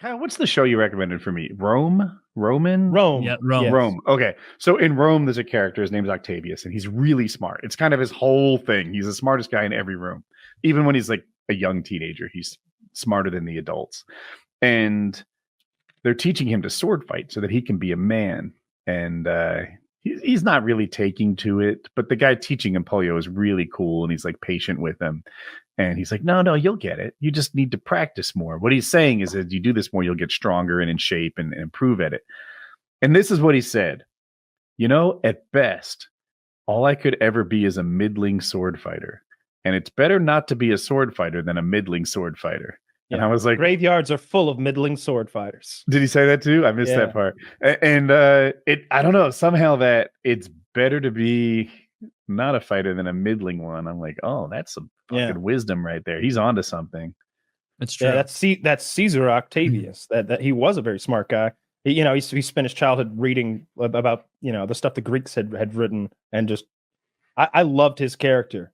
Kyle, what's the show you recommended for me? Rome? Yeah, Rome. Yes. Rome. Okay. So in Rome, there's a character. His name's Octavius, and he's really smart. It's kind of his whole thing. He's the smartest guy in every room. Even when he's like a young teenager, he's smarter than the adults. And they're teaching him to sword fight so that he can be a man. And he's not really taking to it, but the guy teaching him polio is really cool, and he's like patient with him. And he's like, no, you'll get it. You just need to practice more. What he's saying is that you do this more, you'll get stronger and in shape and improve at it. And this is what he said. At best, all I could ever be is a middling sword fighter. And it's better not to be a sword fighter than a middling sword fighter. And I was like, graveyards are full of middling sword fighters. Did he say that too? I missed that part. And I don't know, somehow that it's better to be not a fighter than a middling one. I'm like, oh, that's some fucking wisdom right there. He's onto something. That's true. Yeah, that's Caesar Octavius. That he was a very smart guy. He spent his childhood reading about the stuff the Greeks had written, and just I loved his character.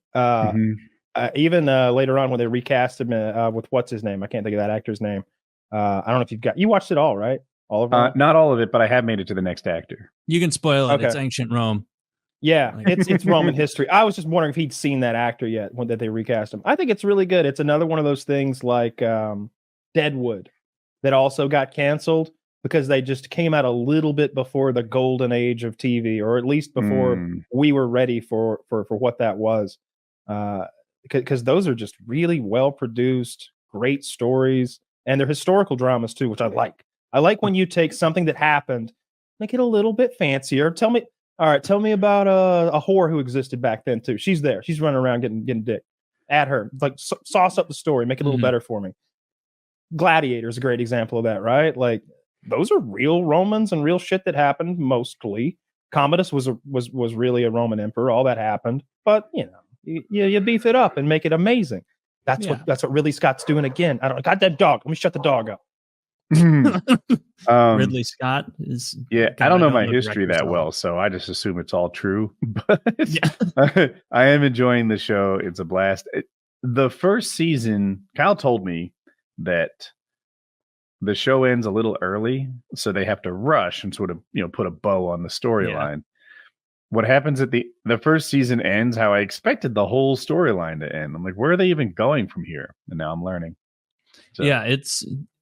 Even later on when they recast him with what's his name? I can't think of that actor's name. I don't know if you watched it all, right? All of it? Not all of it, but I have made it to the next actor. You can spoil it. Okay. It's ancient Rome. Yeah, it's Roman history. I was just wondering if he'd seen that actor yet that they recast him. I think it's really good. It's another one of those things like Deadwood that also got canceled because they just came out a little bit before the golden age of TV, or at least before we were ready for what that was. Because those are just really well produced, great stories, and they're historical dramas too, which I like. I like when you take something that happened, make it a little bit fancier. Tell me about a whore who existed back then too. She's there. She's running around getting dick. Add her. Like sauce up the story, make it a little better for me. Gladiator is a great example of that, right? Like those are real Romans and real shit that happened mostly. Commodus was really a Roman emperor. All that happened, but you beef it up and make it amazing. That's what Ridley Scott's doing again. Got that dog. Let me shut the dog up. Ridley Scott is. Yeah, I don't know my history that well, so I just assume it's all true. But I am enjoying the show. It's a blast. The first season, Kyle told me that the show ends a little early, so they have to rush and sort of put a bow on the storyline. Yeah. What happens at the first season ends how I expected the whole storyline to end. I'm like, where are they even going from here? And now I'm learning. So. Yeah,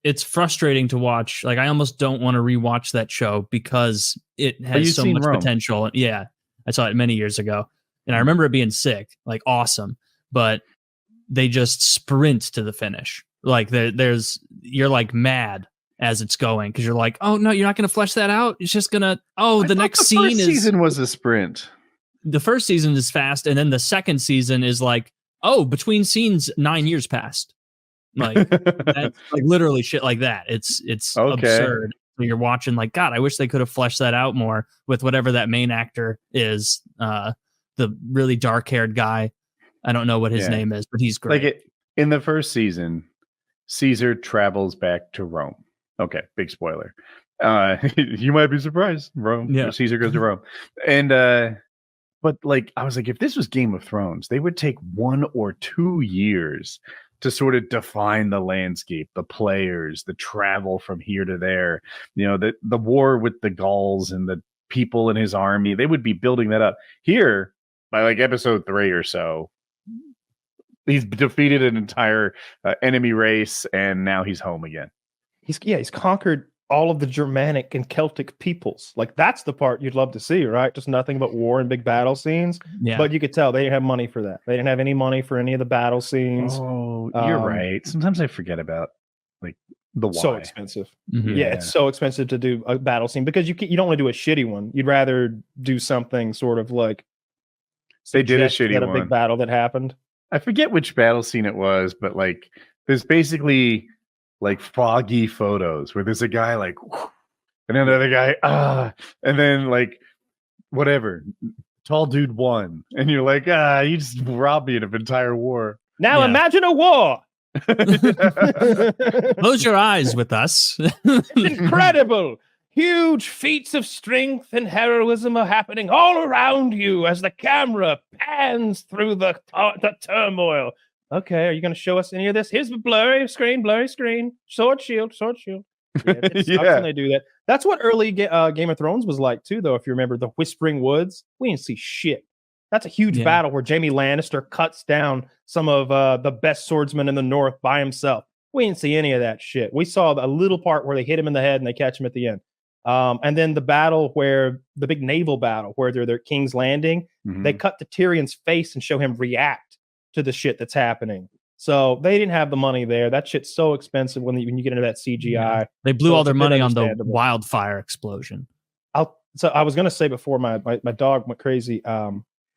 it's frustrating to watch. Like, I almost don't want to rewatch that show because it has so much potential. Yeah, I saw it many years ago, and I remember it being sick, like awesome. But they just sprint to the finish. Like you're like mad as it's going because you're like, oh no, you're not going to flesh that out. It's just gonna. Oh, the next scene season was a sprint. The first season is fast, and then the second season is like, oh, between scenes 9 years passed. Like that's like literally shit like that. It's absurd. You're watching like, God, I wish they could have fleshed that out more with whatever that main actor is. The really dark haired guy. I don't know what his name is, but he's great. In the first season, Caesar travels back to Rome. Okay, big spoiler. You might be surprised. Rome. Yeah. Caesar goes to Rome. And but like I was like, if this was Game of Thrones, they would take 1 or 2 years to sort of define the landscape, the players, the travel from here to there, the war with the Gauls and the people in his army. They would be building that up. Here, by like episode 3 or so, he's defeated an entire enemy race, and now he's home again. He's conquered all of the Germanic and Celtic peoples. Like that's the part you'd love to see, right? Just nothing but war and big battle scenes. Yeah. But you could tell they didn't have money for that. They didn't have any money for any of the battle scenes. Oh, you're right. Sometimes I forget about like the why. So expensive. Mm-hmm. Yeah, it's so expensive to do a battle scene because you don't want to do a shitty one. You'd rather do something sort of like they did a shitty one. A big battle that happened. I forget which battle scene it was, but like there's basically like foggy photos where there's a guy like, and another guy, and then like whatever, tall dude won, and you're like, you just robbed me of an entire war. Now imagine a war. Close your eyes with us. It's incredible. Huge feats of strength and heroism are happening all around you as the camera pans through the turmoil. Okay, are you going to show us any of this? Here's the blurry screen. Sword shield. It sucks when they do that. That's what early Game of Thrones was like too, though. If you remember the Whispering Woods, we didn't see shit. That's a huge battle where Jaime Lannister cuts down some of the best swordsmen in the North by himself. We didn't see any of that shit. We saw a little part where they hit him in the head and they catch him at the end. And then the battle where the big naval battle where they're at King's Landing, they cut to Tyrion's face and show him react to the shit that's happening. So they didn't have the money there. That shit's so expensive when you get into that CGI. Yeah. They blew all their money on the wildfire explosion. So I was going to say before my dog went crazy,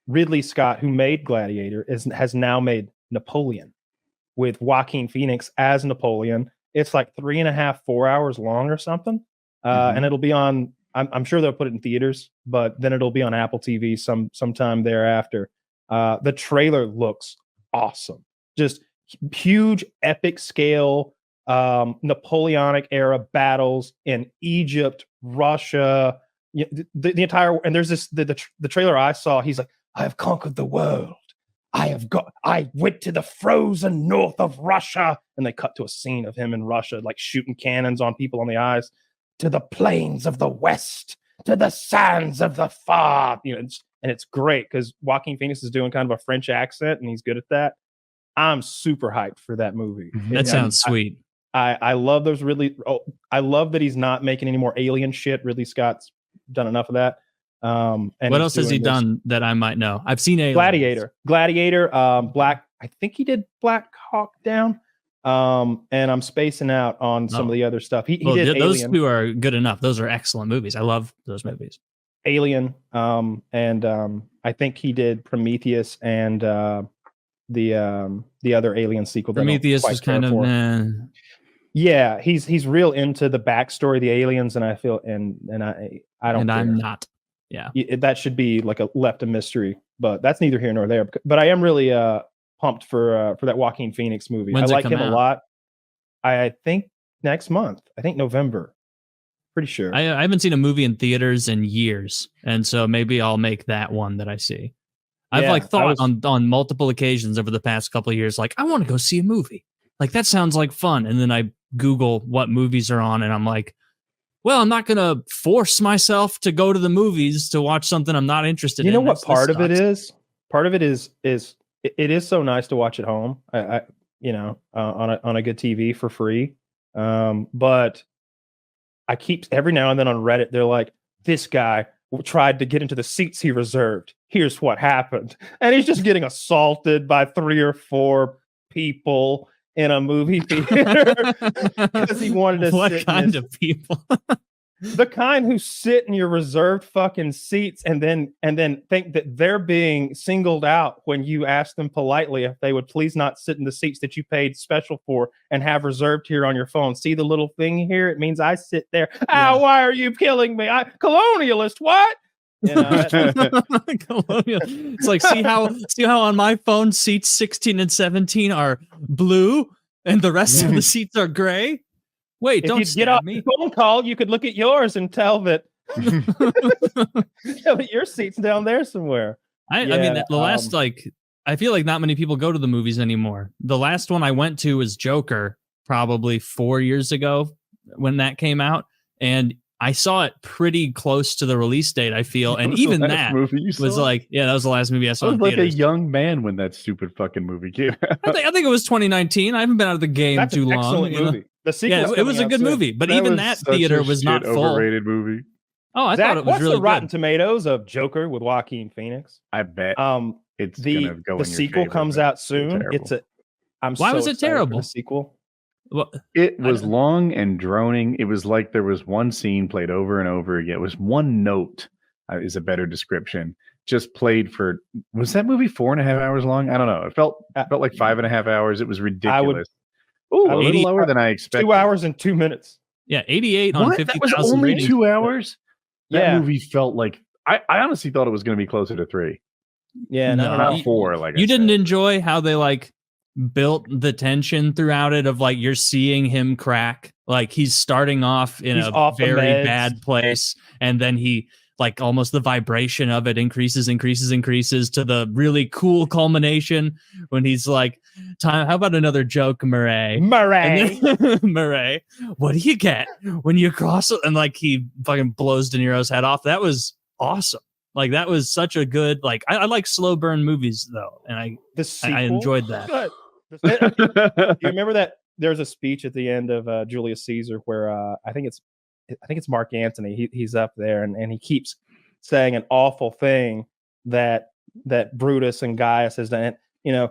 Ridley Scott, who made Gladiator, has now made Napoleon with Joaquin Phoenix as Napoleon. It's like 3.5, 4 hours long or something. And it'll be on, I'm sure they'll put it in theaters, but then it'll be on Apple TV sometime thereafter. The trailer looks awesome. Just huge, epic scale, Napoleonic era battles in Egypt, Russia, the entire, and there's this, the trailer I saw, he's like, I have conquered the world. I went to the frozen north of Russia. And they cut to a scene of him in Russia, like shooting cannons on people on the eyes. To the plains of the west, to the sands of the far. And it's great because Joaquin Phoenix is doing kind of a French accent and he's good at that. I'm super hyped for that movie. That sounds sweet. I love those I love that he's not making any more alien shit. Ridley Scott's done enough of that. And what else has he done that I might know? I've seen Gladiator, Black. I think he did Black Hawk Down. And I'm spacing out on some of the other stuff. He did those Alien. two are good enough. Those are excellent movies. I love those movies. Alien, and I think he did Prometheus and the other Alien sequel. Prometheus was kind of yeah. He's real into the backstory of the aliens, and I feel and I don't. And I'm not. Yeah, that should be like left a mystery, but that's neither here nor there. But I am really pumped for that Joaquin Phoenix movie. I like him a lot. I think next month. I think November. Pretty sure. I haven't seen a movie in theaters in years, and so maybe I'll make that one that I see. I've thought on multiple occasions over the past couple of years, like I want to go see a movie. Like that sounds like fun, and then I Google what movies are on, and I'm like, well, I'm not gonna force myself to go to the movies to watch something I'm not interested in. You know what part of it is? Part of it is it is so nice to watch at home. On a good TV for free. But I keep every now and then on Reddit, they're like, this guy tried to get into the seats he reserved. Here's what happened. And he's just getting assaulted by 3 or 4 people in a movie theater because he wanted to what kind of people? The kind who sit in your reserved fucking seats and then think that they're being singled out when you ask them politely if they would please not sit in the seats that you paid special for and have reserved here on your phone. See the little thing here? It means I sit there. Yeah. Why are you killing me? Colonialist, what? Colonial. It's like see how on my phone seats 16 and 17 are blue and the rest of the seats are gray. Wait, don't get off me. The phone call. You could look at yours and tell that your seat's down there somewhere. I mean, the last I feel like not many people go to the movies anymore. The last one I went to was Joker, probably 4 years ago when that came out, and I saw it pretty close to the release date. I feel, and even that was like, that was the last movie I saw. I was like a young man when that stupid fucking movie came out. I think it was 2019. I haven't been out of the game too long. Movie. The sequel, it was a good movie, but even that theater was not full. Overrated movie. Oh, I thought it was what's really the Rotten Tomatoes of Joker with Joaquin Phoenix? I bet it's the sequel comes out soon. Why was it terrible? The sequel. Well, it was long and droning. It was like there was one scene played over and over again. It was one note is a better description. Just played for. Was that movie 4.5 hours long? I don't know. It felt like 5.5 hours. It was ridiculous. A little lower than I expected. 2 hours and 2 minutes. Yeah, 88 on 50,000. That was only 2 hours. That movie felt like I honestly thought it was going to be closer to 3. Yeah, not 4. Like you didn't enjoy how they built the tension throughout it of you're seeing him crack. Like he's starting off in a very bad place, and then he like almost the vibration of it increases to the really cool culmination when he's like, "Time, how about another joke, Murray? Murray, what do you get when you cross?" And like he fucking blows De Niro's head off. That was awesome. Like that was such a good, like I like slow burn movies though, and I enjoyed that. Do you remember that there's a speech at the end of Julius Caesar where I think it's Mark Antony. He's up there and he keeps saying an awful thing that Brutus and Gaius has done. You know,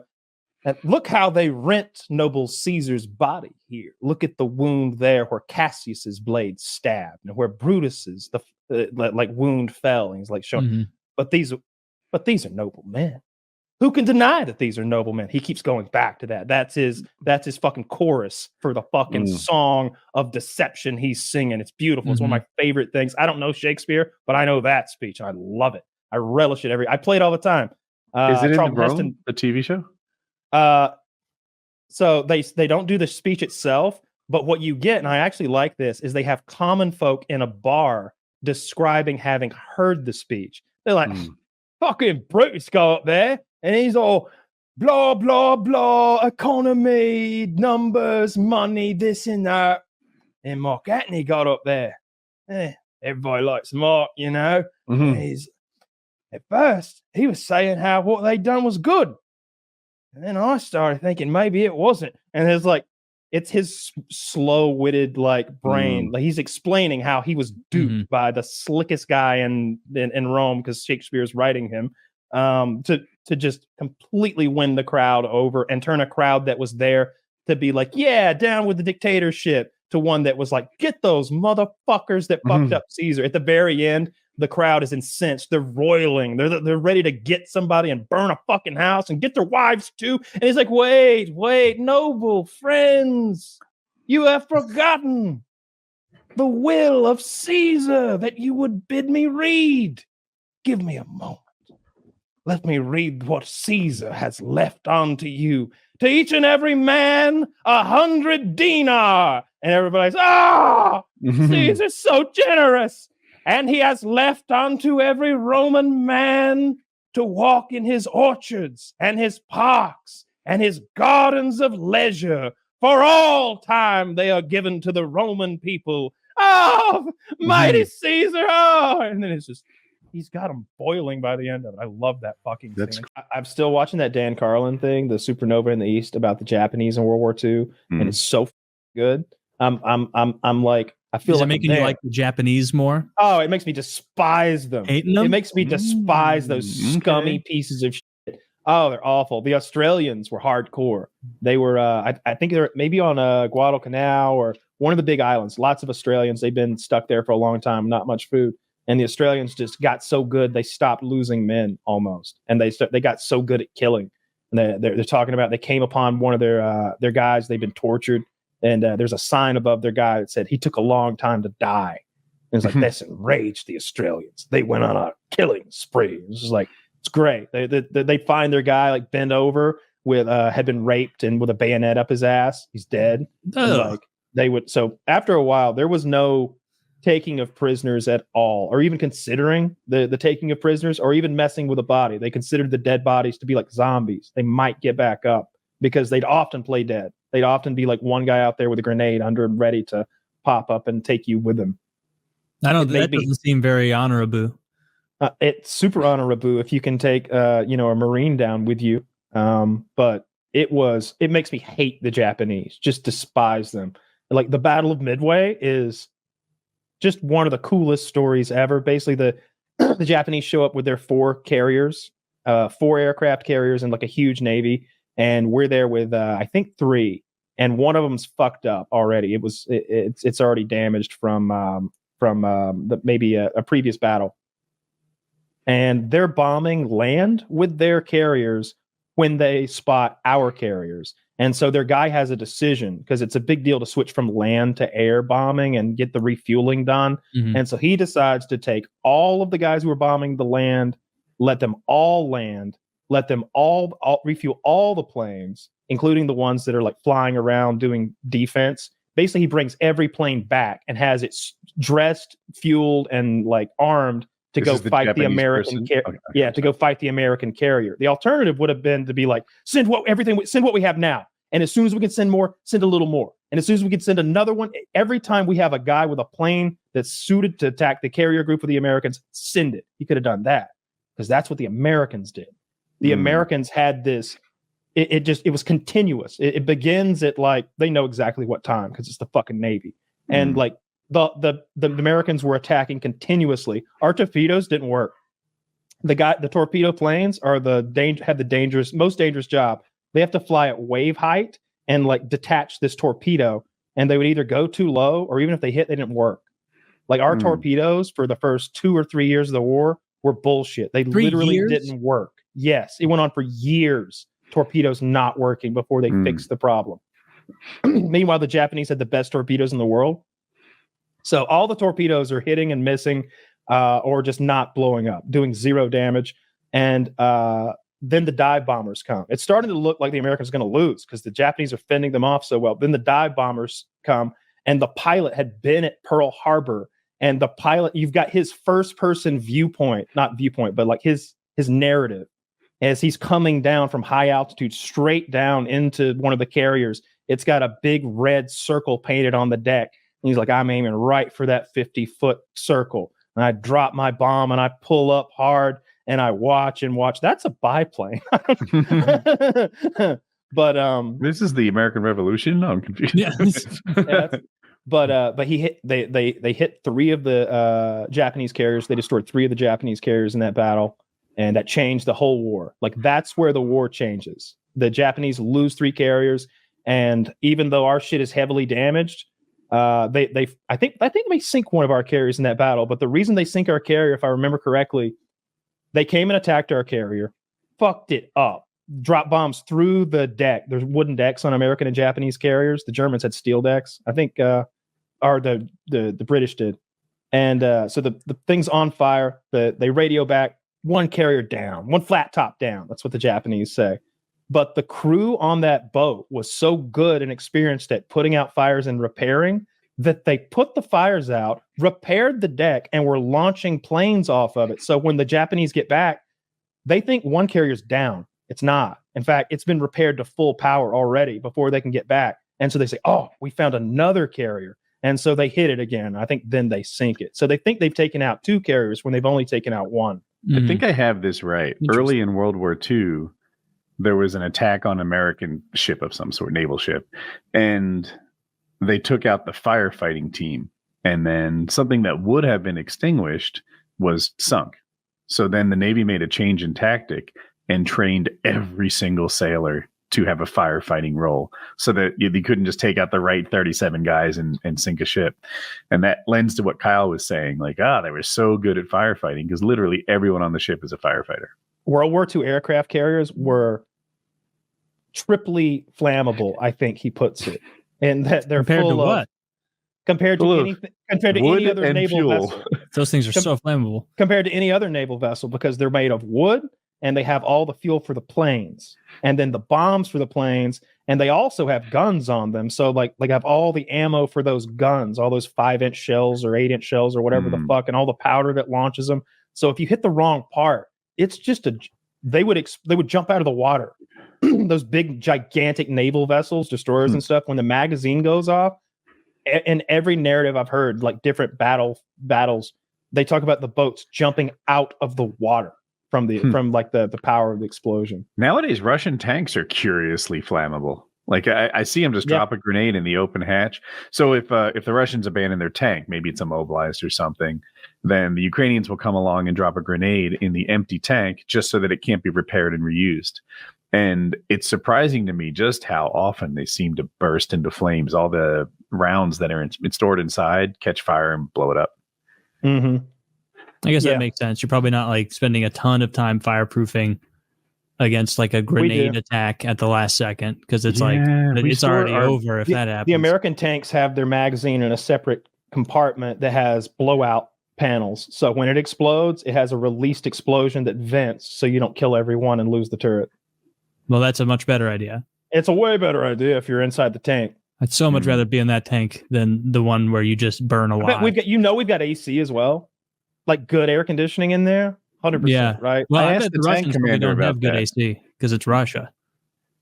and look how they rent noble Caesar's body here. Look at the wound there where Cassius's blade stabbed, and where Brutus's like wound fell. And he's like showing, Mm-hmm. but these are noble men. Who can deny that these are noble men? He keeps going back to that. That's his fucking chorus for the fucking song of deception he's singing. It's beautiful. It's one of my favorite things. I don't know Shakespeare, but I know that speech. I love it. I relish it I play it all the time. Is it in Rome, the TV show? So they don't do the speech itself, but what you get, and I actually like this, is they have common folk in a bar describing having heard the speech. They're like, fucking Brutus go up there. And he's all blah, blah, blah, economy, numbers, money, this and that. And Mark Antony got up there. Everybody likes Mark, you know. At first, he was saying how what they'd done was good. And then I started thinking maybe it wasn't. And it's his slow-witted like brain. Like he's explaining how he was duped by the slickest guy in Rome because Shakespeare's writing him to just completely win the crowd over and turn a crowd that was there to be like, yeah, down with the dictatorship, to one that was like, get those motherfuckers that fucked up Caesar. At the very end, the crowd is incensed. They're roiling. They're ready to get somebody and burn a fucking house and get their wives too. And he's like, wait, noble friends, you have forgotten the will of Caesar that you would bid me read. Give me a moment. Let me read what Caesar has left unto you. To each and every man 100 dinar. And everybody's, Caesar's so generous. And he has left unto every Roman man to walk in his orchards and his parks and his gardens of leisure. For all time they are given to the Roman people. Oh, mighty Caesar. Oh, and then it's just, he's got them boiling by the end of it. I love that fucking scene. I'm still watching that Dan Carlin thing, the Supernova in the East, about the Japanese in World War II, and it's so good. I'm like, I feel like making you like the Japanese more. Oh, it makes me despise them. Hating them? It makes me despise those scummy pieces of shit. Oh, they're awful. The Australians were hardcore. They were, I think they're maybe on Guadalcanal or one of the big islands. Lots of Australians. They've been stuck there for a long time. Not much food. And the Australians just got so good they stopped losing men almost, and they got so good at killing. And they're talking about they came upon one of their guys. They've been tortured, and there's a sign above their guy that said he took a long time to die. And it's like this enraged the Australians. They went on a killing spree. It's just like it's great. They find their guy like bent over with had been raped and with a bayonet up his ass. He's dead. Like they would. So after a while, there was no taking of prisoners at all, or even considering the taking of prisoners, or even messing with a body. They considered the dead bodies to be like zombies. They might get back up because they'd often play dead. They'd often be like one guy out there with a grenade under him, ready to pop up and take you with him. I don't. That doesn't seem very honorable. It's super honorable if you can take a Marine down with you. But it makes me hate the Japanese, just despise them. Like the Battle of Midway is just one of the coolest stories ever. Basically, the Japanese show up with their 4 carriers, 4 aircraft carriers, and like a huge navy, and we're there with I think 3, and one of them's fucked up already. It's already damaged from maybe a previous battle, and they're bombing land with their carriers when they spot our carriers. And so their guy has a decision, because it's a big deal to switch from land to air bombing and get the refueling done. And so he decides to take all of the guys who are bombing the land, let them all land, let them all refuel all the planes, including the ones that are like flying around doing defense. Basically, he brings every plane back and has it dressed, fueled, and like armed to go fight the American to go fight the American carrier. The alternative would have been to be like, send what we have now. And as soon as we can send more, send a little more. And as soon as we can send another one, every time we have a guy with a plane that's suited to attack the carrier group of the Americans, send it. He could have done that because that's what the Americans did. The Americans had this, it was continuous. It begins at like, they know exactly what time because it's the fucking Navy. And like the Americans were attacking continuously. Our torpedoes didn't work. The torpedo planes are had the most dangerous job. They have to fly at wave height and like detach this torpedo, and they would either go too low or even if they hit, they didn't work. Like our torpedoes for the first 2 or 3 years of the war were bullshit. They literally didn't work. Yes, it went on for years. Torpedoes not working before they fixed the problem. Meanwhile, the Japanese had the best torpedoes in the world. So all the torpedoes are hitting and missing or just not blowing up, doing 0 damage. And then the dive bombers come. It's starting to look like the Americans are going to lose because the Japanese are fending them off so well. Then the dive bombers come, and the pilot had been at Pearl Harbor. And the pilot, you've got his first-person viewpoint, not viewpoint, but like his narrative as he's coming down from high altitude straight down into one of the carriers. It's got a big red circle painted on the deck. And he's like, I'm aiming right for that 50-foot circle. And I drop my bomb and I pull up hard and I watch and watch. That's a biplane. But this is the American Revolution. No, I'm confused. But he hit. They hit 3 of the Japanese carriers. They destroyed 3 of the Japanese carriers in that battle, and that changed the whole war. Like that's where the war changes. The Japanese lose 3 carriers, and even though our shit is heavily damaged, I think they sink one of our carriers in that battle. But the reason they sink our carrier, if I remember correctly, they came and attacked our carrier, fucked it up, dropped bombs through the deck. There's wooden decks on American and Japanese carriers. The Germans had steel decks, I think, or the British did. And so the thing's on fire. They radio back, 1 carrier down, 1 flat top down. That's what the Japanese say. But the crew on that boat was so good and experienced at putting out fires and repairing that they put the fires out, repaired the deck, and were launching planes off of it. So when the Japanese get back, they think 1 carrier's down. It's not. In fact, it's been repaired to full power already before they can get back. And so they say, oh, we found another carrier. And so they hit it again. I think then they sink it. So they think they've taken out 2 carriers when they've only taken out 1. I think I have this right. Early in World War II, there was an attack on an American ship of some sort, naval ship. And they took out the firefighting team, and then something that would have been extinguished was sunk. So then the Navy made a change in tactic and trained every single sailor to have a firefighting role so that you couldn't just take out the right 37 guys and sink a ship. And that lends to what Kyle was saying, like, they were so good at firefighting because literally everyone on the ship is a firefighter. World War II aircraft carriers were triply flammable, I think he puts it. And that they're compared full to of what? Compared to any other naval fuel. vessel. Those things are so flammable. Compared to any other naval vessel because they're made of wood and they have all the fuel for the planes and then the bombs for the planes, and they also have guns on them. So like have all the ammo for those guns, all those 5-inch shells or 8-inch shells or whatever the fuck, and all the powder that launches them. So if you hit the wrong part, it's just they would jump out of the water. Those big gigantic naval vessels, destroyers and stuff, when the magazine goes off, in every narrative I've heard, like different battles, they talk about the boats jumping out of the water from the power of the explosion. Nowadays, Russian tanks are curiously flammable. Like I see them just drop a grenade in the open hatch. So if the Russians abandon their tank, maybe it's immobilized or something, then the Ukrainians will come along and drop a grenade in the empty tank just so that it can't be repaired and reused. And it's surprising to me just how often they seem to burst into flames. All the rounds that are stored inside catch fire and blow it up. Mm-hmm. I guess that makes sense. You're probably not like spending a ton of time fireproofing against like a grenade attack at the last second because it's it's already over if that happens. The American tanks have their magazine in a separate compartment that has blowout panels. So when it explodes, it has a released explosion that vents so you don't kill everyone and lose the turret. Well, that's a much better idea. It's a way better idea if you're inside the tank. I'd so much rather be in that tank than the one where you just burn alive. We've got AC as well. like good air conditioning in there. 100%. Yeah. Right. Well, I I asked bet the the tank Russians probably commander don't have about good that. AC because it's Russia.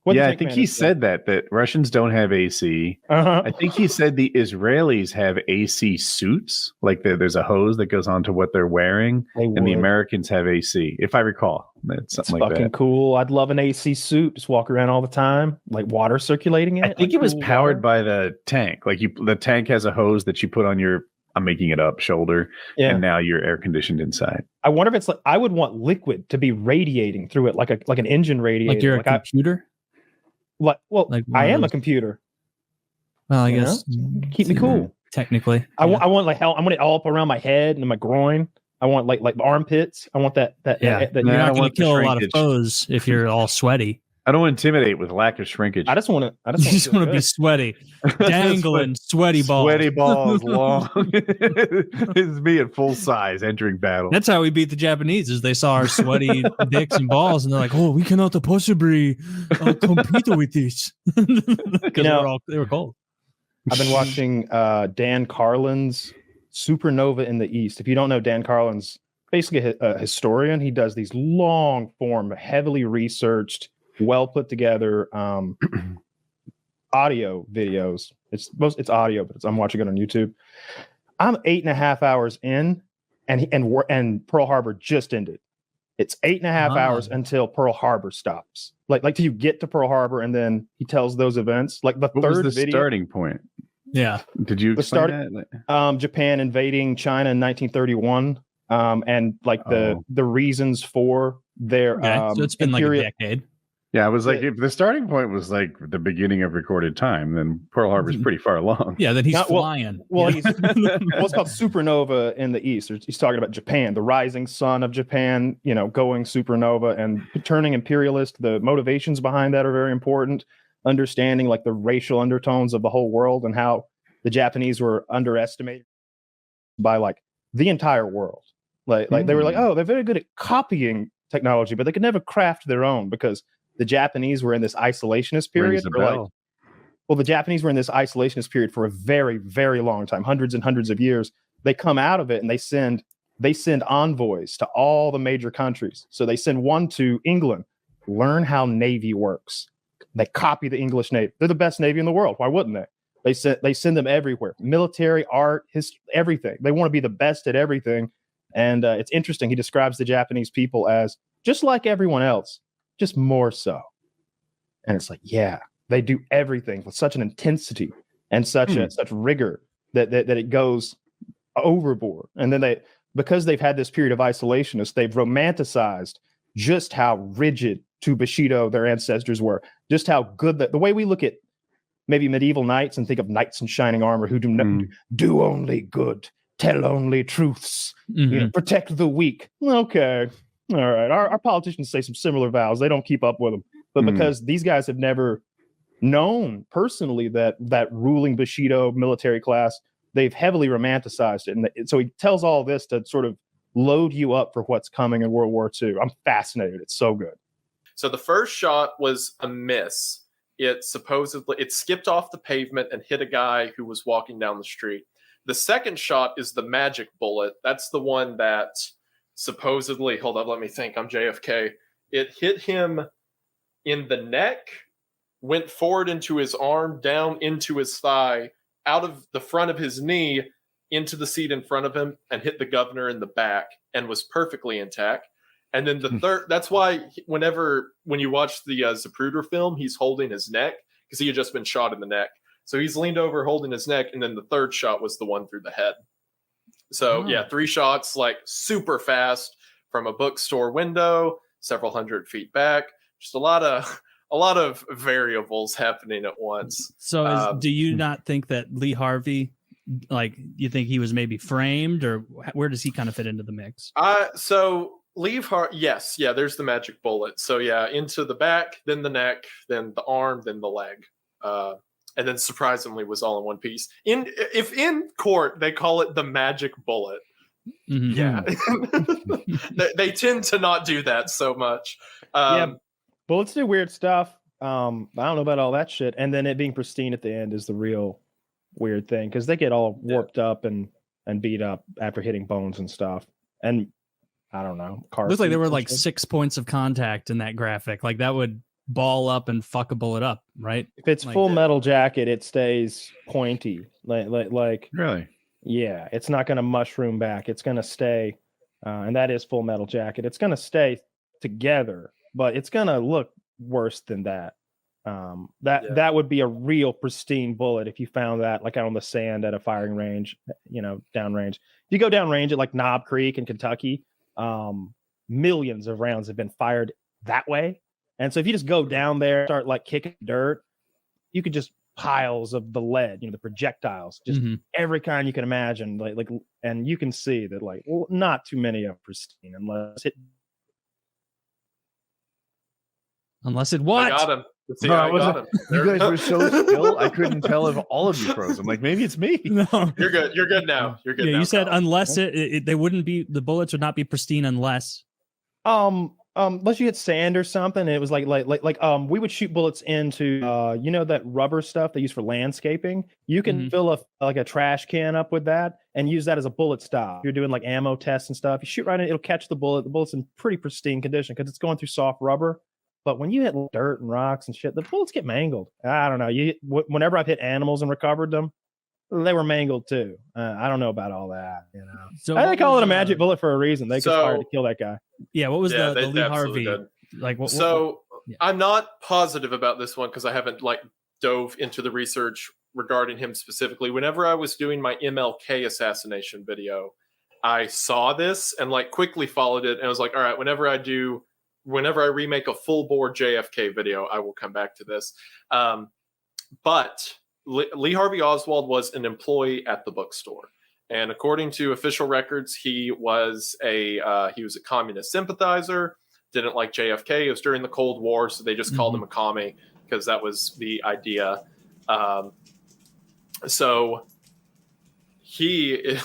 What'd the I tank think he commander say? said that Russians don't have AC. Uh-huh. I think he said the Israelis have AC suits, like there's a hose that goes onto what they're wearing, and the would. Americans have AC, if I recall. It's something It's like fucking that. cool. I'd love an AC suit. Just walk around all the time, like water circulating in it. I think like it was cool powered water. by the tank. Like the tank has a hose that you put on your, I'm making it up, shoulder, Yeah. and now you're air conditioned inside. I wonder if it's like I would want liquid to be radiating through it, like an engine radiator. Like you're a computer? I am a computer. Well, I guess keep me cool. Technically, I want like hell. I want it all up around my head and my groin. I want like the armpits. I want that. Yeah, that you're I not don't going want to the kill a lot of shrinkage. foes if you're all sweaty. I don't intimidate with lack of shrinkage. I just want to. You just want to be sweaty, dangling, sweaty balls. Sweaty balls, long. It's me at full size entering battle. That's how we beat the Japanese. Is they saw our sweaty dicks and balls, and they're like, "Oh, we cannot possibly compete with this," because they were cold. I've been watching Dan Carlin's Supernova in the East. If you don't know, Dan Carlin's basically a historian. He does these long form, heavily researched, well put together audio videos. It's audio, but I'm watching it on YouTube. I'm 8.5 hours in, and Pearl Harbor just ended. It's 8.5 hours until Pearl Harbor stops. Like till you get to Pearl Harbor, and then he tells those events. Like the what third was the video, starting point? Yeah. Did you explain that? Japan invading China in 1931, and like the reasons for their so it's been like a decade. Yeah, I was like, if the starting point was like the beginning of recorded time, then Pearl Harbor's pretty far along. Yeah, then he's flying. Well, it's called Supernova in the East. He's talking about Japan, the rising sun of Japan, going supernova and turning imperialist. The motivations behind that are very important. Understanding like the racial undertones of the whole world and how the Japanese were underestimated by like the entire world. Like they were like, oh, they're very good at copying technology, but they could never craft their own because the Japanese were in this isolationist period. The Japanese were in this isolationist period for a very, very long time, hundreds and hundreds of years. They come out of it and they send envoys to all the major countries. So they send one to England, learn how Navy works. They copy the English Navy. They're the best Navy in the world. Why wouldn't they? They send them everywhere. Military, art, history, everything. They want to be the best at everything. And it's interesting. He describes the Japanese people as just like everyone else, just more so. And it's like, yeah, they do everything with such an intensity and such rigor that it goes overboard. And then because they've had this period of isolationist, they've romanticized just how rigid to Bushido their ancestors were, just how good the way we look at maybe medieval knights and think of knights in shining armor who do only good, tell only truths, protect the weak. Okay, all right. Our politicians say some similar vows. They don't keep up with them, but because these guys have never known personally that ruling Bushido military class, they've heavily romanticized it, and so he tells all this to sort of load you up for what's coming in World War II. I'm fascinated. It's so good. So the first shot was a miss. It skipped off the pavement and hit a guy who was walking down the street. The second shot is the magic bullet. That's the one that supposedly, hold up, let me think, I'm JFK. It hit him in the neck, went forward into his arm, down into his thigh, out of the front of his knee, into the seat in front of him, and hit the governor in the back, and was perfectly intact. And then the third, that's why when you watch the Zapruder film, he's holding his neck because he had just been shot in the neck. So he's leaned over holding his neck. And then the third shot was the one through the head. So yeah, 3 shots, like super fast from a bookstore window, several hundred feet back. Just a lot of variables happening at once. So do you not think that Lee Harvey, like, you think he was maybe framed, or where does he kind of fit into the mix? So yes, yeah, there's the magic bullet. So yeah, into the back, then the neck, then the arm, then the leg. And then surprisingly was all in one piece. If in court they call it the magic bullet. Yeah. they tend to not do that so much. Bullets do weird stuff. I don't know about all that shit. And then it being pristine at the end is the real weird thing, because they get all warped up and beat up after hitting bones and stuff. and I don't know. Looks like there were like 6 points of contact in that graphic. Like that would ball up and fuck a bullet up, right? If it's like full metal jacket, it stays pointy. Like really? Yeah, it's not going to mushroom back. It's going to stay, and that is full metal jacket. It's going to stay together, but it's going to look worse than that. That would be a real pristine bullet if you found that like out on the sand at a firing range, downrange. If you go downrange at like Knob Creek in Kentucky, millions of rounds have been fired that way. And so if you just go down there, start like kicking dirt, you could just piles of the lead, the projectiles, just every kind you can imagine, like, and you can see that like not too many are pristine unless it what? I got him. You guys were so still, I couldn't tell if all of you froze. I'm like, maybe it's me. No, you're good. You're good now. You're good. Yeah, now, you said Kyle. Unless they wouldn't be, the bullets would not be pristine unless. Unless you hit sand or something. It was like we would shoot bullets into that rubber stuff they use for landscaping. You can fill a trash can up with that and use that as a bullet stop. You're doing like ammo tests and stuff. You shoot right in, it'll catch the bullet. The bullet's in pretty pristine condition because it's going through soft rubber. But when you hit dirt and rocks and shit, the bullets get mangled. I don't know. Whenever I've hit animals and recovered them, they were mangled too. I don't know about all that. So they call it a magic bullet for a reason. They conspired to kill that guy. Yeah. What was the Lee Harvey? Did. Like what? I'm not positive about this one because I haven't like dove into the research regarding him specifically. Whenever I was doing my MLK assassination video, I saw this and like quickly followed it and I was like, all right, whenever I remake a full bore JFK video, I will come back to this. But Lee Harvey Oswald was an employee at the bookstore. And according to official records, he was a communist sympathizer, didn't like JFK. It was during the Cold War, so they just called him a commie because that was the idea. So he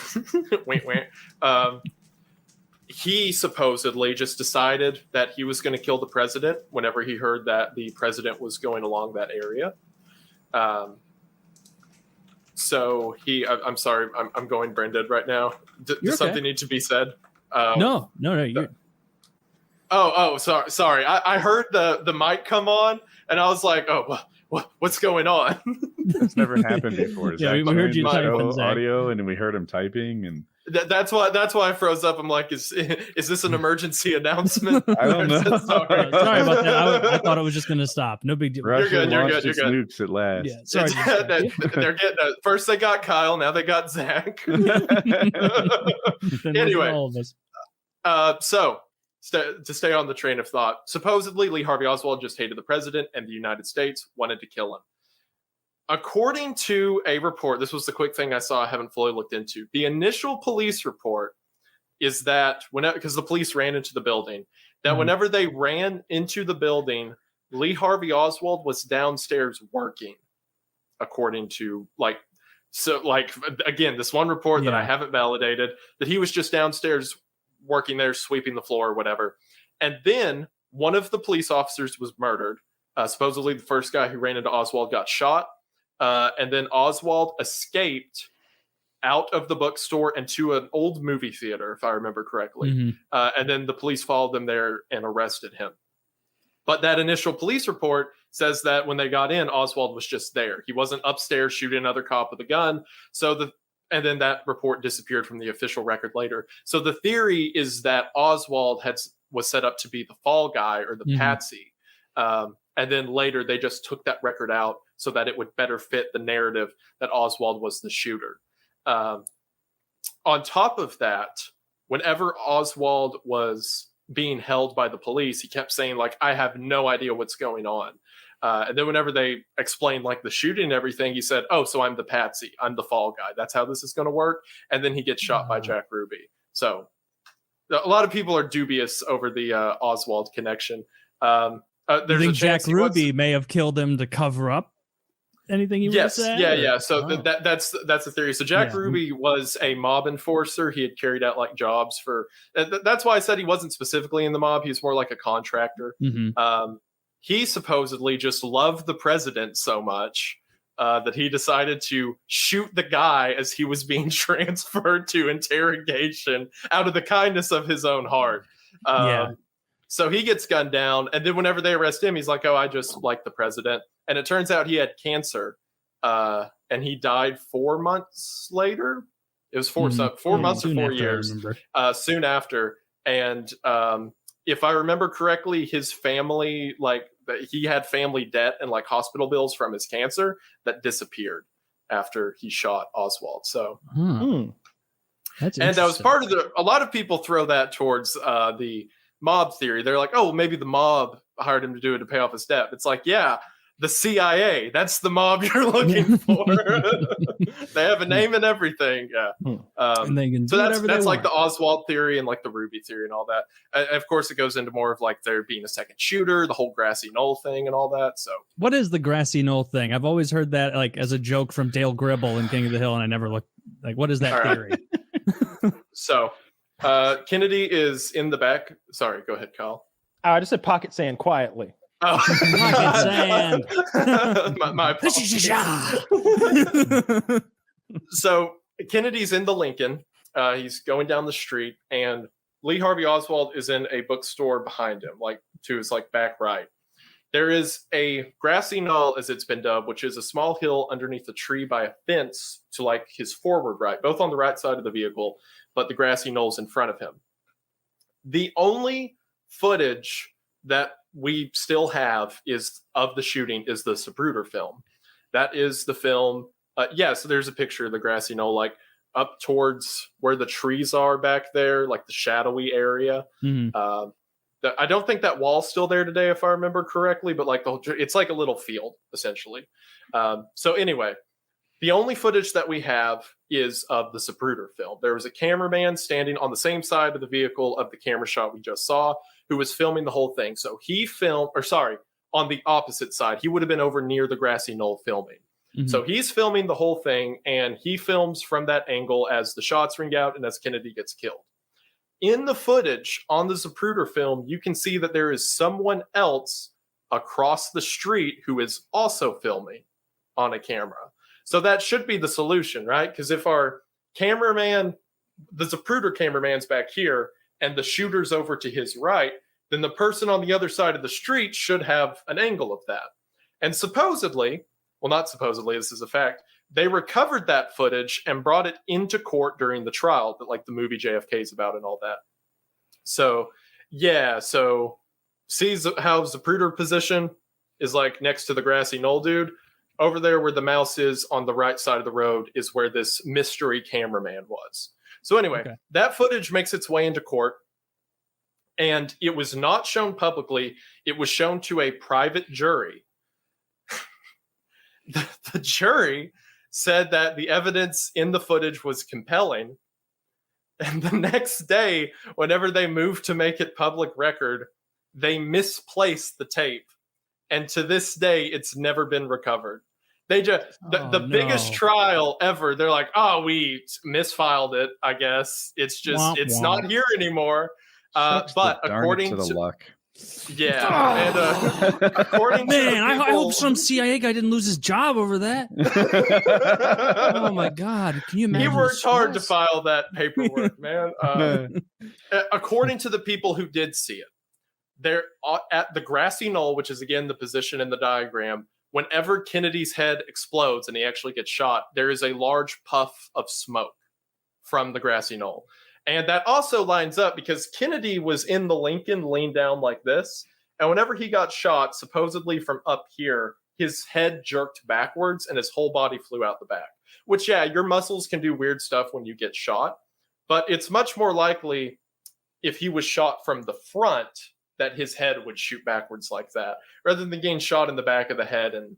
he supposedly just decided that he was going to kill the president whenever he heard that the president was going along that area. So I'm sorry, I'm going brain dead right now. Does something need to be said? No. You're... Sorry. I heard the mic come on and I was like, what's going on? It's never happened before. We heard you typing audio and we heard him typing and that's why I froze up. I'm like, is this an emergency announcement? I don't know. Sorry about that. I thought it was just going to stop. No big deal. You're good. You're good. Nukes at last. Yeah, sorry. They're getting first they got Kyle, now they got Zach. Anyway, all of us. So to stay on the train of thought, supposedly Lee Harvey Oswald just hated the president and the United States wanted to kill him. According to a report, this was the quick thing I saw, I haven't fully looked into. The initial police report is that because the police ran into the building, that whenever they ran into the building, Lee Harvey Oswald was downstairs working. According to again, this one report that I haven't validated, that he was just downstairs working there, sweeping the floor or whatever. And then one of the police officers was murdered. Supposedly the first guy who ran into Oswald got shot. And then Oswald escaped out of the bookstore and to an old movie theater, if I remember correctly. And then the police followed them there and arrested him. But that initial police report says that when they got in, Oswald was just there. He wasn't upstairs shooting another cop with a gun. And then that report disappeared from the official record later. So the theory is that Oswald was set up to be the fall guy or the patsy. And then later they just took that record out so that it would better fit the narrative that Oswald was the shooter. On top of that, whenever Oswald was being held by the police, he kept saying, like, I have no idea what's going on. And then whenever they explained like the shooting and everything, he said, oh, so I'm the patsy. I'm the fall guy. That's how this is going to work. And then he gets shot by Jack Ruby. So a lot of people are dubious over the Oswald connection. I think Jack Ruby may have killed him to cover up anything he would have said? Yeah. So that's the theory. So Jack Ruby was a mob enforcer. He had carried out like jobs for. That's why I said he wasn't specifically in the mob. He was more like a contractor. He supposedly just loved the president so much that he decided to shoot the guy as he was being transferred to interrogation out of the kindness of his own heart. So he gets gunned down, and then whenever they arrest him, he's like, "Oh, I just like the president." And it turns out he had cancer, and he died 4 months later. It was 4 months or 4 years soon after. And if I remember correctly, his family, like, he had family debt and like hospital bills from his cancer that disappeared after he shot Oswald. So, That's and that was part of a lot of people throw that towards the mob theory. They're like, oh, maybe the mob hired him to do it to pay off his debt. It's like, yeah, the CIA, that's the mob you're looking for. They have a name and everything. Yeah. And they can so that's like the Oswald theory and like the Ruby theory and all that. And of course, it goes into more of like there being a second shooter, the whole grassy knoll thing and all that. So what is the grassy knoll thing? I've always heard that like as a joke from Dale Gribble in King of the Hill, and I never looked like, what is that theory? So Kennedy is in the back. Sorry, go ahead, Kyle. I just said pocket sand quietly. Oh, pocket sand. my So Kennedy's in the Lincoln. He's going down the street, and Lee Harvey Oswald is in a bookstore behind him, like to his like back right. There is a grassy knoll, as it's been dubbed, which is a small hill underneath a tree by a fence to like his forward right, both on the right side of the vehicle, but the grassy knoll's in front of him. The only footage that we still have is of the shooting is the Zapruder film. That is the film. So there's a picture of the grassy knoll, like up towards where the trees are back there, like the shadowy area. I don't think that wall's still there today, if I remember correctly, but like it's like a little field essentially. So anyway, the only footage that we have is of the Zapruder film. There was a cameraman standing on the same side of the vehicle of the camera shot we just saw, who was filming the whole thing. So he filmed, on the opposite side, he would have been over near the grassy knoll filming. So he's filming the whole thing, and he films from that angle as the shots ring out and as Kennedy gets killed. In the footage on the Zapruder film, you can see that there is someone else across the street who is also filming on a camera. So that should be the solution, right? Because if our cameraman, the Zapruder cameraman's back here, and the shooter's over to his right, then the person on the other side of the street should have an angle of that. And supposedly, well, not supposedly, this is a fact, they recovered that footage and brought it into court during the trial that like the movie JFK is about and all that. So, yeah, so see how Zapruder position is like next to the grassy knoll dude? Over there where the mouse is on the right side of the road is where this mystery cameraman was. So anyway, that footage makes its way into court, and it was not shown publicly. It was shown to a private jury. The jury said that the evidence in the footage was compelling. And the next day, whenever they moved to make it public record, they misplaced the tape. And to this day, it's never been recovered. They just the biggest trial ever. They're like, oh, we misfiled it. I guess it's just not here anymore. But according to the luck, and according to I hope some CIA guy didn't lose his job over that. Oh my God! Can you imagine? He worked hard to file that paperwork, man. According to the people who did see it, they're at the grassy knoll, which is again the position in the diagram. Whenever Kennedy's head explodes and he actually gets shot, there is a large puff of smoke from the grassy knoll. And that also lines up because Kennedy was in the Lincoln leaned down like this. And whenever he got shot, supposedly from up here, his head jerked backwards and his whole body flew out the back. Which, yeah, your muscles can do weird stuff when you get shot. But it's much more likely if he was shot from the front that his head would shoot backwards like that, rather than getting shot in the back of the head and,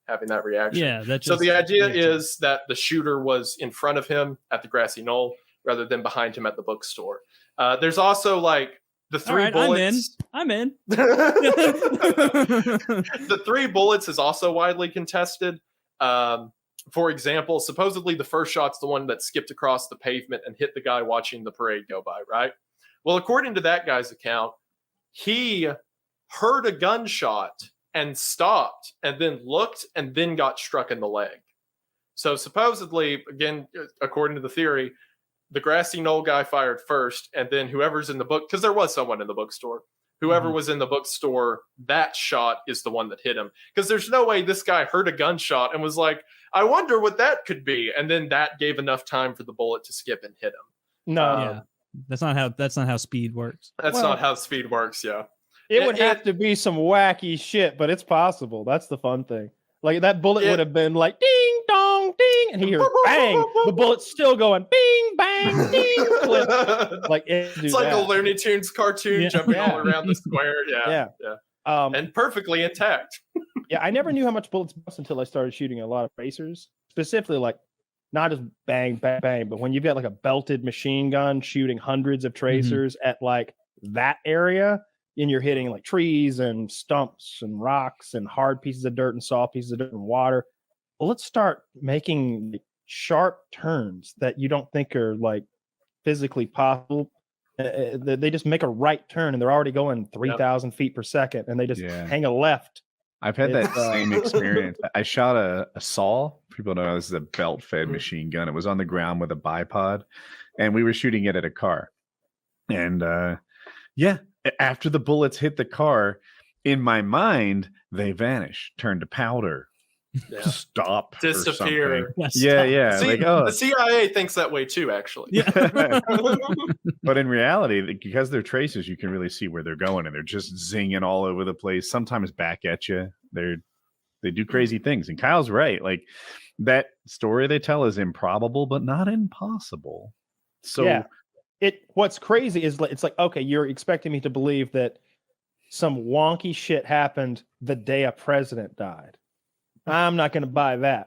having that reaction. Yeah. So the idea is that the shooter was in front of him at the grassy knoll rather than behind him at the bookstore. There's also like the three bullets. I'm in. The 3 bullets is also widely contested. For example, supposedly the first shot's the one that skipped across the pavement and hit the guy watching the parade go by, right? Well, according to that guy's account, he heard a gunshot and stopped and then looked and then got struck in the leg. So supposedly, again, according to the theory, the grassy knoll guy fired first, and then whoever's in the book, because there was someone in the bookstore, whoever was in the bookstore, that shot is the one that hit him. Because there's no way this guy heard a gunshot and was like, I wonder what that could be. And then that gave enough time for the bullet to skip and hit him. No, yeah, that's not how speed works. That's not how speed works. Yeah, it would have to be some wacky shit, but it's possible. That's the fun thing. Like that bullet would have been like ding dong ding, and he hears bang. The bullet's still going bing bang ding. Like it's like a Looney Tunes cartoon jumping all around the square. Yeah. And perfectly intact. Yeah, I never knew how much bullets bust until I started shooting a lot of tracers, specifically like not just bang bang bang, but when you've got like a belted machine gun shooting hundreds of tracers at like that area. And you're hitting like trees and stumps and rocks and hard pieces of dirt and soft pieces of dirt and water. Well, let's start making sharp turns that you don't think are like physically possible. They just make a right turn and they're already going 3,000 feet per second, and they just hang a left. I've had that same experience. I shot a saw. People know this is a belt-fed machine gun. It was on the ground with a bipod, and we were shooting it at a car. And after the bullets hit the car, in my mind, they vanish, turn to powder, stop, disappear. Yeah. See, like, the CIA thinks that way too, actually. Yeah. But in reality, because they're tracers, you can really see where they're going, and they're just zinging all over the place. Sometimes back at you. They do crazy things. And Kyle's right. Like that story they tell is improbable, but not impossible. So. What's crazy is it's like, okay, you're expecting me to believe that some wonky shit happened the day a president died. I'm not going to buy that.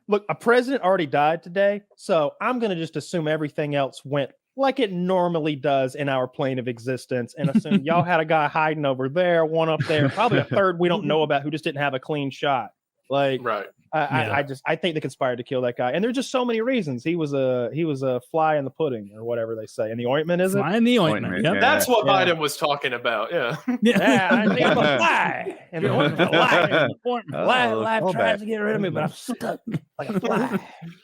Look, a president already died today, so I'm going to just assume everything else went like it normally does in our plane of existence, and assume y'all had a guy hiding over there, one up there, probably a third we don't know about who just didn't have a clean shot. Like, right. I think they conspired to kill that guy, and there's just so many reasons. He was a fly in the pudding, or whatever they say, in the ointment. Is fly in the ointment? Yep. That's what Biden was talking about. Yeah, I think I'm a fly in the ointment. Life tries to get rid of me, but I'm stuck like a fly.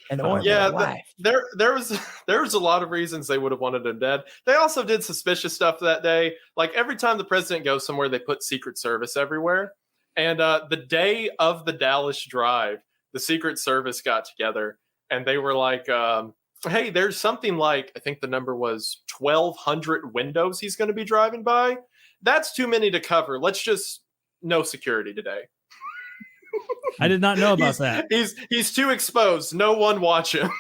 And there was a lot of reasons they would have wanted him dead. They also did suspicious stuff that day. Like every time the president goes somewhere, they put Secret Service everywhere. And the day of the Dallas drive, the Secret Service got together and they were like, hey, there's something like, I think the number was 1,200 windows he's going to be driving by. That's too many to cover. Let's just no security today. I did not know about that. He's too exposed. No one watch him.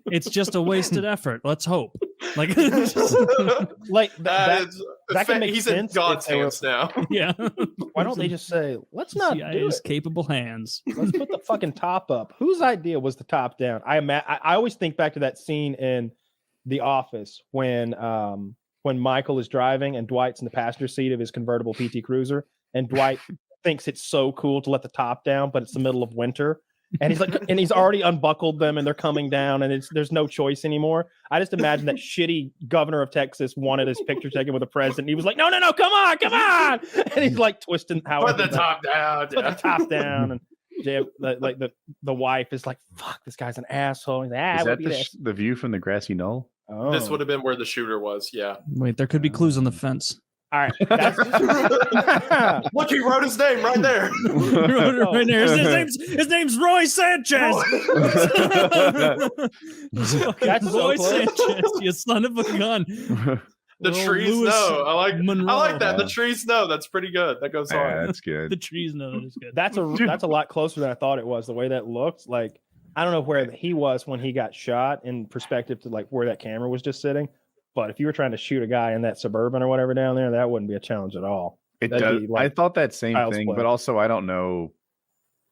It's just a wasted effort. Let's hope. Like that can make he's sense. In God's hands now. Yeah. Why don't they just say, let's not do it? Capable hands. Let's put the fucking top up. Whose idea was the top down? I always think back to that scene in The Office when Michael is driving and Dwight's in the passenger seat of his convertible PT Cruiser, and Dwight thinks it's so cool to let the top down, but it's the middle of winter. And he's like, and he's already unbuckled them, and they're coming down, and there's no choice anymore. I just imagine that shitty governor of Texas wanted his picture taken with the president. He was like, no, come on, and he's like twisting how put the top down, put the top down, and the wife is like, fuck, this guy's an asshole. He's like, is that the view from the grassy knoll? Oh. This would have been where the shooter was. Yeah. Wait, there could be clues on the fence. All right. Look, he wrote his name right there. Right there. His name's Roy Sanchez. That's Roy so Sanchez, you son of a gun. The trees know. I like that. Yeah. The trees know. That's pretty good. That goes hard. That's good. The trees know that is good. That's a lot closer than I thought it was. The way that looked, like, I don't know where he was when he got shot in perspective to like where that camera was just sitting. But if you were trying to shoot a guy in that Suburban or whatever down there, that wouldn't be a challenge at all. It does. I thought that same thing, but also I don't know.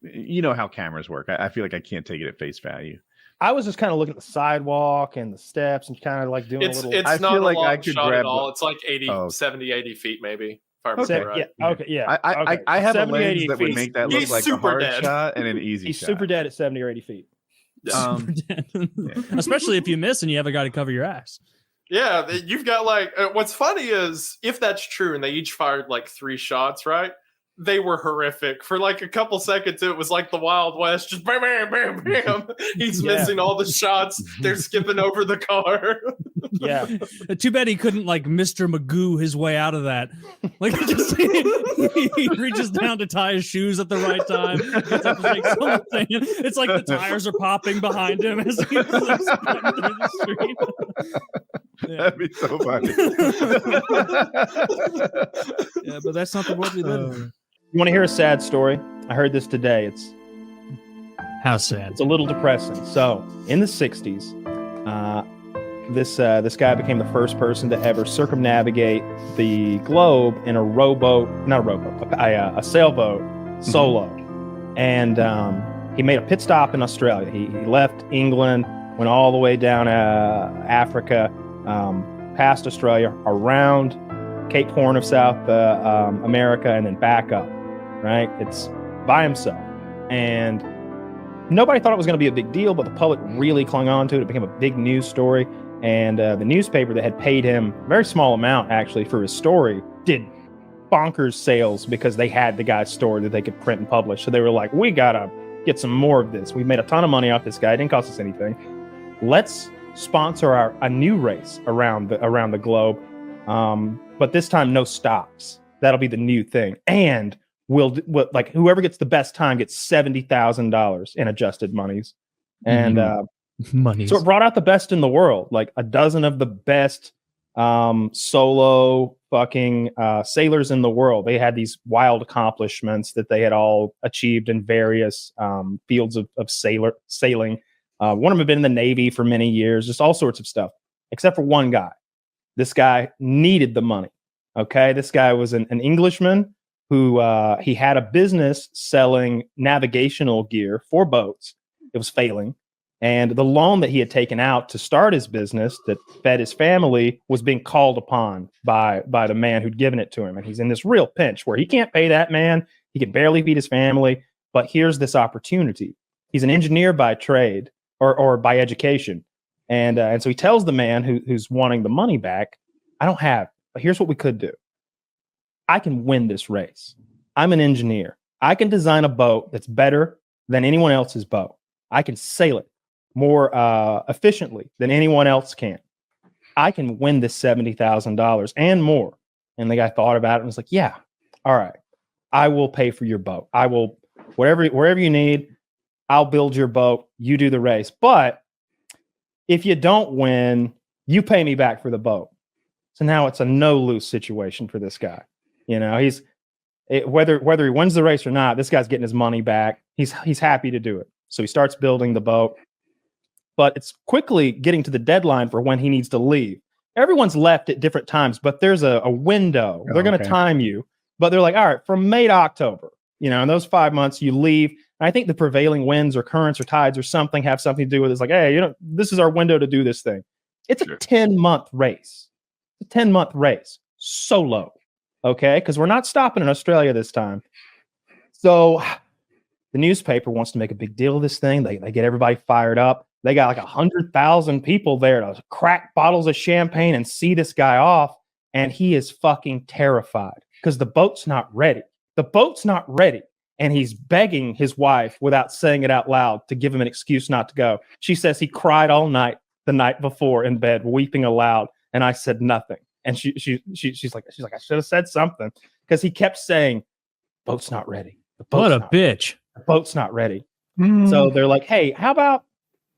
You know how cameras work. I feel like I can't take it at face value. I was just kind of looking at the sidewalk and the steps and kind of like doing a little. It's I not feel a like long I could shot grab at all. It's like 70, 80 feet maybe. If I remember right. Yeah. Okay. Yeah. I have 70, a lens that would make that look like a hard dead. shot and an easy He's shot. super dead at 70 or 80 feet. Especially if you miss and you have a guy to cover your ass. Yeah, you've got like what's funny is if that's true and they each fired like 3 shots, right? they were horrific. For like a couple seconds, it was like the Wild West, just bam, bam, bam, bam. He's missing all the shots. They're skipping over the car. Yeah. Too bad he couldn't like Mr. Magoo his way out of that. Like he reaches down to tie his shoes at the right time. Gets up and makes something. It's like the tires are popping behind him as he's like, through the street. Yeah. That'd be so funny. Yeah, but that's not the world we live in. You want to hear a sad story? I heard this today. It's how sad. It's a little depressing. So, in the 60s, this guy became the first person to ever circumnavigate the globe in a a sailboat solo. And he made a pit stop in Australia. He left England, went all the way down Africa, past Australia, around Cape Horn of South America, and then back up. Right? It's by himself. And nobody thought it was going to be a big deal, but the public really clung on to it. It became a big news story. And the newspaper that had paid him a very small amount, actually, for his story, did bonkers sales because they had the guy's story that they could print and publish. So they were like, we got to get some more of this. We made a ton of money off this guy. It didn't cost us anything. Let's sponsor a new race around the globe. But this time, no stops. That'll be the new thing. And we'll like whoever gets the best time gets $70,000 in adjusted monies. And money. So it brought out the best in the world, like a dozen of the best solo fucking sailors in the world. They had these wild accomplishments that they had all achieved in various fields of sailing. One of them had been in the Navy for many years, just all sorts of stuff, except for one guy. This guy needed the money. Okay, this guy was an Englishman who he had a business selling navigational gear for boats. It was failing. And the loan that he had taken out to start his business that fed his family was being called upon by the man who'd given it to him. And he's in this real pinch where he can't pay that man. He can barely feed his family. But here's this opportunity. He's an engineer by trade or by education. And so he tells the man who's wanting the money back, I don't have, but here's what we could do. I can win this race. I'm an engineer. I can design a boat that's better than anyone else's boat. I can sail it more efficiently than anyone else can. I can win this $70,000 and more. And the guy thought about it and was like, yeah, all right, I will pay for your boat. I will, wherever you need, I'll build your boat. You do the race. But if you don't win, you pay me back for the boat. So now it's a no-lose situation for this guy. You know, whether he wins the race or not, this guy's getting his money back. He's happy to do it. So he starts building the boat. But it's quickly getting to the deadline for when he needs to leave. Everyone's left at different times, but there's a window. They're going to time you. But they're like, all right, from May to October, you know, in those 5 months, you leave. And I think the prevailing winds or currents or tides or something have something to do with it. It's like, hey, you know, this is our window to do this thing. It's a 10-month race. It's a 10-month race. Solo. Okay? Because we're not stopping in Australia this time. So the newspaper wants to make a big deal of this thing. They get everybody fired up. They got like 100,000 people there to crack bottles of champagne and see this guy off. And he is fucking terrified because the boat's not ready. The boat's not ready. And he's begging his wife without saying it out loud to give him an excuse not to go. She says he cried all night the night before in bed, weeping aloud. And I said nothing. And she's like, I should have said something because he kept saying, boat's not ready. What a bitch. The boat's not ready. So they're like, hey, how about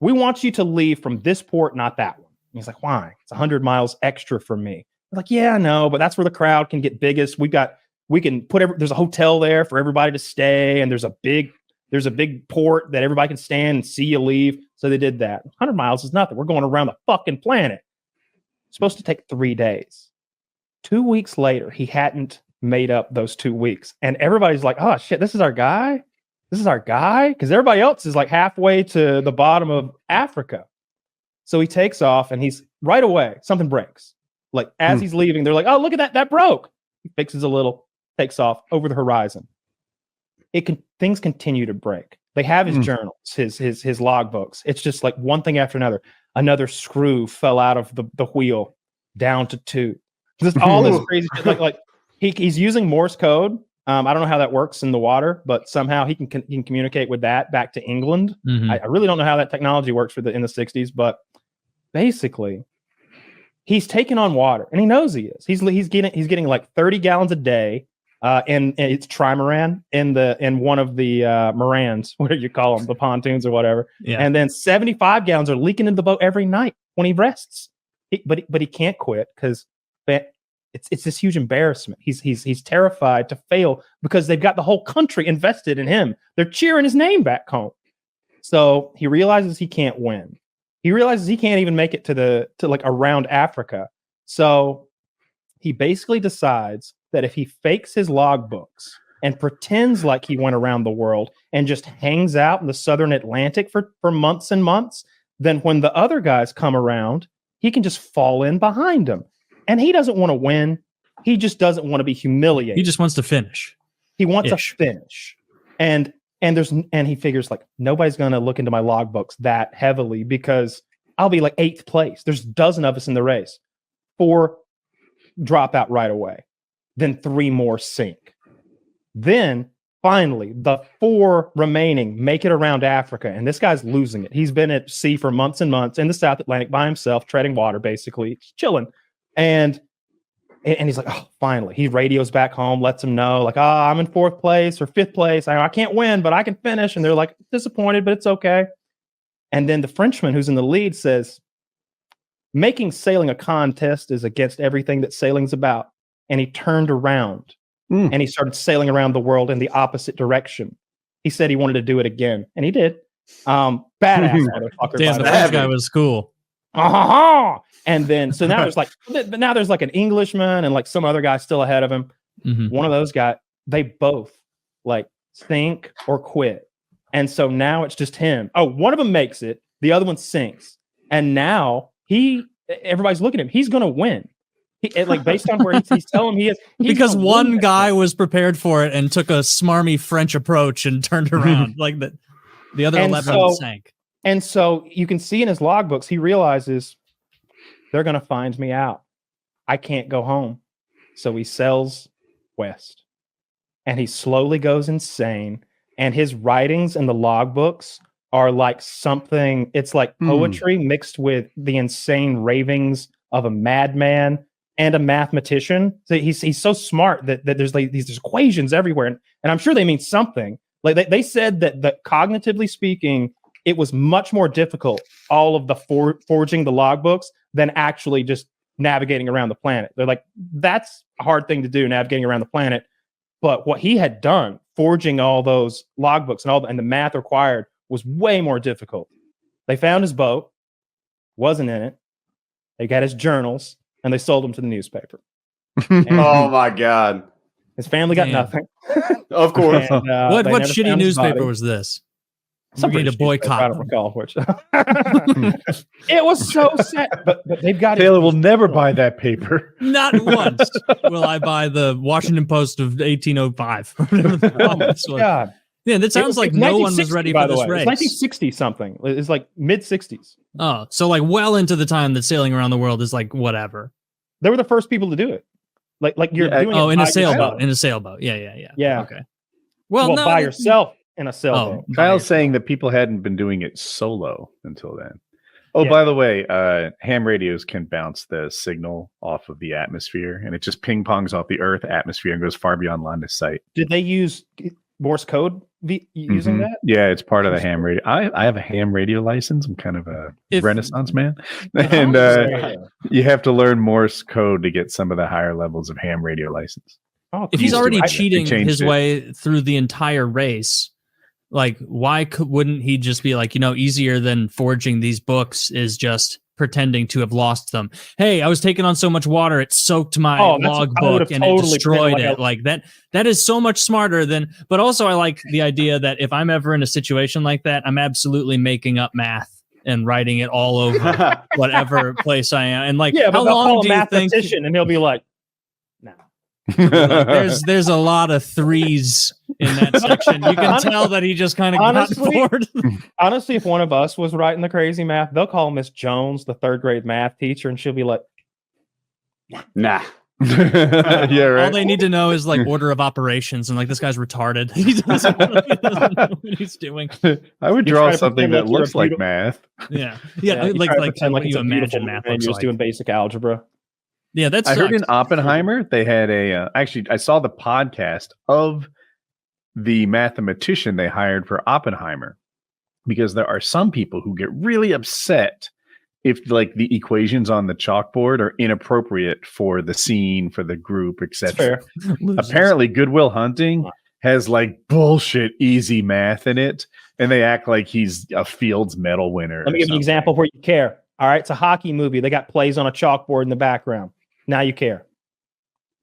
we want you to leave from this port, not that one. And he's like, why? It's 100 miles extra from me. I'm like, yeah, no, but that's where the crowd can get biggest. We can put there's a hotel there for everybody to stay. And there's a big port that everybody can stand and see you leave. So they did that. 100 miles is nothing. We're going around the fucking planet. It's supposed to take 3 days. 2 weeks later, he hadn't made up those 2 weeks. And everybody's like, oh shit, this is our guy. This is our guy? Because everybody else is like halfway to the bottom of Africa. So he takes off and he's right away, something breaks. Like as he's leaving, they're like, oh, look at that broke. He fixes a little, takes off over the horizon. Things continue to break. They have his journals, his logbooks. It's just like one thing after another. Another screw fell out of the wheel down to 2. Just all this crazy shit. Like he's using Morse code I don't know how that works in the water, but somehow he can communicate with that back to England. Mhm. I really don't know how that technology works in the 60s, but basically, he's taking on water, and he knows he is. He's getting like 30 gallons a day, and it's trimaran in one of the Morans, what do you call them, the pontoons or whatever. Yeah. And then 75 gallons are leaking into the boat every night when he rests. But he can't quit because it's this huge embarrassment. He's terrified to fail because they've got the whole country invested in him. They're cheering his name back home. So he realizes he can't win. He realizes he can't even make it to like around Africa. So he basically decides that if he fakes his logbooks and pretends like he went around the world and just hangs out in the southern Atlantic for months and months, then when the other guys come around, he can just fall in behind them. And he doesn't want to win. He just doesn't want to be humiliated. He just wants to finish. He wants a finish. And he figures like nobody's going to look into my logbooks that heavily because I'll be like 8th place. There's a dozen of us in the race. 4 drop out right away. Then 3 more sink. Then finally, the 4 remaining make it around Africa, and this guy's losing it. He's been at sea for months and months in the South Atlantic by himself, treading water, basically, chilling. And he's like, oh, finally. He radios back home, lets him know, like, I'm in 4th place or 5th place. I can't win, but I can finish. And they're like, disappointed, but it's okay. And then the Frenchman who's in the lead says, making sailing a contest is against everything that sailing's about. And he turned around and he started sailing around the world in the opposite direction. He said he wanted to do it again. And he did. Badass motherfucker. Damn, the French guy was cool. And then so now there's like an Englishman and like some other guy still ahead of him. Mm-hmm. One of those guys, they both like sink or quit. And so now it's just him. Oh, one of them makes it, the other one sinks. And now everybody's looking at him. He's gonna win. Like based on where he's telling him he's because one guy was prepared for it and took a smarmy French approach and turned around. Like the other 11 sank. And so you can see in his logbooks, he realizes they're going to find me out. I can't go home. So he sails west and he slowly goes insane. And his writings in the logbooks are like something, it's like poetry mixed with the insane ravings of a madman and a mathematician. So he's so smart that there's like these equations everywhere. And I'm sure they mean something. Like they said that cognitively speaking, it was much more difficult, all of the forging the logbooks, than actually just navigating around the planet. They're like, that's a hard thing to do, navigating around the planet. But what he had done, forging all those logbooks and the math required, was way more difficult. They found his boat, wasn't in it. They got his journals, and they sold them to the newspaper. Oh my God. His family got nothing. Of course. And, what shitty newspaper was this? Some need to boycott. I don't recall which. It was so sad, but they've got Taylor will never buy that paper. Not once will I buy the Washington Post of 1805. Oh my God. Yeah, that sounds like no one was ready for this race. It's 1960 something. It's like mid 60s. Oh, so like well into the time that sailing around the world is like whatever. They were the first people to do it. Like you're doing it in a sailboat. In a sailboat. Yeah. Okay. Well, no, by yourself in a sailboat. Kyle's saying that people hadn't been doing it solo until then. Oh, by the way, ham radios can bounce the signal off of the atmosphere, and it just ping pongs off the Earth atmosphere and goes far beyond line of sight. Did they use Morse code using that? Yeah, it's part of the ham radio. I have a ham radio license. I'm kind of a Renaissance man, and you have to learn Morse code to get some of the higher levels of ham radio license. Oh, if he's already cheating his way through the entire race, like why wouldn't he just be like, easier than forging these books is just pretending to have lost them. Hey, I was taking on so much water, it soaked my logbook and it destroyed it. Like that is so much smarter than, but also I like the idea that if I'm ever in a situation like that, I'm absolutely making up math and writing it all over whatever place I am. And like, how long do you think? And he'll be like, no. There's a lot of threes in that section. You can tell that he just kind of got bored. Honestly, if one of us was writing the crazy math, they'll call Miss Jones, the 3rd grade math teacher, and she'll be like, nah. Yeah, right. All they need to know is like order of operations, and like this guy's retarded. He doesn't know what he's doing. I would You draw try to something pretend that like you're looks a like beautiful- math. Yeah, you like try to like pretend what it's you a beautiful imagine math and looks you're just like. doing basic algebra. Yeah, that's. I heard in Oppenheimer they had a actually I saw the podcast of the mathematician they hired for Oppenheimer, because there are some people who get really upset if like the equations on the chalkboard are inappropriate for the scene, for the group, etc. Apparently Goodwill Hunting has like bullshit easy math in it, and they act like he's a Fields Medal winner. Let me give you an example where you care. All right, it's a hockey movie. They got plays on a chalkboard in the background. Now you care.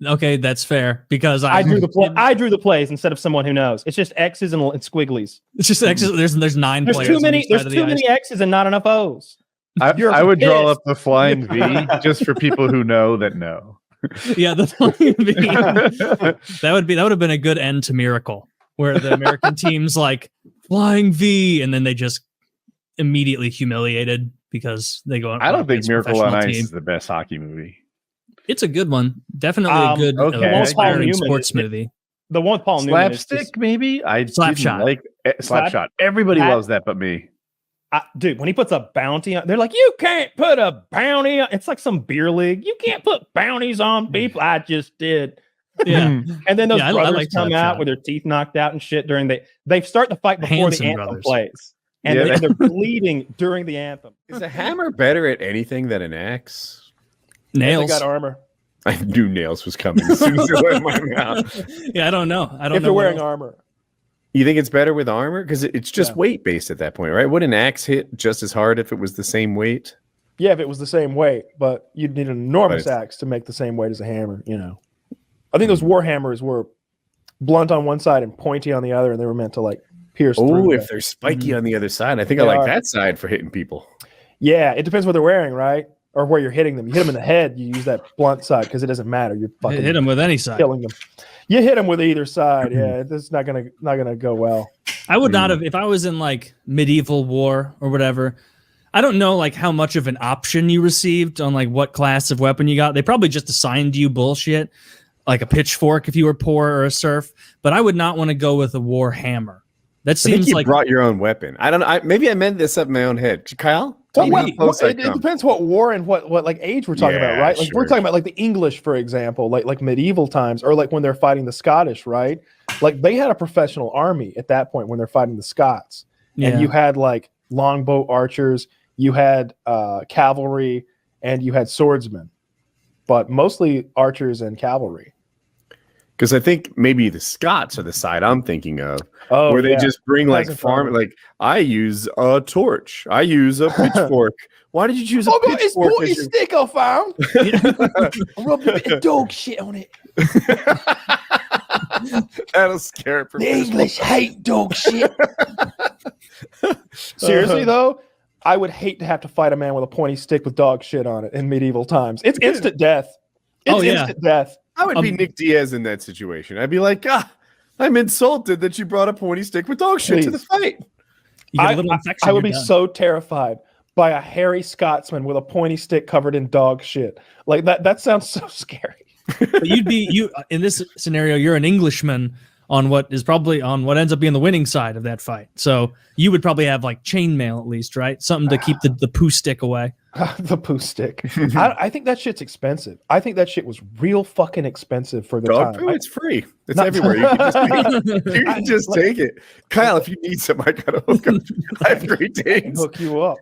Okay, that's fair because I drew the plays instead of someone who knows. It's just X's and squigglies. It's just X's. There's 9 There's players. too on many. each There's side of too the many X's and not enough O's. I would draw pissed. up the flying V just for people who know that know. ice. Yeah, the flying V. that would have been a good end to Miracle, where the American team's like flying V, and then they just immediately humiliated because they go. I don't think against a Miracle on professional Ice team. is the best hockey movie. It's a good one. Definitely a good, okay. inspiring Paul sports Newman movie. The one with Paul Newman is Slapstick, maybe? I Slapshot. didn't like Slapshot. Everybody loves that but me. dude, when he puts a bounty on, they're like, you can't put a bounty on. It's like some beer league. You can't put bounties on people. I just did. Yeah. And then those Yeah, I brothers like come Slapshot. out with their teeth knocked out and shit during they start the fight before Hanson the anthem brothers. plays. And Yeah, they're bleeding during the anthem. Is a hammer better at anything than an axe? And Nails. they got armor. I knew nails was coming as soon as it left my mouth. Yeah, I don't know. I don't If know. they're what wearing else. armor. You think it's better with armor? Because it's just Yeah. weight based at that point, right? Would an axe hit just as hard if it was the same weight? Yeah, if it was the same weight, but you'd need an enormous But axe to make the same weight as a hammer, you know. I think those war hammers were blunt on one side and pointy on the other, and they were meant to like pierce Oh, through. if they're spiky on the other side, I think They I like are. that side for hitting people. Yeah, it depends what they're wearing, right? Or where you're hitting them. You hit them in the head, you use that blunt side because it doesn't matter. You're fucking Hit him with any side. killing them. You hit them with either side. Yeah, it's not gonna go well. I would not have if I was in like medieval war or whatever. I don't know like how much of an option you received on like what class of weapon you got. They probably just assigned you bullshit, like a pitchfork if you were poor or a serf. But I would not want to go with a war hammer. That I think seems you like brought your own weapon. I don't know. Maybe I meant this up in my own head. Kyle? Tell me how close I it come. depends what war and what like age we're talking about, Yeah, right? Like we're sure. talking about like the English, for example, like medieval times, or like when they're fighting the Scottish, right? Like they had a professional army at that point when they're fighting the Scots, and you had like longbow archers, you had cavalry, and you had swordsmen, but mostly archers and cavalry. Because I think maybe the Scots are the side I'm thinking of, Oh, where they yeah. just bring like Peasant farm, farmers. like I use a torch, I use a pitchfork. Why did you choose a Oh, God, it's pitchfork? pointy as your- stick I found. I rubbed a bit of dog shit on it. That'll scare The English professional. hate dog shit. Seriously though, I would hate to have to fight a man with a pointy stick with dog shit on it in medieval times. It's instant death. It's Oh, yeah. instant death. I would be Nick Diaz in that situation. I'd be like, I'm insulted that you brought a pointy stick with dog shit to the Please. fight. you get a little infection. I would you're be done. so terrified by a hairy Scotsman with a pointy stick covered in dog shit. Like that sounds so scary. But you in this scenario, you're an Englishman on what ends up being the winning side of that fight. So you would probably have like chainmail at least, right? Something to keep the poo stick away. The poo stick. I think that shit's expensive. I think that shit was real fucking expensive for the Dog time. poo, it's free. It's Not- everywhere. You can just take it. Kyle, if you need some, I got to hook up. I have Great I can Danes. hook you up.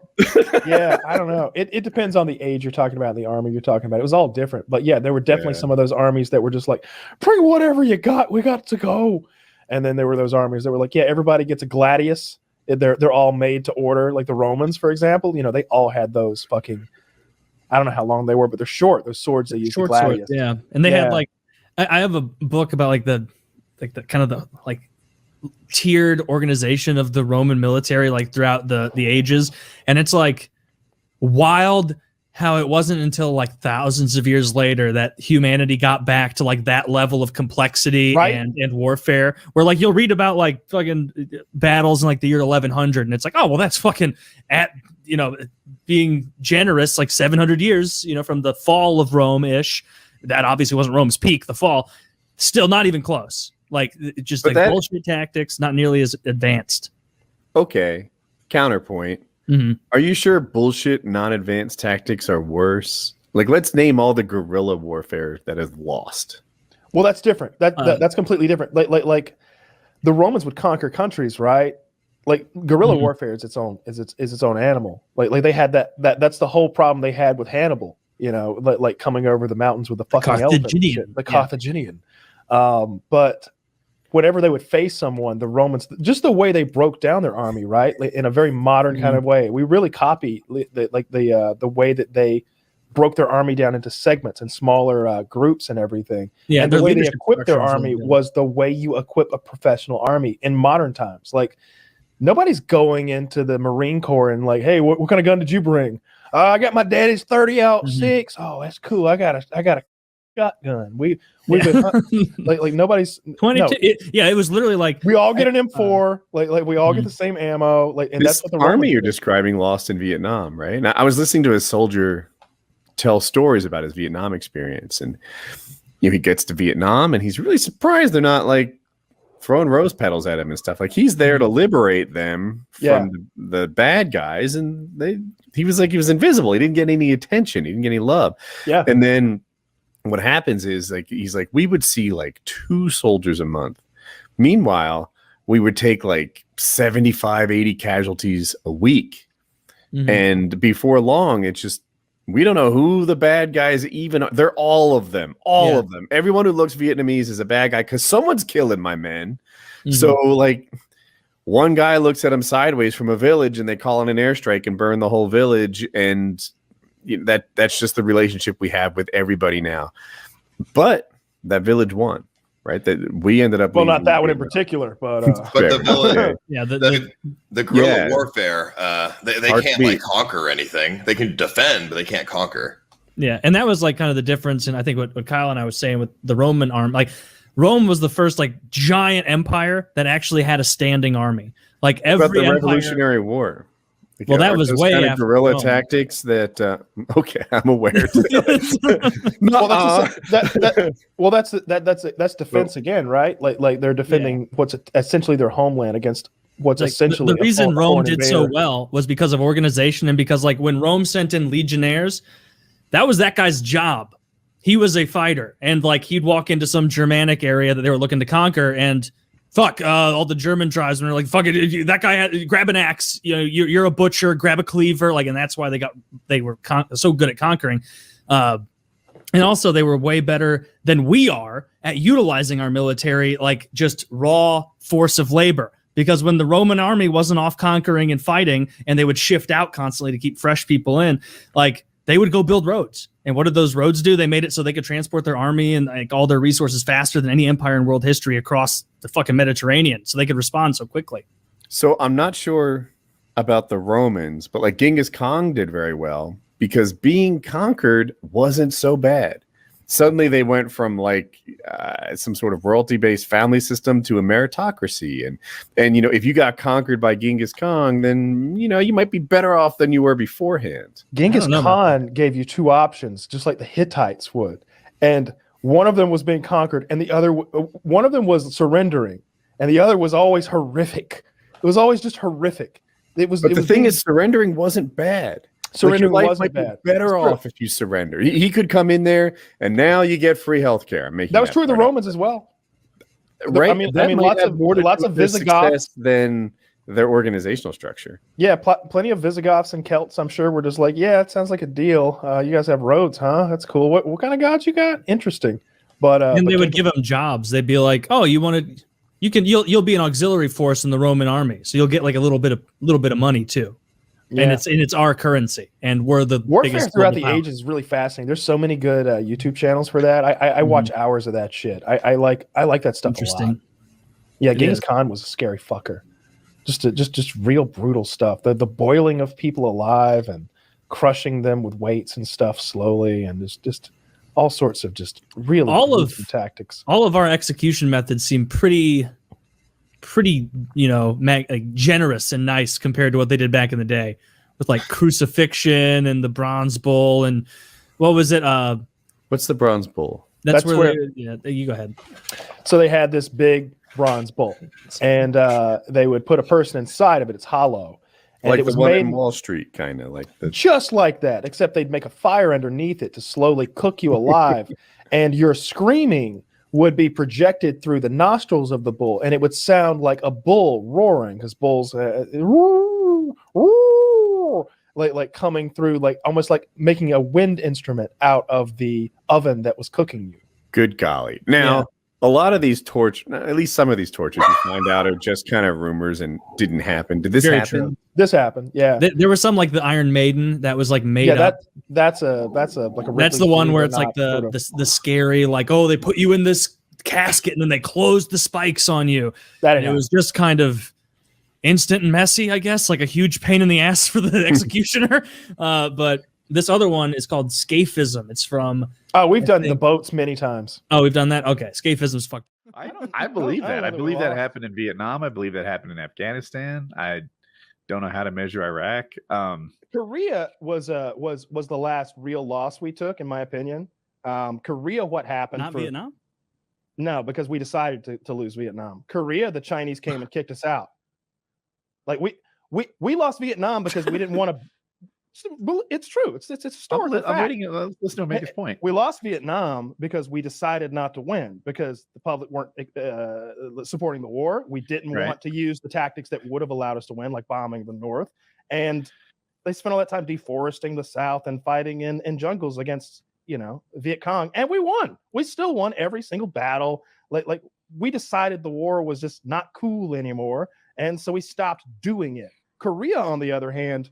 Yeah, I don't know. It depends on the age you're talking about, the army you're talking about. It was all different. But yeah, there were definitely Yeah. some of those armies that were just like, bring whatever you got. We got to go. And then there were those armies that were like, yeah, everybody gets a gladius. They're all made to order. Like the Romans, for example, they all had those fucking, I don't know how long they were, but they're short. Those swords they used, the Short sword, gladius. yeah. And they had Yeah. like I have a book about like the kind of the like tiered organization of the Roman military like throughout the ages, and it's like wild how it wasn't until like thousands of years later that humanity got back to like that level of complexity Right. and warfare, where like you'll read about like fucking battles in like the year 1100 and it's like, oh well, that's fucking at being generous like 700 years from the fall of Rome ish, that obviously wasn't Rome's peak, the fall. Still not even close. Like just like bullshit tactics, not nearly as advanced. Okay. Counterpoint. Mm-hmm. Are you sure bullshit non-advanced tactics are worse? Like, let's name all the guerrilla warfare that has lost. Well, that's different. That's completely different. Like the Romans would conquer countries, right? Like guerrilla warfare is its own animal. Like they had that's the whole problem they had with Hannibal. You know, like coming over the mountains with the fucking elephant, the Carthaginian. But whenever they would face someone, the Romans, just the way they broke down their army, right, in a very modern kind of way, we really copy the way that they broke their army down into segments and smaller groups and everything. Yeah, and the way they equipped their army was the way you equip a professional army in modern times. Like nobody's going into the Marine Corps and like, hey, what kind of gun did you bring? I got my daddy's 30-06. Oh, that's cool. I got a shotgun. We've been like nobody's 22. No. It was literally like we all get an M4. Like we all get the same ammo. Like, and this that's what the army you're describing lost in Vietnam, right? Now, I was listening to a soldier tell stories about his Vietnam experience, and he gets to Vietnam and he's really surprised they're not like throwing rose petals at him and stuff. Like he's there to liberate them from the bad guys, and he was invisible. He didn't get any attention. He didn't get any love. Yeah. And then what happens is he's like, we would see like 2 soldiers a month. Meanwhile, we would take like 75, 80 casualties a week. Mm-hmm. And before long, it's just, we don't know who the bad guys even are. They're all of them. All of them. Everyone who looks Vietnamese is a bad guy because someone's killing my men. Mm-hmm. So like one guy looks at him sideways from a village and they call in an airstrike and burn the whole village. And that's just the relationship we have with everybody now. But that village won. Right, that we ended up. Well, not that one in particular, but the village, the guerrilla warfare. They can't like conquer anything. They can defend, but they can't conquer. Yeah, and that was like kind of the difference. And I think what Kyle and I was saying with the Roman army, like Rome was the first like giant empire that actually had a standing army. Like every the Revolutionary War. Well, that was way kind after of guerrilla tactics that. Okay, I'm aware. That's defense again, right? Like they're defending what's essentially their homeland against what's essentially the reason Rome did so well was because of organization and because like when Rome sent in legionnaires, that was that guy's job. He was a fighter, and like he'd walk into some Germanic area that they were looking to conquer and. All the German tribes, and they're like, fuck it, that guy grab an axe, you know, you're a butcher, grab a cleaver, like, and that's why they were so good at conquering. And also they were way better than we are at utilizing our military, like just raw force of labor. Because when the Roman army wasn't off conquering and fighting, and they would shift out constantly to keep fresh people in, like they would go build roads. And what did those roads do? They made it so they could transport their army and like all their resources faster than any empire in world history across the fucking Mediterranean, so they could respond so quickly. So I'm not sure about the Romans, but like Genghis Khan did very well because being conquered wasn't so bad. Suddenly they went from like some sort of royalty-based family system to a meritocracy. And you know, if you got conquered by Genghis Khan, then, you know, you might be better off than you were beforehand. Genghis Khan gave you 2 options, just like the Hittites would. And one of them was being conquered, and the other, one of them was surrendering, and the other was always horrific. It was always just horrific. But the thing is, surrendering wasn't bad. Surrender like wasn't bad. Better off if you surrender. He could come in there, and now you get free healthcare. That was true of the Romans as well, right? I mean, lots of Visigoths than their organizational structure. Yeah, plenty of Visigoths and Celts. I'm sure were just like, yeah, it sounds like a deal. You guys have roads, huh? That's cool. What kind of gods you got? Interesting. But and they would give them jobs. They'd be like, oh, you'll be an auxiliary force in the Roman army, so you'll get like a little bit of money too. Yeah. And it's our currency, and we're the warfare biggest throughout the ages is really fascinating. There's so many good YouTube channels for that. I watch hours of that shit. I like that stuff a lot. Yeah, Genghis Khan was a scary fucker. Just real brutal stuff. The boiling of people alive and crushing them with weights and stuff slowly, and just all sorts of just really tactics. All of our execution methods seem pretty like generous and nice compared to what they did back in the day with like crucifixion and the bronze bull and what was it What's the bronze bull? That's where you go ahead. So they had this big bronze bull, and they would put a person inside of it. It's hollow. And Like it was the one made in Wall Street, kind of like the. just like that, except they'd make a fire underneath it to slowly cook you alive. And your screaming would be projected through the nostrils of the bull, and it would sound like a bull roaring, because bulls like coming through, like almost like making a wind instrument out of the oven that was cooking you. Good golly. Now, a lot of these at least some of these tortures you find out are just kind of rumors and didn't happen. Did this Very happen? true. This happened, yeah. There was some like the Iron Maiden that was like made up. That's like a That's the one where it's like the scary, like, oh, they put you in this casket and then they closed the spikes on you. And it was just kind of instant and messy, I guess, like a huge pain in the ass for the executioner. But this other one is called scaphism. It's from we've done the boats many times. Oh, we've done that. Okay, scaphism's fucked. I believe that. I believe that happened in Vietnam. I believe that happened in Afghanistan. I don't know how to measure Iraq. Korea was the last real loss we took, in my opinion. Korea, what happened? Not Vietnam? No, because we decided to lose Vietnam. Korea, the Chinese came and kicked us out. Like we lost Vietnam because we didn't want to. It's true. It's a story. I'm waiting. Listen to him make his point. We lost Vietnam because we decided not to win, because the public weren't supporting the war. We didn't want to use the tactics that would have allowed us to win, like bombing the North. And they spent all that time deforesting the South and fighting in jungles against, Viet Cong. And we won. We still won every single battle. Like we decided the war was just not cool anymore. And so we stopped doing it. Korea, on the other hand,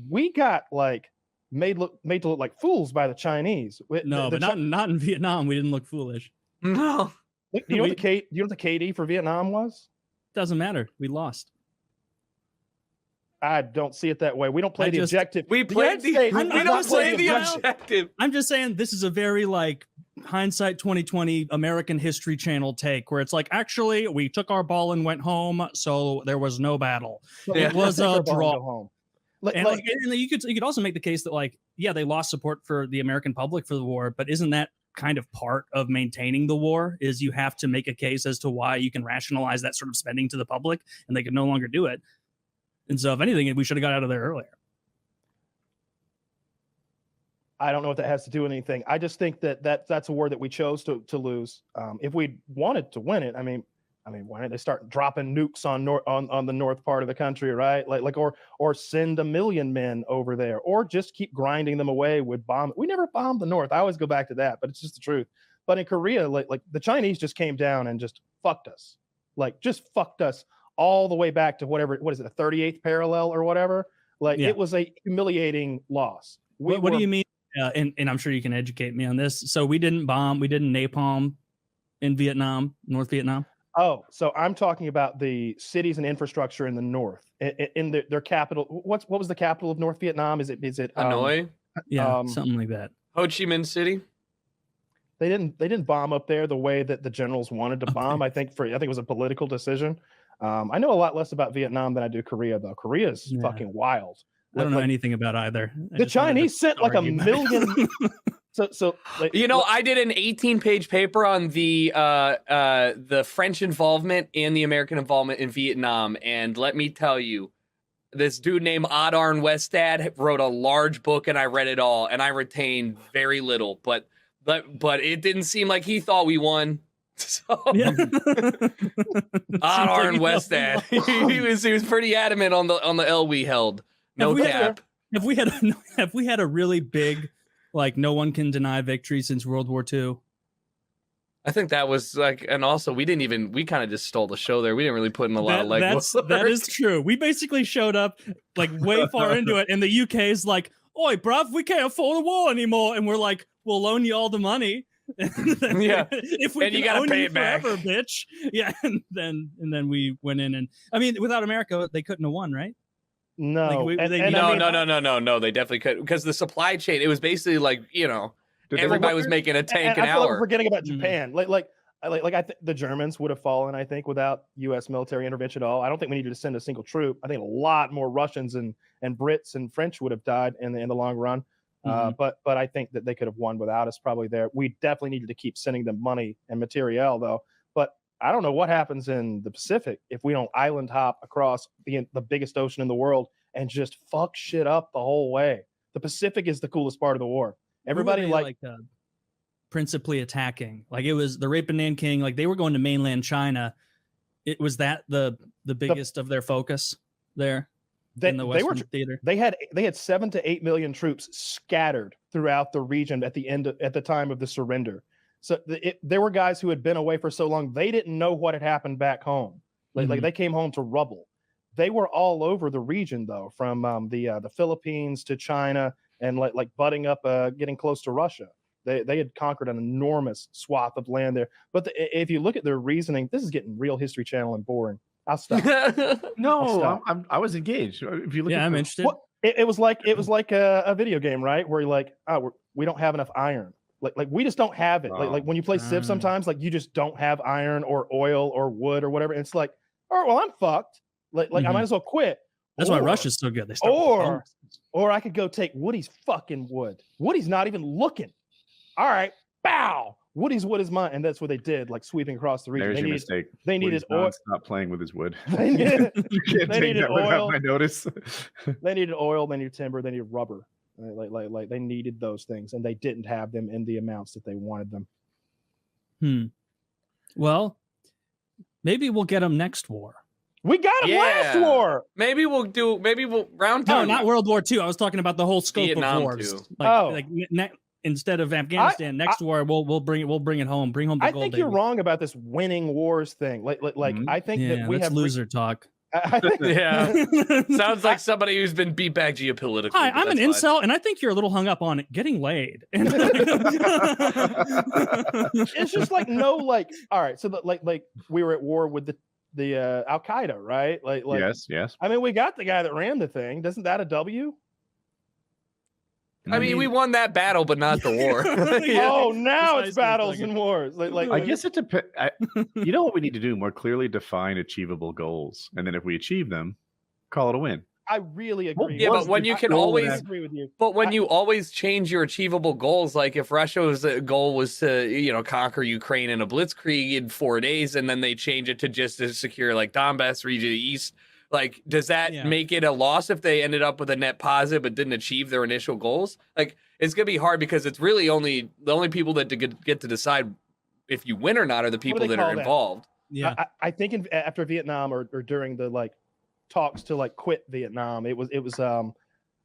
we got made to look like fools by the Chinese. No, but not in Vietnam. We didn't look foolish. No. Do you know what the KD for Vietnam was? Doesn't matter. We lost. I don't see it that way. We don't play the objective. We played the objective. I'm just saying this is a very hindsight 2020 American History Channel take, where it's like, actually, we took our ball and went home, so there was no battle. It was a draw. And you could also make the case that they lost support for the American public for the war, but isn't that kind of part of maintaining the war? Is you have to make a case as to why you can rationalize that sort of spending to the public, and they could no longer do it. And so, if anything, we should have got out of there earlier. I don't know what that has to do with anything. I just think that's a war that we chose to lose. If we wanted to win it, I mean, why don't they start dropping nukes on the north part of the country, right? Or send 1 million men over there, or just keep grinding them away with bombs. We never bombed the north. I always go back to that, but it's just the truth. But in Korea, like the Chinese just came down and just fucked us, all the way back to what is it, the 38th parallel or whatever? It was a humiliating loss. What do you mean? And I'm sure you can educate me on this. So we didn't napalm in Vietnam, North Vietnam. Oh, so I'm talking about the cities and infrastructure in the north, in their capital. What was the capital of North Vietnam? Is it Hanoi? Something like that. Ho Chi Minh City. They didn't bomb up there the way that the generals wanted to bomb. I think it was a political decision. I know a lot less about Vietnam than I do Korea, though. Korea is fucking wild. I don't know anything about either. The Chinese sent 1 million. So I did an 18-page paper on the French involvement and the American involvement in Vietnam, and let me tell you, this dude named Adarn Westad wrote a large book, and I read it all, and I retained very little, but it didn't seem like he thought we won. So Adarn Westad, he was pretty adamant on the L we held. No cap. Have we had a really big, no one can deny victory since World War II? I think that was and also we kind of just stole the show there. We didn't really put in a lot of legwork. That is true. We basically showed up way far into it, and the UK is like, "Oi, bruv, we can't afford the war anymore," and we're like, "We'll loan you all the money." If we you gotta pay it back, forever, bitch. Yeah, and then we went in, and I mean, without America, they couldn't have won, right? No, no. They definitely could, because the supply chain. It was basically everybody was making a tank an hour. We're forgetting about Japan. I think the Germans would have fallen, I think, without U.S. military intervention at all. I don't think we needed to send a single troop. I think a lot more Russians and Brits and French would have died in the long run. But I think that they could have won without us probably there. We definitely needed to keep sending them money and materiel though. But I don't know what happens in the Pacific if we don't island hop across the biggest ocean in the world and just fuck shit up the whole way. The Pacific is the coolest part of the war. Everybody principally attacking. Like it was the rape in Nanking. Like they were going to mainland China. It was that the biggest of their focus there. In the Western theater. They had 7 to 8 million troops scattered throughout the region at the time of the surrender. So there were guys who had been away for so long they didn't know what had happened back home. Like they came home to rubble. They were all over the region though, from the Philippines to China and like butting up, getting close to Russia. They had conquered an enormous swath of land there. But if you look at their reasoning, this is getting real History Channel and boring. I'll stop. No, I was engaged. If you look, I'm interested. Well, it was like a video game, right? Where you're like, we don't have enough iron. Like we just don't have it. Like when you play Civ, sometimes like you just don't have iron or oil or wood or whatever. And it's like, all right, well I'm fucked. Like I might as well quit. That's why Russia's so good. They start or I could go take Woody's fucking wood. Woody's not even looking. All right, bow. Woody's wood is mine, and that's what they did, like sweeping across the region. There's your mistake. They needed oil. Stop playing with his wood. They needed oil. My notice. They needed oil. They needed timber. They needed rubber. Like they needed those things, and they didn't have them in the amounts that they wanted them. Well, maybe we'll get them next war. We got them last war. Maybe we'll round 2. No, not World War II. I was talking about the whole scope Vietnam of wars. too. Instead of Afghanistan, next war we'll bring it home. Bring home the gold. I think you're wrong about this winning wars thing. I think that we have loser talk. I think, sounds like somebody who's been beat back geopolitically. Hi, I'm an incel, and I think you're a little hung up on getting laid. It's just like all right. So like we were at war with the Al Qaeda, right? Like yes. I mean, we got the guy that ran the thing. Isn't that a W? I mean, we won that battle, but not the war. Oh, now it's battles and wars. I guess it depends. You know what we need to do? More clearly define achievable goals, and then if we achieve them, call it a win. I really agree. Yeah, but when you can always agree with you. But when you always change your achievable goals, like if Russia's goal was to conquer Ukraine in a blitzkrieg in 4 days, and then they change it to just to secure like Donbass region east. Like, does that make it a loss if they ended up with a net positive but didn't achieve their initial goals? Like, it's gonna be hard because it's really the only people that get to decide if you win or not are the people that are involved. Yeah, I think after Vietnam or during the talks to quit Vietnam, it was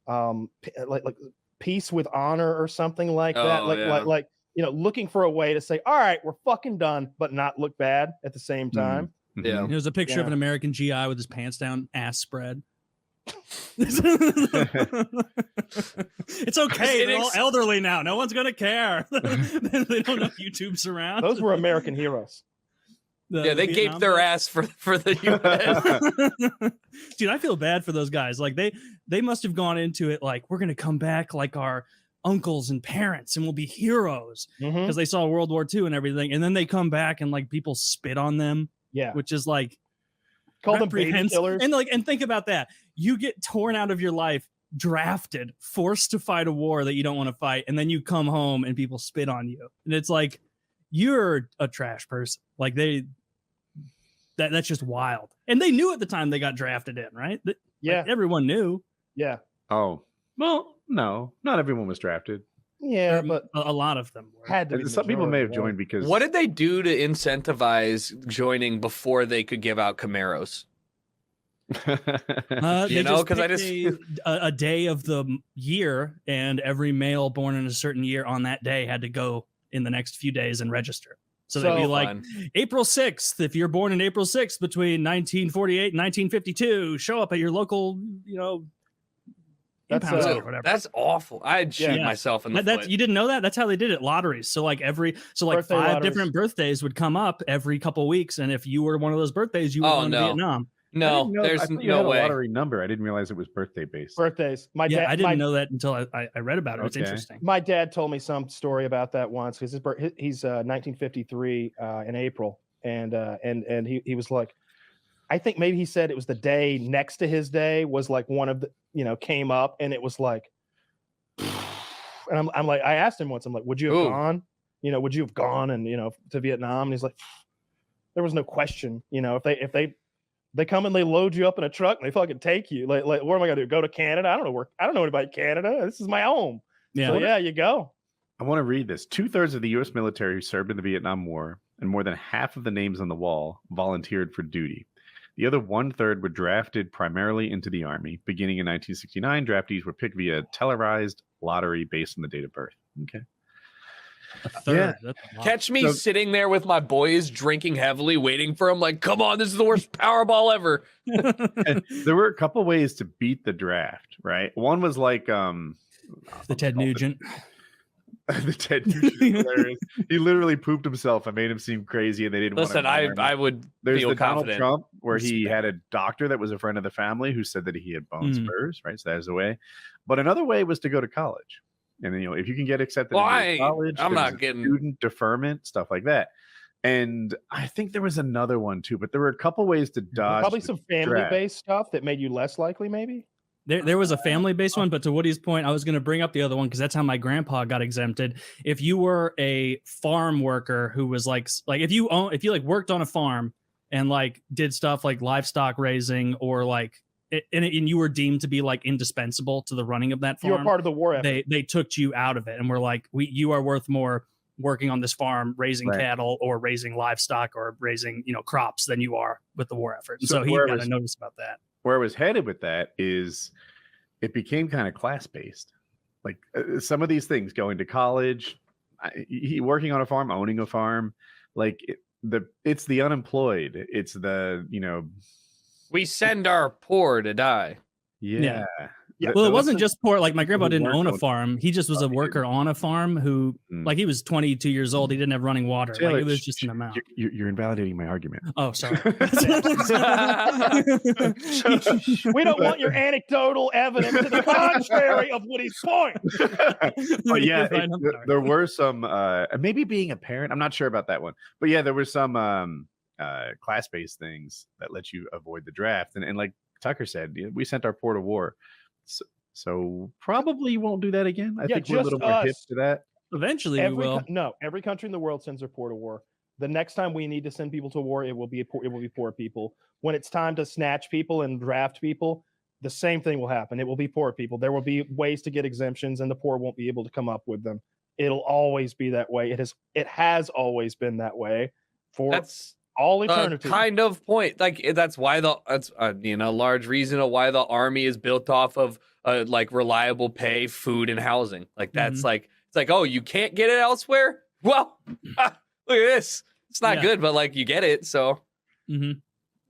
like peace with honor or something like that. Looking for a way to say, all right, we're fucking done, but not look bad at the same time. Yeah, there's a picture of an American GI with his pants down, ass spread. It's okay. They're all elderly now. No one's gonna care. They don't know YouTube's around. Those were American heroes. They gaped their ass for the US. Dude, I feel bad for those guys. Like they must have gone into it like we're gonna come back like our uncles and parents and we'll be heroes because they saw World War II and everything, and then they come back and like people spit on them. Yeah, which is like call them baby killers. And think about that. You get torn out of your life, drafted, forced to fight a war that you don't want to fight, and then you come home and people spit on you. And it's like you're a trash person. Like that's just wild. And they knew at the time they got drafted in, right? Everyone knew. Yeah. Oh. Well, no, not everyone was drafted. Yeah, but a lot of them were. Had to be some people may have joined because. What did they do to incentivize joining before they could give out Camaros? Because a day of the year, and every male born in a certain year on that day had to go in the next few days and register. So they'd be like, April 6th, if you're born in April 6th between 1948 and 1952, show up at your local, That's awful. I'd shoot myself in the foot. You didn't know that? That's how they did it. Lotteries. So like five different birthdays would come up every couple weeks, and if you were one of those birthdays, you were going to Vietnam. No, there's no way. A lottery number. I didn't realize it was birthday based. Birthdays. I didn't know that until I read about it. It's interesting. My dad told me some story about that once because he's 1953 in April, and he was like, I think maybe he said it was the day next to his day was like one of the came up, and it was like And I'm like, I asked him once, I'm like, would you have gone? Would you have gone and to Vietnam? And he's like, there was no question. If they come and they load you up in a truck and they fucking take you, like what am I gonna do? Go to Canada? I don't know anybody in Canada. This is my home. Yeah, so yeah, you go. I want to read this. 2/3 of the U.S. military who served in the Vietnam War, and more than half of the names on the wall volunteered for duty. The other 1/3 were drafted primarily into the Army. Beginning in 1969, draftees were picked via televised lottery based on the date of birth. Okay. A third. Yeah. Catch me sitting there with my boys drinking heavily, waiting for them. Like, come on, this is the worst Powerball ever. And there were a couple ways to beat the draft, right? One was like the Ted Nugent. The Ted Nugent is hilarious. He literally pooped himself and made him seem crazy, and they didn't. Listen, I would. There's feel the confident. Donald Trump where he had a doctor that was a friend of the family who said that he had bone spurs, right? So that's a way. But another way was to go to college, and if you can get accepted into college, I'm not getting student deferment, stuff like that. And I think there was another one too, but there were a couple ways to dodge. Probably some family-based stuff that made you less likely, maybe. There was a family-based one, but to Woody's point, I was going to bring up the other one because that's how my grandpa got exempted. If you were a farm worker who was like if you worked on a farm and like did stuff like livestock raising or like and you were deemed to be like indispensable to the running of that farm, you were part of the war effort. They took you out of it and were like, you are worth more working on this farm raising cattle or raising livestock or raising crops than you are with the war effort. And so he got a notice about that. Where I was headed with that is it became kind of class-based. Like some of these things, going to college, working on a farm, owning a farm, like it's the unemployed. It's the, we send our poor to die. Yeah. Well, it wasn't just poor. Like my grandpa didn't own a farm. He just was a worker on a farm who, like, he was 22 years old. He didn't have running water. Taylor, like it was just an amount. You're invalidating my argument. Oh, sorry. We don't want your anecdotal evidence to the contrary of Woody's point. But yeah, there were some, maybe being a parent. I'm not sure about that one. But yeah, there were some class-based things that let you avoid the draft. And like Tucker said, we sent our poor to war. So probably you won't do that again. I think we're a little more hip to that. Eventually we will. Every country in the world sends their poor to war. The next time we need to send people to war, it will be poor people. When it's time to snatch people and draft people, the same thing will happen. It will be poor people. There will be ways to get exemptions, and the poor won't be able to come up with them. It'll always be that way. It has always been that way for all eternity. Kind of point. Like that's why that's large reason of why the army is built off of like reliable pay, food, and housing. Like that's like it's like, oh, you can't get it elsewhere. Well, look at this. It's not good, but like you get it. So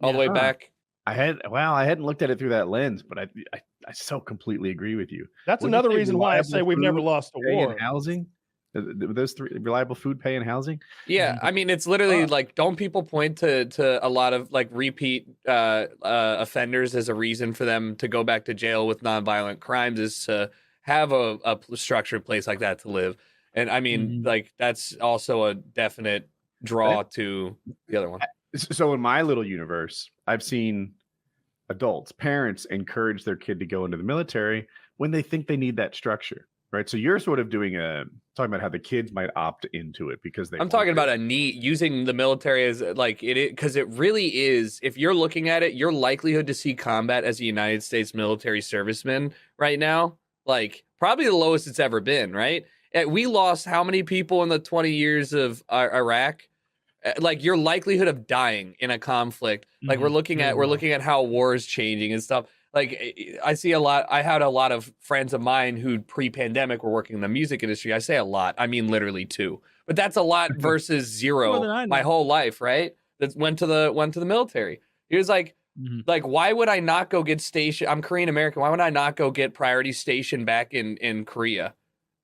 all the way back. I hadn't looked at it through that lens, but I so completely agree with you. That's another reason why I say we've never lost a war. And housing. Those three: reliable food, pay, and housing. Yeah, I mean, it's literally like, don't people point to a lot of like repeat offenders as a reason for them to go back to jail with nonviolent crimes is to have a structured place like that to live. And I mean, like that's also a definite draw to the other one. So in my little universe, I've seen adults, parents encourage their kid to go into the military when they think they need that structure. Right, so you're sort of talking about how the kids might opt into it because I'm talking about a need using the military as like because it really is. If you're looking at it, your likelihood to see combat as a United States military serviceman right now, like probably the lowest it's ever been. Right, we lost how many people in the 20 years of Iraq? Like your likelihood of dying in a conflict. Like we're looking at how war is changing and stuff. Like I see a lot. I had a lot of friends of mine who pre-pandemic were working in the music industry. I say a lot. I mean literally 2. But that's a lot versus 0 my whole life, right? That went to the military. He was like, why would I not go get stationed? I'm Korean American. Why would I not go get priority station back in Korea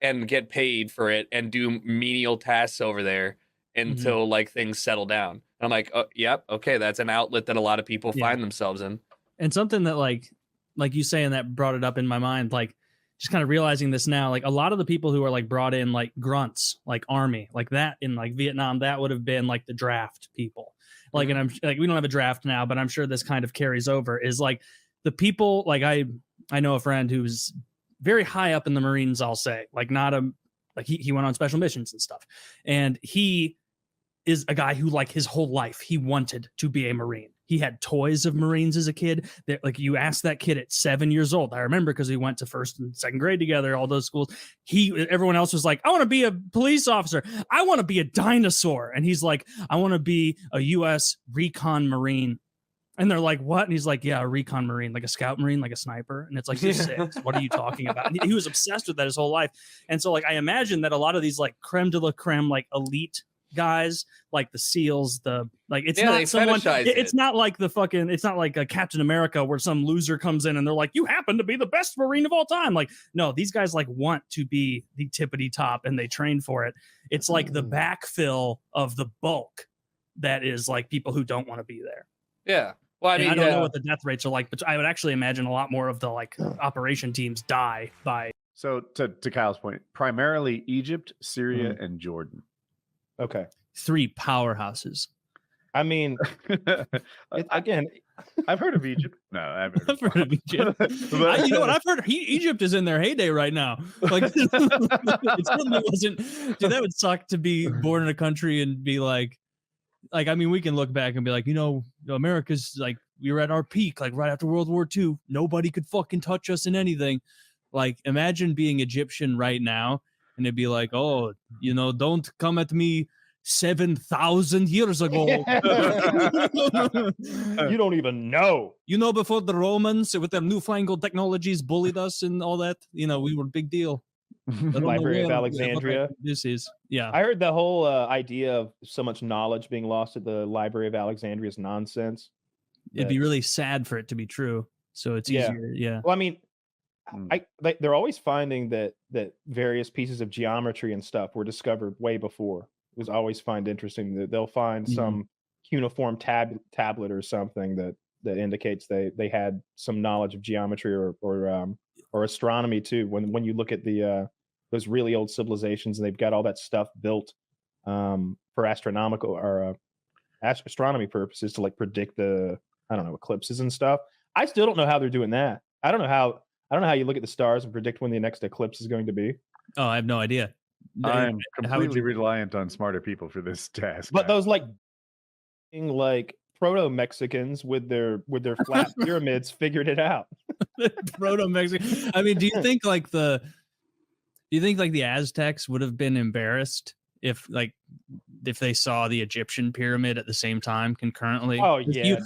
and get paid for it and do menial tasks over there until like things settle down? And I'm like, oh, yep, okay, that's an outlet that a lot of people find themselves in. And something that like you saying that brought it up in my mind, like just kind of realizing this now, like a lot of the people who are like brought in like grunts, like army, like that in like Vietnam, that would have been like the draft people. Like, and I'm like, we don't have a draft now, but I'm sure this kind of carries over is like the people, like I know a friend who's very high up in the Marines, I'll say, like not a, like he went on special missions and stuff. And he is a guy who like his whole life, he wanted to be a Marine. He had toys of Marines as a kid. That, like you asked that kid at 7 years old. I remember because we went to first and second grade together, all those schools. Everyone else was like, I want to be a police officer. I want to be a dinosaur. And he's like, I want to be a U.S. recon Marine. And they're like, what? And he's like, yeah, a recon Marine, like a scout Marine, like a sniper. And it's like, you're 6. What are you talking about? And he was obsessed with that his whole life. And so like, I imagine that a lot of these like creme de la creme, like elite guys, like the SEALs, it's not someone, it's not like it's not like a Captain America where some loser comes in and they're like, you happen to be the best Marine of all time. Like, no, these guys like want to be the tippity top and they train for it. It's like the backfill of the bulk that is like people who don't want to be there. Yeah. Well, I mean, I don't know what the death rates are like, but I would actually imagine a lot more of the like operation teams die by. So to Kyle's point, primarily Egypt, Syria, and Jordan. Okay. 3 powerhouses. I mean, again, I've heard of Egypt. No, I've heard of Egypt. You know what? I've heard Egypt is in their heyday right now. Like, it certainly wasn't. Dude, that would suck to be born in a country and be like, I mean, we can look back and be like, America's like, we were at our peak, like right after World War II. Nobody could fucking touch us in anything. Like, imagine being Egyptian right now. And it'd be like, oh, don't come at me 7,000 years ago. You don't even know. Before the Romans with their newfangled technologies bullied us and all that, we were a big deal. The Library of Alexandria. This is, yeah. I heard the whole idea of so much knowledge being lost at the Library of Alexandria is nonsense. It'd be really sad for it to be true. So it's easier. Yeah. Well, I mean, they're always finding that various pieces of geometry and stuff were discovered way before. It was always find interesting that they'll find some cuneiform tablet or something that indicates they had some knowledge of geometry or astronomy too. When you look at those really old civilizations, and they've got all that stuff built for astronomical or astronomy purposes to like predict the eclipses and stuff. I still don't know how they're doing that. I don't know how you look at the stars and predict when the next eclipse is going to be. Oh, I have no idea. I'm completely reliant on smarter people for this task. But those like proto-Mexicans with their flat pyramids figured it out. Proto-Mexican. I mean, do you think like the Aztecs would have been embarrassed if they saw the Egyptian pyramid at the same time concurrently? Oh yeah,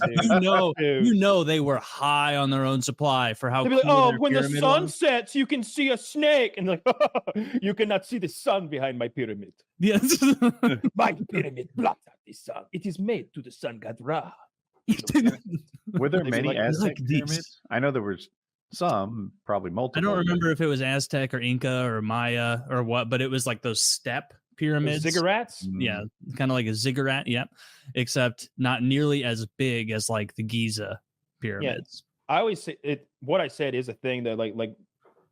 they were high on their own supply for how. They'd be like, when the sun sets, you can see a snake, and like, you cannot see the sun behind my pyramid. Yes, my pyramid blocks out the sun. It is made to the sun god Ra. Were there many Aztec pyramids? I know there were some, probably multiple. I don't remember if it was Aztec or Inca or Maya or what, but it was like those step pyramids. Ziggurats? Yeah, kind of like a ziggurat, yeah. Except not nearly as big as like the Giza pyramids. Yeah. I always say what I said is a thing that like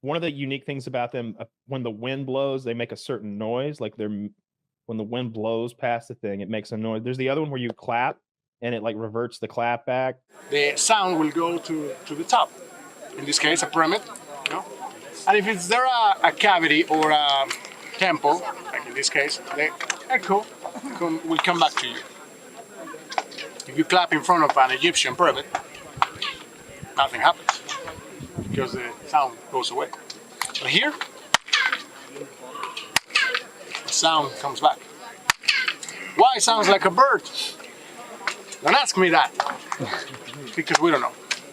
one of the unique things about them, when the wind blows, they make a certain noise. Like when the wind blows past the thing, it makes a noise. There's the other one where you clap and it like reverts the clap back. The sound will go to the top. In this case, a pyramid. And if it's there a cavity or a temple, like in this case, the echo will come back to you. If you clap in front of an Egyptian pyramid, nothing happens because the sound goes away. But here, the sound comes back. Why it sounds like a bird? Don't ask me that, because we don't know.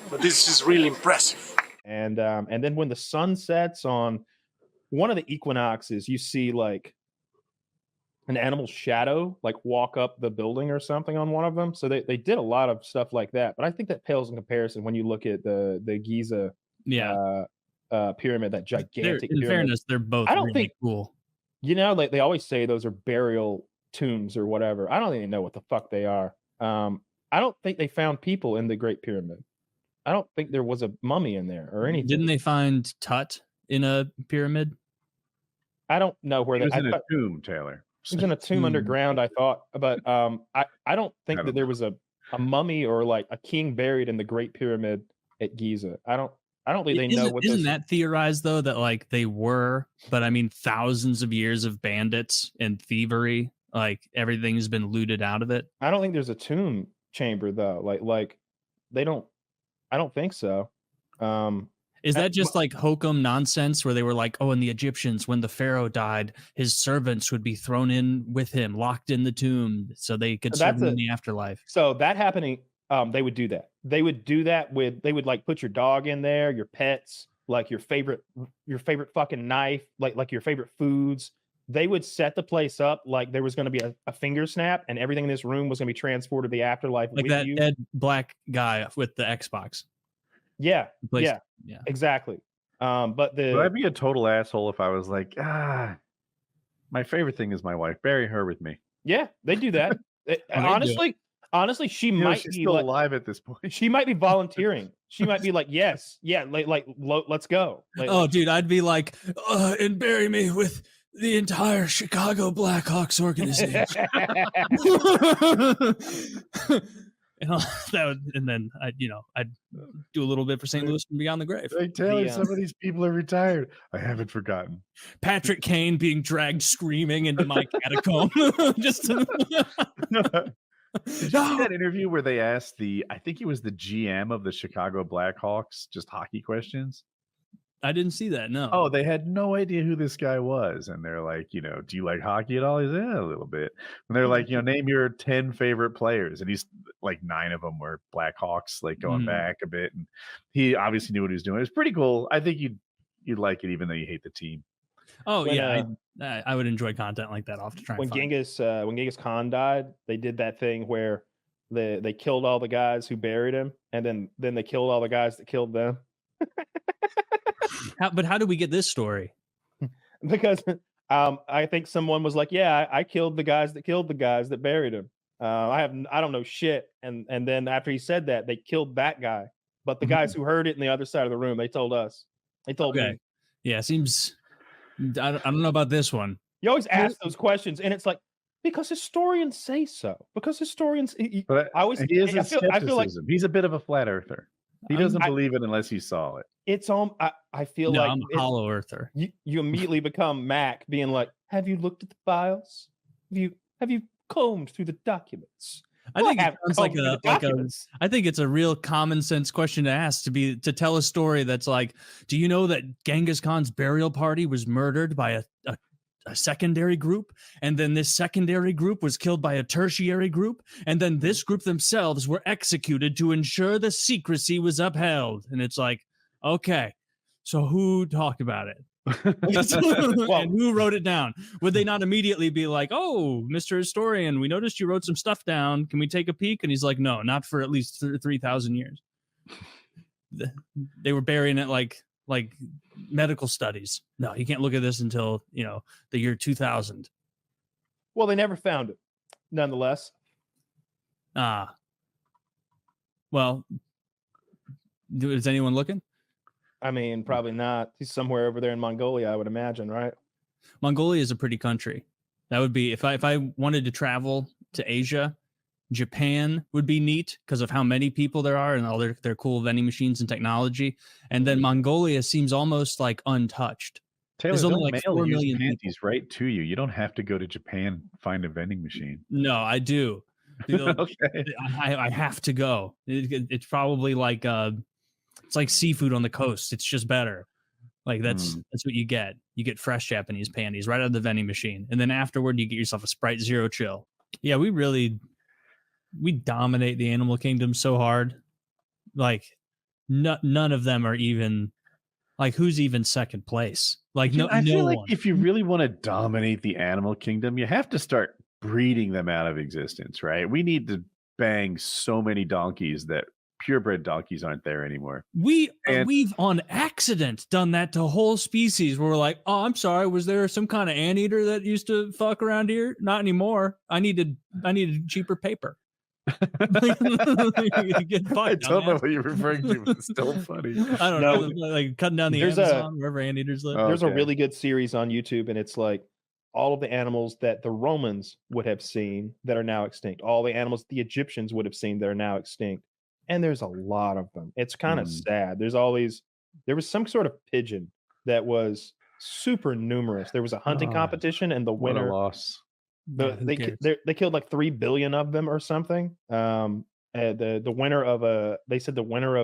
But this is really impressive. And then when the sun sets on one of the equinoxes, you see like an animal's shadow like walk up the building or something on one of them. So they did a lot of stuff like that. But I think that pales in comparison when you look at the Giza pyramid, that gigantic in pyramid. Fairness, they're both really cool. Like they always say those are burial tombs or whatever. I don't even know what the fuck they are. I don't think they found people in the Great Pyramid. I don't think there was a mummy in there or anything. Didn't they find Tut in a pyramid? I don't know where he was in a tomb, Taylor. He was in a tomb underground, I thought. But I don't think that there was a mummy or like a king buried in the Great Pyramid at Giza. I I don't think they know what. Isn't that theorized though that like they were, but I mean thousands of years of bandits and thievery, like everything's been looted out of it. I don't think there's a tomb chamber though. Like they don't. I don't think so. Is that just like hokum nonsense where they were like, oh, and the Egyptians, when the pharaoh died, his servants would be thrown in with him, locked in the tomb, so they could serve him in the afterlife. So that happening, they would do that. They would do that they would like put your dog in there, your pets, like your favorite fucking knife, like your favorite foods. They would set the place up like there was going to be a finger snap, and everything in this room was going to be transported to the afterlife. Like that dead black guy with the Xbox. Yeah, exactly. But I'd be a total asshole if I was like, my favorite thing is my wife. Bury her with me. Yeah, they do that. Honestly, she might be still alive at this point. She might be volunteering. She might be like, yes, yeah, let's go. Dude, I'd be like, and bury me with the entire Chicago Blackhawks organization. And then I'd do a little bit for St. Louis and Beyond the Grave. Hey, Taylor, some of these people are retired. I haven't forgotten. Patrick Kane being dragged screaming into my catacomb. Just Did you see that interview where they asked I think it was the GM of the Chicago Blackhawks, just hockey questions? I didn't see that. No. Oh, they had no idea who this guy was. And they're like, do you like hockey at all? He's a little bit. And they're like, name your 10 favorite players. And he's like 9 of them were Blackhawks, like going back a bit. And he obviously knew what he was doing. It was pretty cool. I think you'd like it even though you hate the team. Oh, I would enjoy content like that. I'll have to try when Genghis Khan died, they did that thing where they killed all the guys who buried him, and then they killed all the guys that killed them. But how do we get this story? Because I think someone was like, yeah, I killed the guys that killed the guys that buried him. I don't know shit. And then after he said that, they killed that guy. But the guys who heard it in the other side of the room, they told us. They told me. Yeah, seems. I don't know about this one. You always ask those questions, and it's like, because historians say so. Because historians, I feel like he's a bit of a flat earther. He doesn't believe it unless he saw it. It's I feel like I'm a hollow earther. You immediately become Mac, being like, "Have you looked at the files? Have you combed through the documents?" I think it sounds I think it's a real common sense question to ask to tell a story that's like, do you know that Genghis Khan's burial party was murdered by a secondary group, and then this secondary group was killed by a tertiary group, and then this group themselves were executed to ensure the secrecy was upheld? And it's like, okay, so who talked about it? And who wrote it down? Would they not immediately be like, oh, Mr. Historian, we noticed you wrote some stuff down. Can we take a peek? And he's like, no, not for at least 3,000 years. They were burying it like medical studies. No, you can't look at this until, the year 2000. Well, they never found it, nonetheless. Well, is anyone looking? I mean, probably not. He's somewhere over there in Mongolia, I would imagine, right? Mongolia is a pretty country. That would be, if I wanted to travel to Asia, Japan would be neat because of how many people there are and all their cool vending machines and technology. And then Mongolia seems almost like untouched. Taylor, there's only like 4 million panties right to you. You don't have to go to Japan to find a vending machine. No, I do. Okay. I have to go. It's probably like it's like seafood on the coast. It's just better. Like that's what you get. You get fresh Japanese panties right out of the vending machine, and then afterward you get yourself a Sprite Zero Chill. Yeah, we dominate the animal kingdom so hard. Like none of them are even like, who's even second place? Like I feel like if you really want to dominate the animal kingdom, you have to start breeding them out of existence, right? We need to bang so many donkeys that purebred donkeys aren't there anymore. We've on accident done that to whole species where we're like, oh, I'm sorry, was there some kind of anteater that used to fuck around here? Not anymore. I needed cheaper paper. I don't know what you're referring to, but it's still funny. I don't know, like cutting down the Amazon wherever anteaters live. There's a really good series on YouTube, and it's like all of the animals that the Romans would have seen that are now extinct, all the animals the Egyptians would have seen that are now extinct. And there's a lot of them. It's kind of sad. There's all these There was some sort of pigeon that was super numerous. There was a hunting competition, and the winner loss. They killed like 3 billion of them or something. The winner of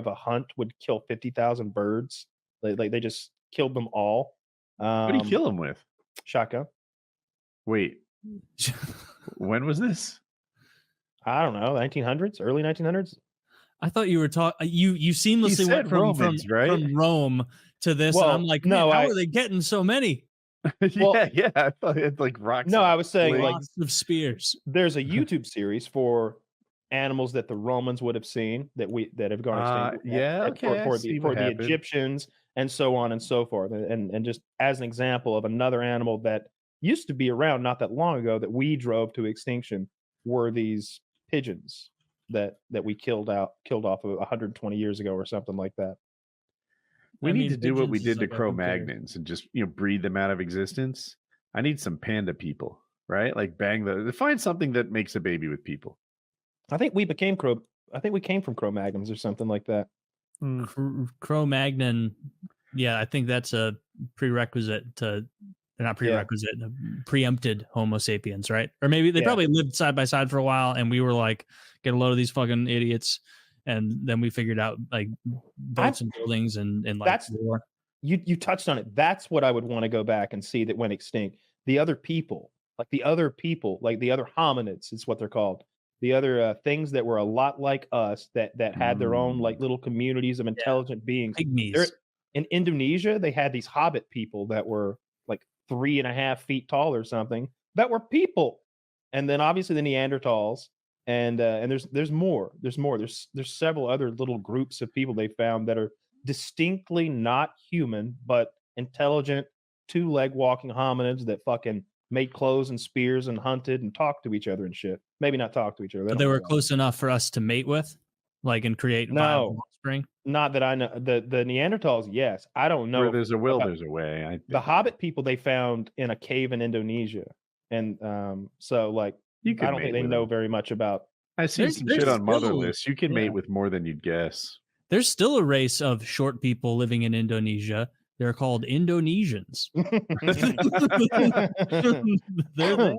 a hunt would kill 50,000 birds. They just killed them all. What do you kill them with? Shotgun. Wait, when was this? I don't know, 1900s, early 1900s. I thought you were talking. You seamlessly went from Rome to this, and I'm like, no, how are they getting so many? Yeah. I thought it's like rocks. No, I was saying like lots of spears. There's a YouTube series for animals that the Romans would have seen that have gone extinct. For the Egyptians and so on and so forth. And just as an example of another animal that used to be around not that long ago that we drove to extinction were these pigeons that we killed off of 120 years ago or something like that. We need to do what we did to Cro-Magnons and just breed them out of existence. I need some panda people, right? Like find something that makes a baby with people. I think we came from Cro-Magnons or something like that. Cro-Magnon, yeah, I think that's a prerequisite to. Not prerequisite, preempted Homo sapiens, right? Or maybe they probably lived side by side for a while, and we were like, get a load of these fucking idiots, and then we figured out like boats and buildings and like that's war. You touched on it. That's what I would want to go back and see that went extinct. The other people, like the other hominids, is what they're called. The other things that were a lot like us that had their own like little communities of intelligent beings. Pygmies. In Indonesia, they had these hobbit people that were 3.5 feet tall or something that were people, and then obviously the Neanderthals, and there's more. There's several other little groups of people they found that are distinctly not human but intelligent 2-leg walking hominids that fucking made clothes and spears and hunted and talked to each other and shit. Maybe not talk to each other, but they were close enough for us to mate with, and create offspring. Not that I know. The Neanderthals, yes. I don't know. Where there's a will, there's a way. The Hobbit people they found in a cave in Indonesia, and so I don't think they know very much about. I see some shit on Motherless. You can mate with more than you'd guess. There's still a race of short people living in Indonesia. They're called Indonesians. They're there.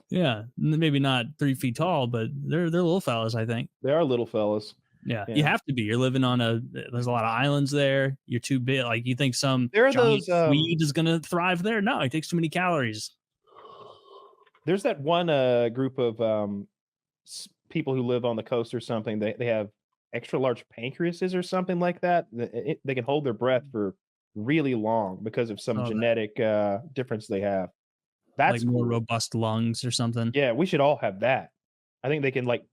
Yeah, maybe not 3 feet tall, but they're little fellas. I think they are little fellas. Yeah, you have to be. You're living on there's a lot of islands there. You're too big. Like you think some Swede is going to thrive there? No, it takes too many calories. There's that one group of people who live on the coast or something. They have extra large pancreases or something like that. They can hold their breath for really long because of some genetic difference they have. That's like more robust lungs or something. Yeah, we should all have that. I think they can like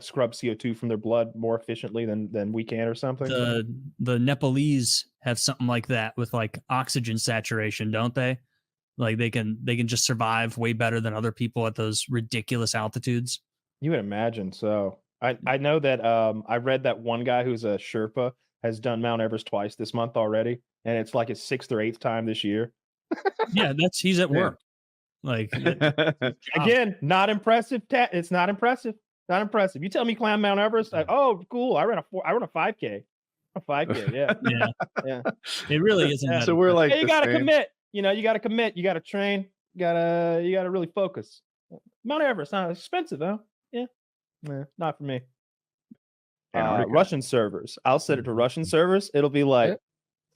scrub CO2 from their blood more efficiently than we can or something. The Nepalese have something like that with like oxygen saturation, don't they? Like they can just survive way better than other people at those ridiculous altitudes. You would imagine so. I know that I read that one guy who's a Sherpa has done Mount Everest twice this month already, and it's like his 6th or 8th time this year. Yeah, he's at work. Like again, not impressive. It's not impressive. Not impressive. You tell me climb Mount Everest. Oh, cool. I run a 5K. A 5K. Yeah. Yeah. It really isn't. So we're like, hey, you got to commit. You got to commit. You got to train. You got to really focus. Mount Everest, not expensive, though. Yeah. Not for me. Russian servers. I'll set it to Russian servers. It'll be like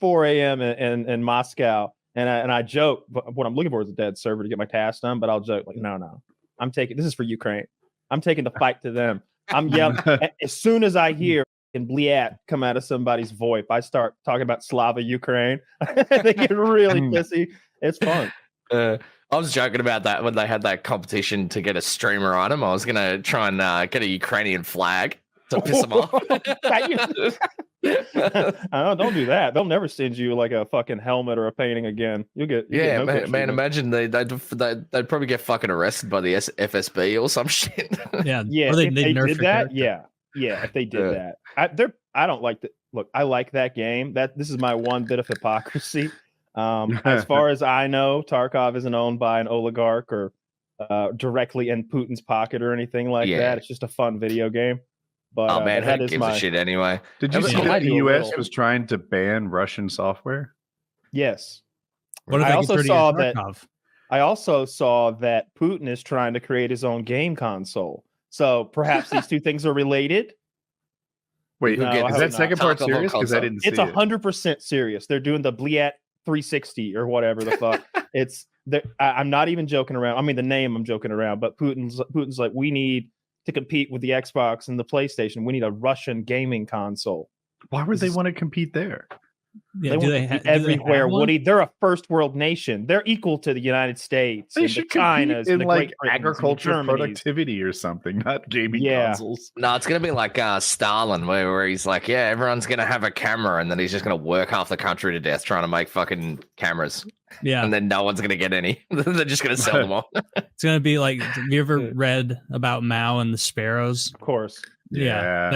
4 a.m. in Moscow. And I joke, but what I'm looking for is a dead server to get my task done. But I'll joke like, no, this is for Ukraine. I'm taking the fight to them. I'm yelling as soon as I hear in Bliat come out of somebody's VoIP, I start talking about Slava Ukraine. They get really pissy. It's fun. I was joking about that when they had that competition to get a streamer on them. I was gonna try and get a Ukrainian flag to piss them off. Don't do that. They'll never send you like a fucking helmet or a painting again. You'll get man. Imagine they'd probably get fucking arrested by the FSB or some shit. Yeah. If they did that, yeah. If they did that, I don't like that. Look, I like that game. This is my one bit of hypocrisy. As far as I know, Tarkov isn't owned by an oligarch or directly in Putin's pocket or anything like that. It's just a fun video game. But Oh man, that who is gives my a shit anyway? Did you Yeah, see but- that the do a U.S. little. was trying to ban Russian software? yes. What if I they also could saw turn it that- off? I also saw that Putin is trying to create his own game console. So perhaps these two things are related. Wait, No, I is hope that not. second part Taco serious? Because I console. didn't see It's it. 100% serious. They're doing the Bliat 360 or whatever the fuck. I'm not even joking around. I mean, the name I'm joking around, but Putin's like, we need to compete with the Xbox and the PlayStation. We need a Russian gaming console. Why would This they is- want to compete there? Yeah, They want to be do they everywhere, have one? Woody. They're a first world nation. They're equal to the United States They and the should compete China's in and the like Great Britains and the agriculture, Germanys. productivity, or something, not gaming Yeah. consoles. No, it's gonna be like Stalin, where he's like, yeah, everyone's gonna have a camera, and then he's just gonna work half the country to death trying to make fucking cameras, Yeah, and then no one's gonna get any. They're just gonna sell them all. it's gonna be like. Have you ever read about Mao and the sparrows? Of course. Yeah,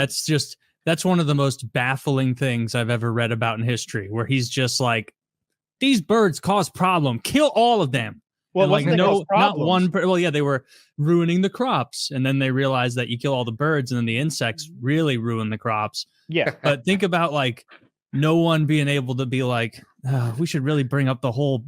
that's one of the most baffling things I've ever read about in history, where he's just like, these birds cause problem, kill all of them. Well, And, wasn't they cause not problems? one. Well, yeah, they were ruining the crops, and then they realized that you kill all the birds, and then the insects really ruin the crops. Yeah. But think about like no one being able to be like, we should really bring up the whole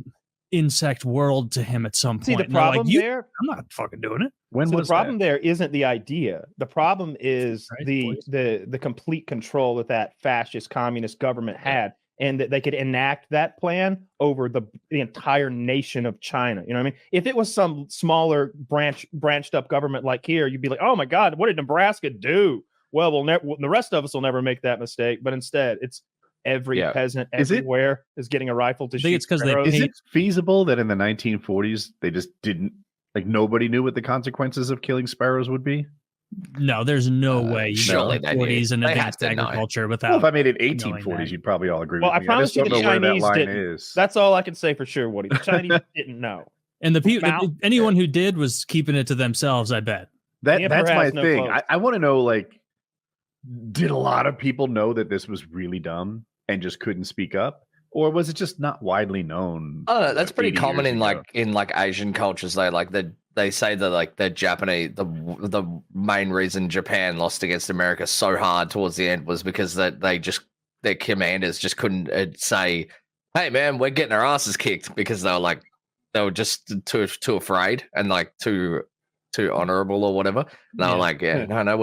insect world to him at some point. See, the And they're like, problem "You- there. I'm not fucking doing it. When So the was problem that? there isn't the idea. The problem is Right, the boys. the complete control that fascist communist government had, and that they could enact that plan over the entire nation of China. You know what I mean? If it was some smaller branched up government like here, you'd be like, oh my God, what did Nebraska do? Well, the rest of us will never make that mistake. But instead, it's every Yeah. peasant Is it- everywhere is getting a rifle to I shoot. think it's 'cause they sparrows. Is it feasible that in the 1940s they just didn't like nobody knew what the consequences of killing sparrows would be? No, there's no way you surely know they knew. 40s and They had advanced to know. agriculture Well, without. if I made it knowing 1840s, that. you'd probably all agree Well, with I me. promise just you don't the know where that Chinese line didn't. is. That's all I can say for sure, Woody. The Chinese didn't know. And the people, Mount- anyone who did was keeping it to themselves. I bet. That The emperor that's my has no thing. clothes. I want to know, like, did a lot of people know that this was really dumb and just couldn't speak up, or was it just not widely known? Oh, that's pretty 80 common years in ago? like Asian cultures. They say that like the Japanese the main reason Japan lost against America so hard towards the end was because that their commanders just couldn't say, "Hey man, we're getting our asses kicked," because they were just too afraid and like too honorable or whatever. And they were like, no,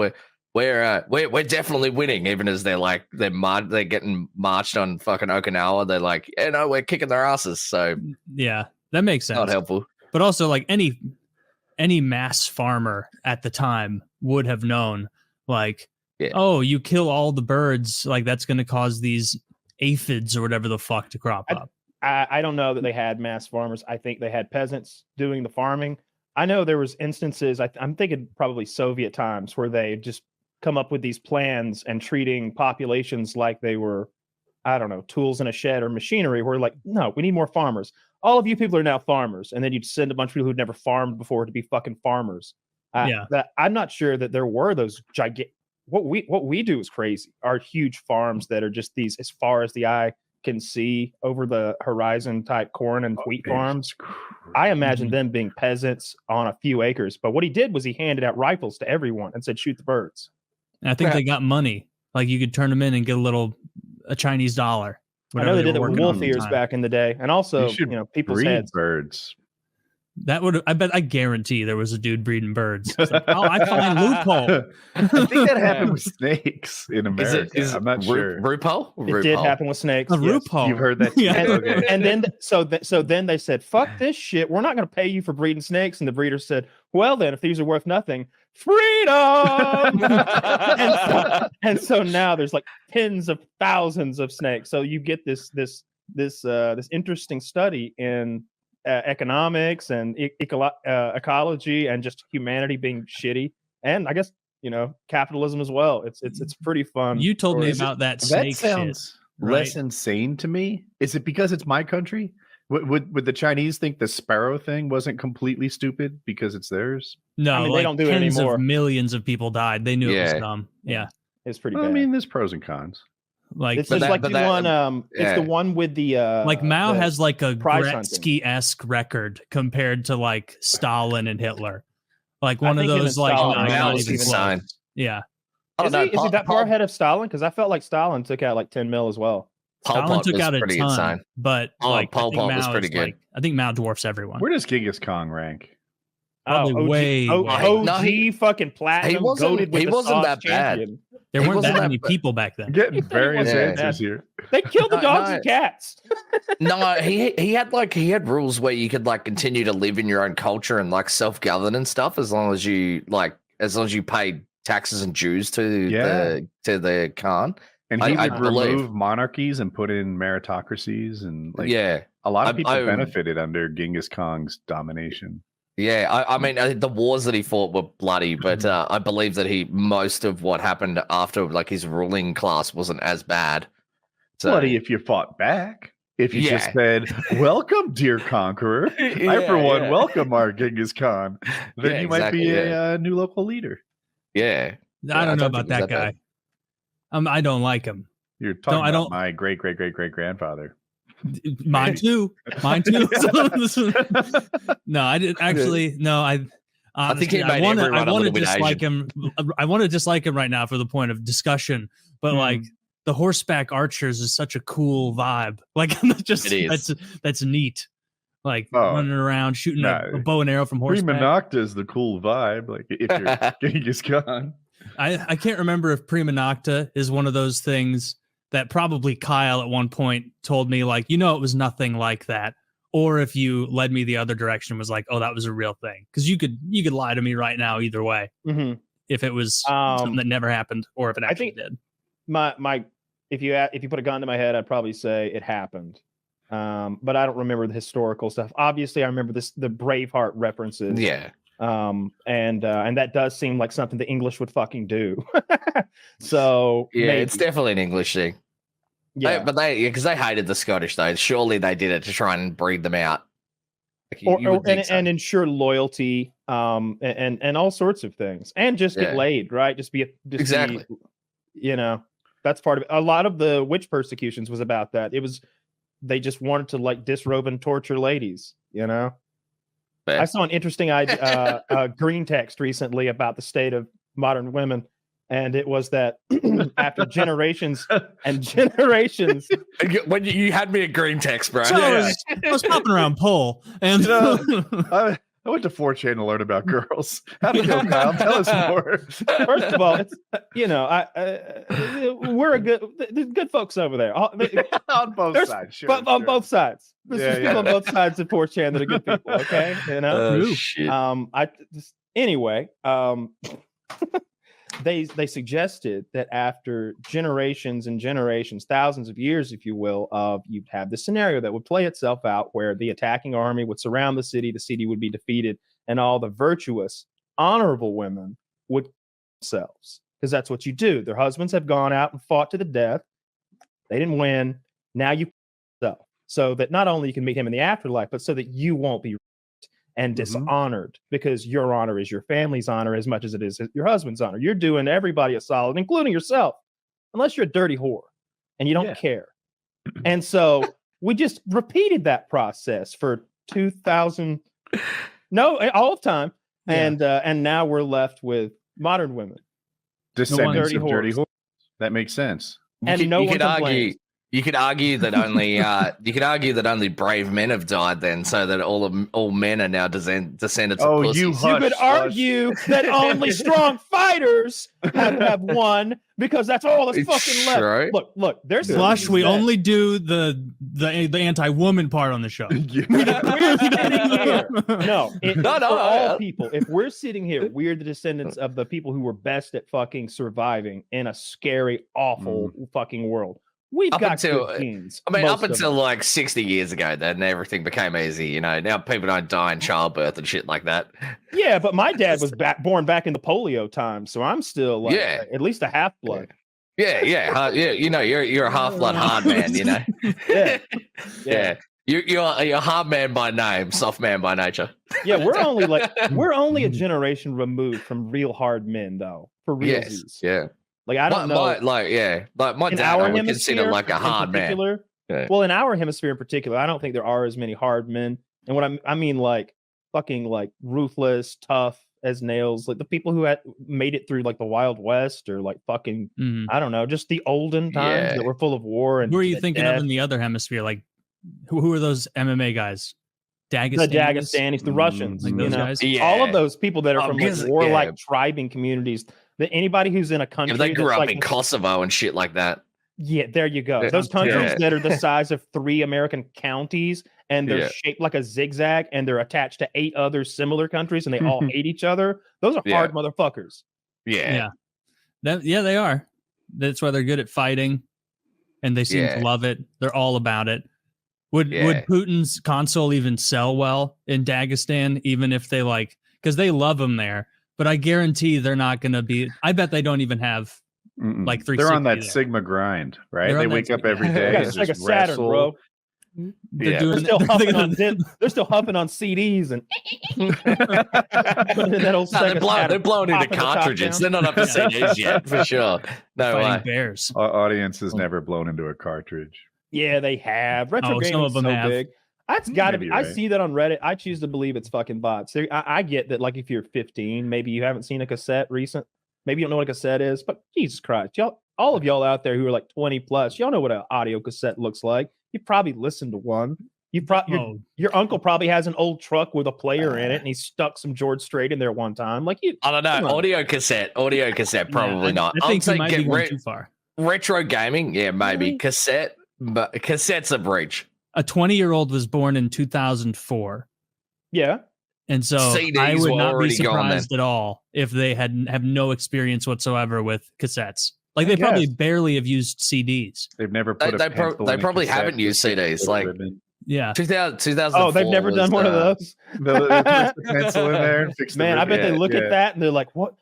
we're definitely winning, even as they're getting marched on fucking Okinawa. They're like, yeah, no, we're kicking their asses. So Yeah, that makes sense. not helpful. But also, like any mass farmer at the time would have known, like, Yeah. oh, you kill all the birds, like that's going to cause these aphids or whatever the fuck to crop up. I don't know that they had mass farmers. I think they had peasants doing the farming. I know there was instances, I'm thinking probably Soviet times, where they just come up with these plans and treating populations like they were, I don't know, tools in a shed or machinery, where like, no, we need more farmers. All of you people are now farmers. And then you'd send a bunch of people who'd never farmed before to be fucking farmers. I'm not sure that there were those gigantic, what we do is crazy. Our huge farms that are just these, as far as the eye can see over the horizon type corn and wheat farms. I imagine them being peasants on a few acres. But what he did was he handed out rifles to everyone and said, shoot the birds. And I think they got money. Like you could turn them in and get a Chinese dollar. I know they did it were with working on wolf at the ears time. back in the day. And also, people's breed heads. birds. That would, I guarantee there was a dude breeding birds. It's like, oh, I find loophole. I think that happened with snakes in America. I'm not sure. RuPaul? It did happen with snakes. A yes. RuPaul. You've heard that too? Yeah. And, and then so then they said, fuck this shit. We're not going to pay you for breeding snakes. And the breeder said, well, then if these are worth nothing, freedom. and so now there's like tens of thousands of snakes. So you get this interesting study in economics and ecology and just humanity being shitty. And I guess, capitalism as well. It's pretty fun. You told me Is it- about that That snake sounds shit, less right? insane to me. Is it because it's my country? Would the Chinese think the sparrow thing wasn't completely stupid because it's theirs? No, I mean, they like don't do it tens anymore. of millions of people died. They knew it was Yeah. dumb. Yeah. It's pretty Well, bad. I mean, there's pros and cons. Like it's But just that- like but the that- one. yeah. It's the one with the like Mao the has like a prize hunting. Gretzky-esque record compared to like Stalin and Hitler. Like I one of think even those like Stalin not Mao even was close. insane. Yeah. Oh, Is no, he that far ahead of Stalin? Because I felt like Stalin took out like 10 mil as well. Stalin took out a ton, insane. but Pol Pot was pretty good. I think Mao dwarfs everyone. Where does Genghis Khan rank? Probably OG fucking platinum. He wasn't that bad. There weren't that many people back then. I'm getting various answers here. They killed the dogs and cats. No, he had rules where you could like continue to live in your own culture and like self-govern and stuff as long as you paid taxes and dues to the Khan. And he would remove monarchies and put in meritocracies, and a lot of people benefited under Genghis Khan's domination. Yeah, I mean, the wars that he fought were bloody, but I believe that most of what happened after, like his ruling class, wasn't as bad. So, bloody if you fought back. If you just said, "Welcome, dear conqueror," everyone, welcome our Genghis Khan. Then you might be a new local leader. Yeah, I don't know about that guy. I don't like him. You're talking about my great grandfather. Mine too. No, I didn't actually. No, I think I want to dislike him. I want to dislike him right now for the point of discussion. But like the horseback archers is such a cool vibe. Like that's neat. Like running around shooting a bow and arrow from horseback. Prima Nocta is the cool vibe. Like if you're Genghis Khan. I can't remember if Prima Nocta is one of those things that probably Kyle at one point told me, like, it was nothing like that. Or if you led me the other direction, was like, oh, that was a real thing. Because you could lie to me right now either way. Mm-hmm. If it was something that never happened, or if it actually did. If you put a gun to my head, I'd probably say it happened. But I don't remember the historical stuff. Obviously, I remember the Braveheart references. Yeah. And that does seem like something the English would fucking do. So maybe. It's definitely an English thing. Yeah, because they hated the Scottish though. Surely they did it to try and breed them out, and ensure loyalty, and all sorts of things, and just get laid, right? Exactly. That's part of it. A lot of the witch persecutions was about that. They just wanted to like disrobe and torture ladies. I saw an interesting green text recently about the state of modern women, and it was that after generations and generations. When you had me a green text, bro. So I was popping around Pole, and I went to 4chan to learn about girls. How'd it go, Kyle? Tell us more. First of all, it's, we're there's good folks over there. On both sides, sure. On both sides. There's people on both sides of 4chan that are good people, okay? Shit. Anyway, they suggested that after generations and generations, thousands of years, if you will, you'd have this scenario that would play itself out where the attacking army would surround the city would be defeated, and all the virtuous, honorable women would kill themselves. Because that's what you do. Their husbands have gone out and fought to the death. They didn't win. Now you kill yourself. So that not only you can meet him in the afterlife, but so that you won't be and dishonored, because your honor is your family's honor as much as it is your husband's honor. You're doing everybody a solid, including yourself, unless you're a dirty whore and you don't care. And so we just repeated that process for 2,000, all of time. Yeah. And now we're left with modern women. Descendants of dirty whores. That makes sense. And you could argue. You could argue that only brave men have died then, so that all men are now descendants of pussies. You could argue that only strong fighters have won, because that's all that's fucking left. Right. Look, there's Flush. We only do the anti-woman part on the show. We're sitting here. All people. If we're sitting here, we're the descendants of the people who were best at fucking surviving in a scary, awful fucking world. We've got good genes. Up until like 60 years ago, then everything became easy. Now people don't die in childbirth and shit like that. Yeah, but my dad was born back in the polio time, so I'm still at least a half blood. Yeah. You're a half blood hard man. Yeah. You're a hard man by name, soft man by nature. Yeah, we're only a generation removed from real hard men, though. For real. Yes. Yeah. Like, I don't know. Like my dad, I would consider like a hard man. Yeah. Well, in our hemisphere in particular, I don't think there are as many hard men. And what I mean, like fucking like ruthless, tough as nails, like the people who had made it through like the Wild West or like fucking I don't know, just the olden times that were full of war. And who are you thinking of in the other hemisphere? Like who are those MMA guys? The Dagestanis, the Russians, like you those know, guys? all of those people that are from like warlike tribing communities. That anybody who's in a country, if they grew up like, in Kosovo and shit like that. Yeah, there you go. Those countries that are the size of 3 American counties, and they're shaped like a zigzag, and they're attached to 8 other similar countries, and they all hate each other. Those are hard motherfuckers. Yeah. They are. That's why they're good at fighting, and they seem to love it. They're all about it. Would Putin's console even sell well in Dagestan, even if they because they love them there? But I guarantee they're not going to be. I bet they don't even have like 360. They're on that there. Sigma grind, right? They wake up every day. It's like a Saturn, bro. They're still huffing on CDs and that old they're blown into cartridges. They're not up to CDs yet, for sure. No way. Bears. Audience has never blown into a cartridge. Yeah, they have. Retro gaming is so big. That's got to be. Right. I see that on Reddit. I choose to believe it's fucking bots. I get that. Like, if you're 15, maybe you haven't seen a cassette recent. Maybe you don't know what a cassette is. But Jesus Christ, y'all, all of y'all out there who are like 20 plus, y'all know what an audio cassette looks like. You probably listened to one. Your uncle probably has an old truck with a player in it, and he stuck some George Strait in there one time. Like I don't know. Audio cassette, probably not. I think you might be going too far. Retro gaming, yeah, maybe cassette, but cassette's a breach. A 20-year-old was born in 2004. Yeah. And so CDs I would not be gone surprised at all if they have no experience whatsoever with cassettes. Like, they probably barely have used CDs. They've never put they probably haven't used CDs. Like, 2004. Oh, they've never done one of those. They put the pencil in there. Man, I bet they look at that and they're like, "What?"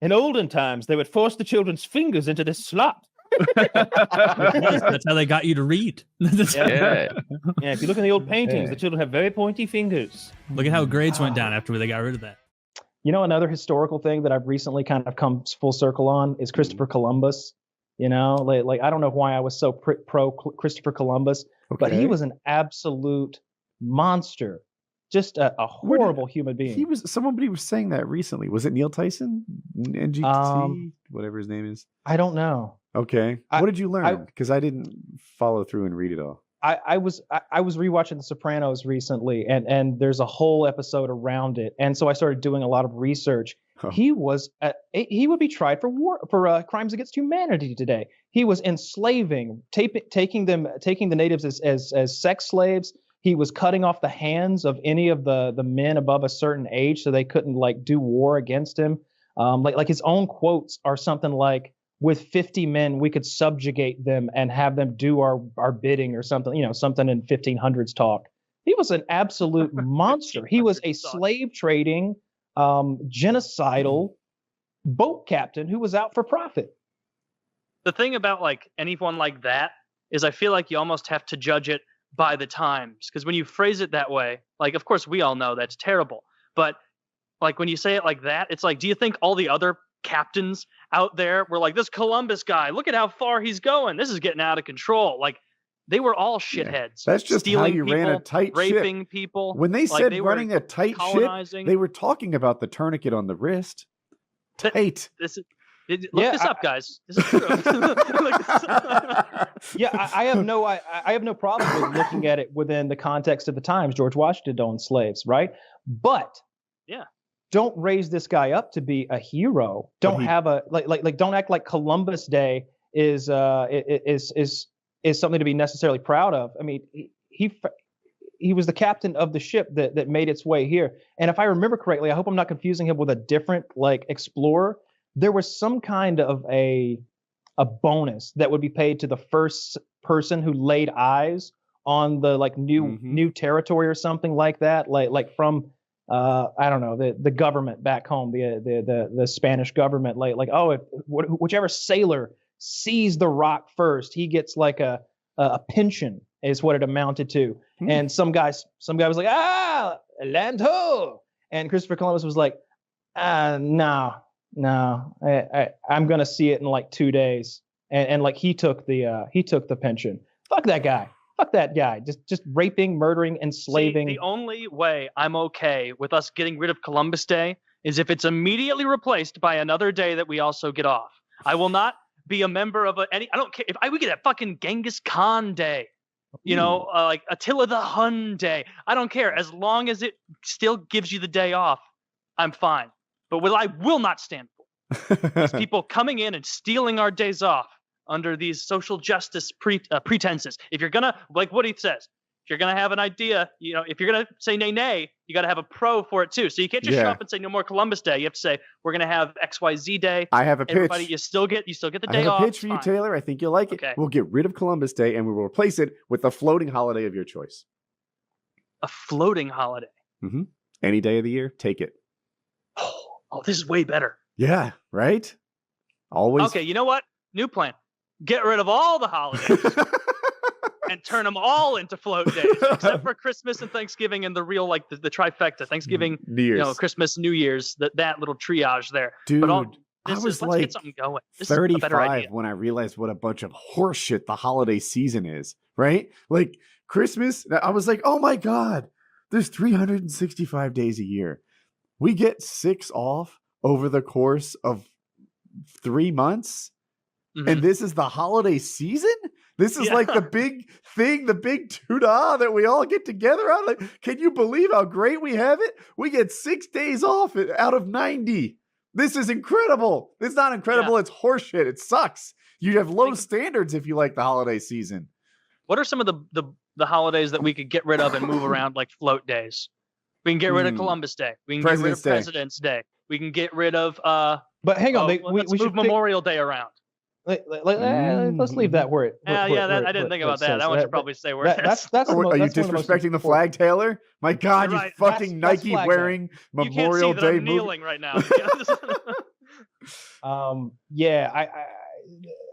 In olden times, they would force the children's fingers into this slot. That's how they got you to read. Yeah, if you look in the old paintings, the children have very pointy fingers. Look at how grades went down after they got rid of that. You know, another historical thing that I've recently kind of come full circle on is Christopher Columbus. You know, like I don't know why I was so pro Christopher Columbus, but he was an absolute monster. Just a horrible human being. Somebody was saying that recently. Was it Neil Tyson? NGT, whatever his name is. I don't know. Okay. What did you learn? Because I didn't follow through and read it all. I was rewatching The Sopranos recently, and there's a whole episode around it, and so I started doing a lot of research. He would be tried for crimes against humanity today. He was enslaving, taking the natives as sex slaves. He was cutting off the hands of any of the men above a certain age so they couldn't like do war against him. Like his own quotes are something like, "With 50 men, we could subjugate them and have them do our bidding," or something, you know, something in 1500s talk. He was an absolute monster. He was a slave trading, genocidal boat captain who was out for profit. The thing about like anyone like that is I feel like you almost have to judge it by the times, because when you phrase it that way, like, of course we all know that's terrible, but like when you say it like that, it's like, do you think all the other captains out there were like, this Columbus guy, look at how far he's going, this is getting out of control? Like, they were all shitheads. That's just how you ran a tight raping ship. People. When they said running a tight ship, they were talking about the tourniquet on the wrist. Tight. Look this up, guys. This is true. I have no problem with looking at it within the context of the times. George Washington owned slaves, right? But don't raise this guy up to be a hero. Don't have a don't act like Columbus Day is something to be necessarily proud of. I mean, he was the captain of the ship that made its way here. And if I remember correctly, I hope I'm not confusing him with a different like explorer. There was some kind of a bonus that would be paid to the first person who laid eyes on the like new territory or something like that, like from I don't know, the government back home, the Spanish government, whichever sailor sees the rock first, he gets like a pension is what it amounted to. And some guy was like, land ho, and Christopher Columbus was like, no, I'm gonna see it in like 2 days, and like he took the pension. Fuck that guy. Fuck that guy. Just raping, murdering, enslaving. See, the only way I'm okay with us getting rid of Columbus Day is if it's immediately replaced by another day that we also get off. I will not be a member of any. I don't care if we get a fucking Genghis Khan Day, like Attila the Hun Day. I don't care as long as it still gives you the day off. I'm fine. But what I will not stand for is people coming in and stealing our days off under these social justice pretenses. If you're gonna, like Woody says, if you're gonna have an idea, if you're gonna say nay, you got to have a pro for it too. So you can't just show up and say no more Columbus Day. You have to say we're gonna have XYZ Day. I have a pitch. Everybody, you still get the day off. I have a pitch for you, Taylor. I think you'll like it. Okay. We'll get rid of Columbus Day and we will replace it with a floating holiday of your choice. A floating holiday. Mm-hmm. Any day of the year, take it. Oh, this is way better. Yeah, right? Always. Okay, you know what? New plan. Get rid of all the holidays and turn them all into float days, except for Christmas and Thanksgiving and the real, like the trifecta, Thanksgiving, New Year's. Christmas, New Year's, that little triage there. Dude, but let's get something going. This 35 is a better idea. When I realized what a bunch of horseshit the holiday season is, right? Like Christmas, I was like, oh my God, there's 365 days a year. We get 6 off over the course of 3 months. Mm-hmm. And this is the holiday season? This is like the big thing, the big doodah that we all get together on. Like, can you believe how great we have it? We get 6 days off out of 90. This is incredible. It's not incredible. It's horseshit. It sucks. You have low standards if you like the holiday season. What are some of the holidays that we could get rid of and move around like float days? We can get rid of Columbus Day. We can get rid of President's Day. We can get rid of but hang on, we should move Memorial Day around. Let's leave that where it. I didn't think about that. That one should probably stay where it is. Are you disrespecting the flag, Taylor? My God, you fucking Nike wearing Memorial Day. I'm kneeling right now.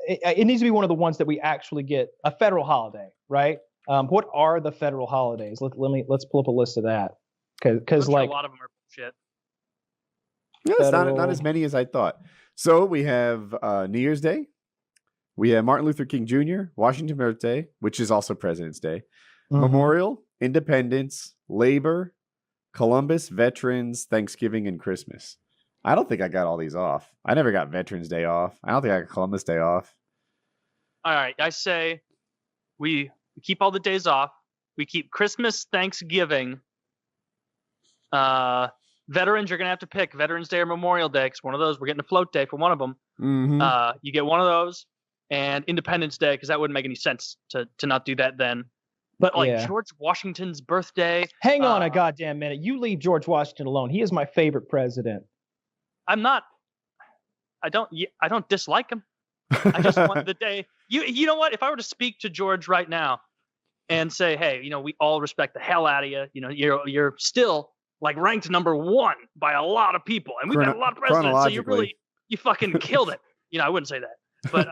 It needs to be one of the ones that we actually get a federal holiday, right? What are the federal holidays? Let's pull up a list of that because like a lot of them are shit. Yes, not as many as I thought. So we have New Year's Day. We have Martin Luther King Jr., Washington Birthday, which is also President's Day, Memorial, Independence, Labor, Columbus, Veterans, Thanksgiving, and Christmas. I don't think I got all these off. I never got Veterans Day off. I don't think I got Columbus Day off. All right. I say we keep all the days off. We keep Christmas, Thanksgiving. Veterans, you're going to have to pick Veterans Day or Memorial Day because one of those, we're getting a float day for one of them. Mm-hmm. You get one of those. And Independence Day, because that wouldn't make any sense to not do that then. But George Washington's birthday. Hang on a goddamn minute. You leave George Washington alone. He is my favorite president. I'm not. I don't dislike him. I just want the day. You know what? If I were to speak to George right now and say, hey, we all respect the hell out of you. You're still like ranked number 1 by a lot of people, and we've got a lot of presidents. So you fucking killed it. I wouldn't say that, but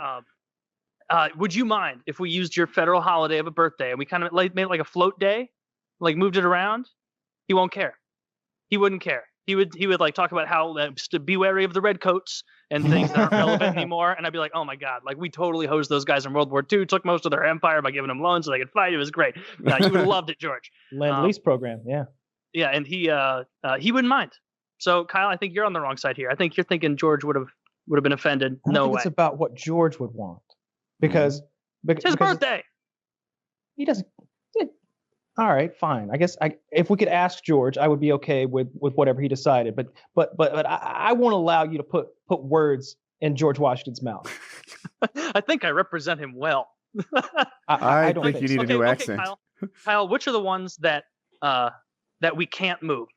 would you mind if we used your federal holiday of a birthday and we kind of made it like a float day, like moved it around? He won't care. He wouldn't care. He would like talk about how to be wary of the redcoats and things that aren't relevant anymore. And I'd be like, oh my God, like we totally hosed those guys in World War II, took most of their empire by giving them loans so they could fight. It was great. You would have loved it, George. Lend-lease program, yeah. Yeah, and he wouldn't mind. So Kyle, I think you're on the wrong side here. I think you're thinking George would have been offended. I don't think it's about what George would want. Because it's his birthday. He doesn't. All right, fine. I guess if we could ask George, I would be okay with whatever he decided. But I won't allow you to put words in George Washington's mouth. I think I represent him well. I don't think you need a new accent. Kyle, which are the ones that we can't move?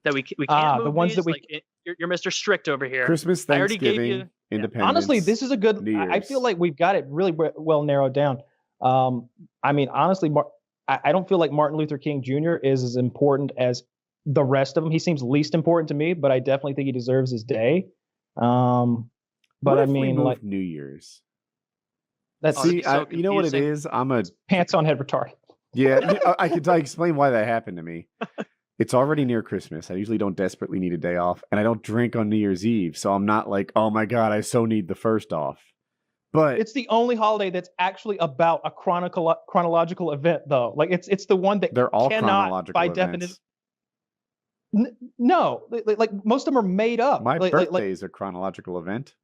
That we can't move. The ones that we. You're Mr. Strict over here. Christmas, Thanksgiving, Independence. Honestly, this is a good. I feel like we've got it really well narrowed down. I mean, honestly, I don't feel like Martin Luther King Jr. is as important as the rest of them. He seems least important to me, but I definitely think he deserves his day. But I mean, like New Year's. That's you know what it is. I'm a pants on head retarded. Yeah, I can explain why that happened to me. It's already near Christmas. I usually don't desperately need a day off, and I don't drink on New Year's Eve, so I'm not like, oh my God, I so need the first off. But it's the only holiday that's actually about a chronological event, though. Like it's the one that they're all cannot, chronological by events. definition. No, like most of them are made up. My like, birthday is a chronological event.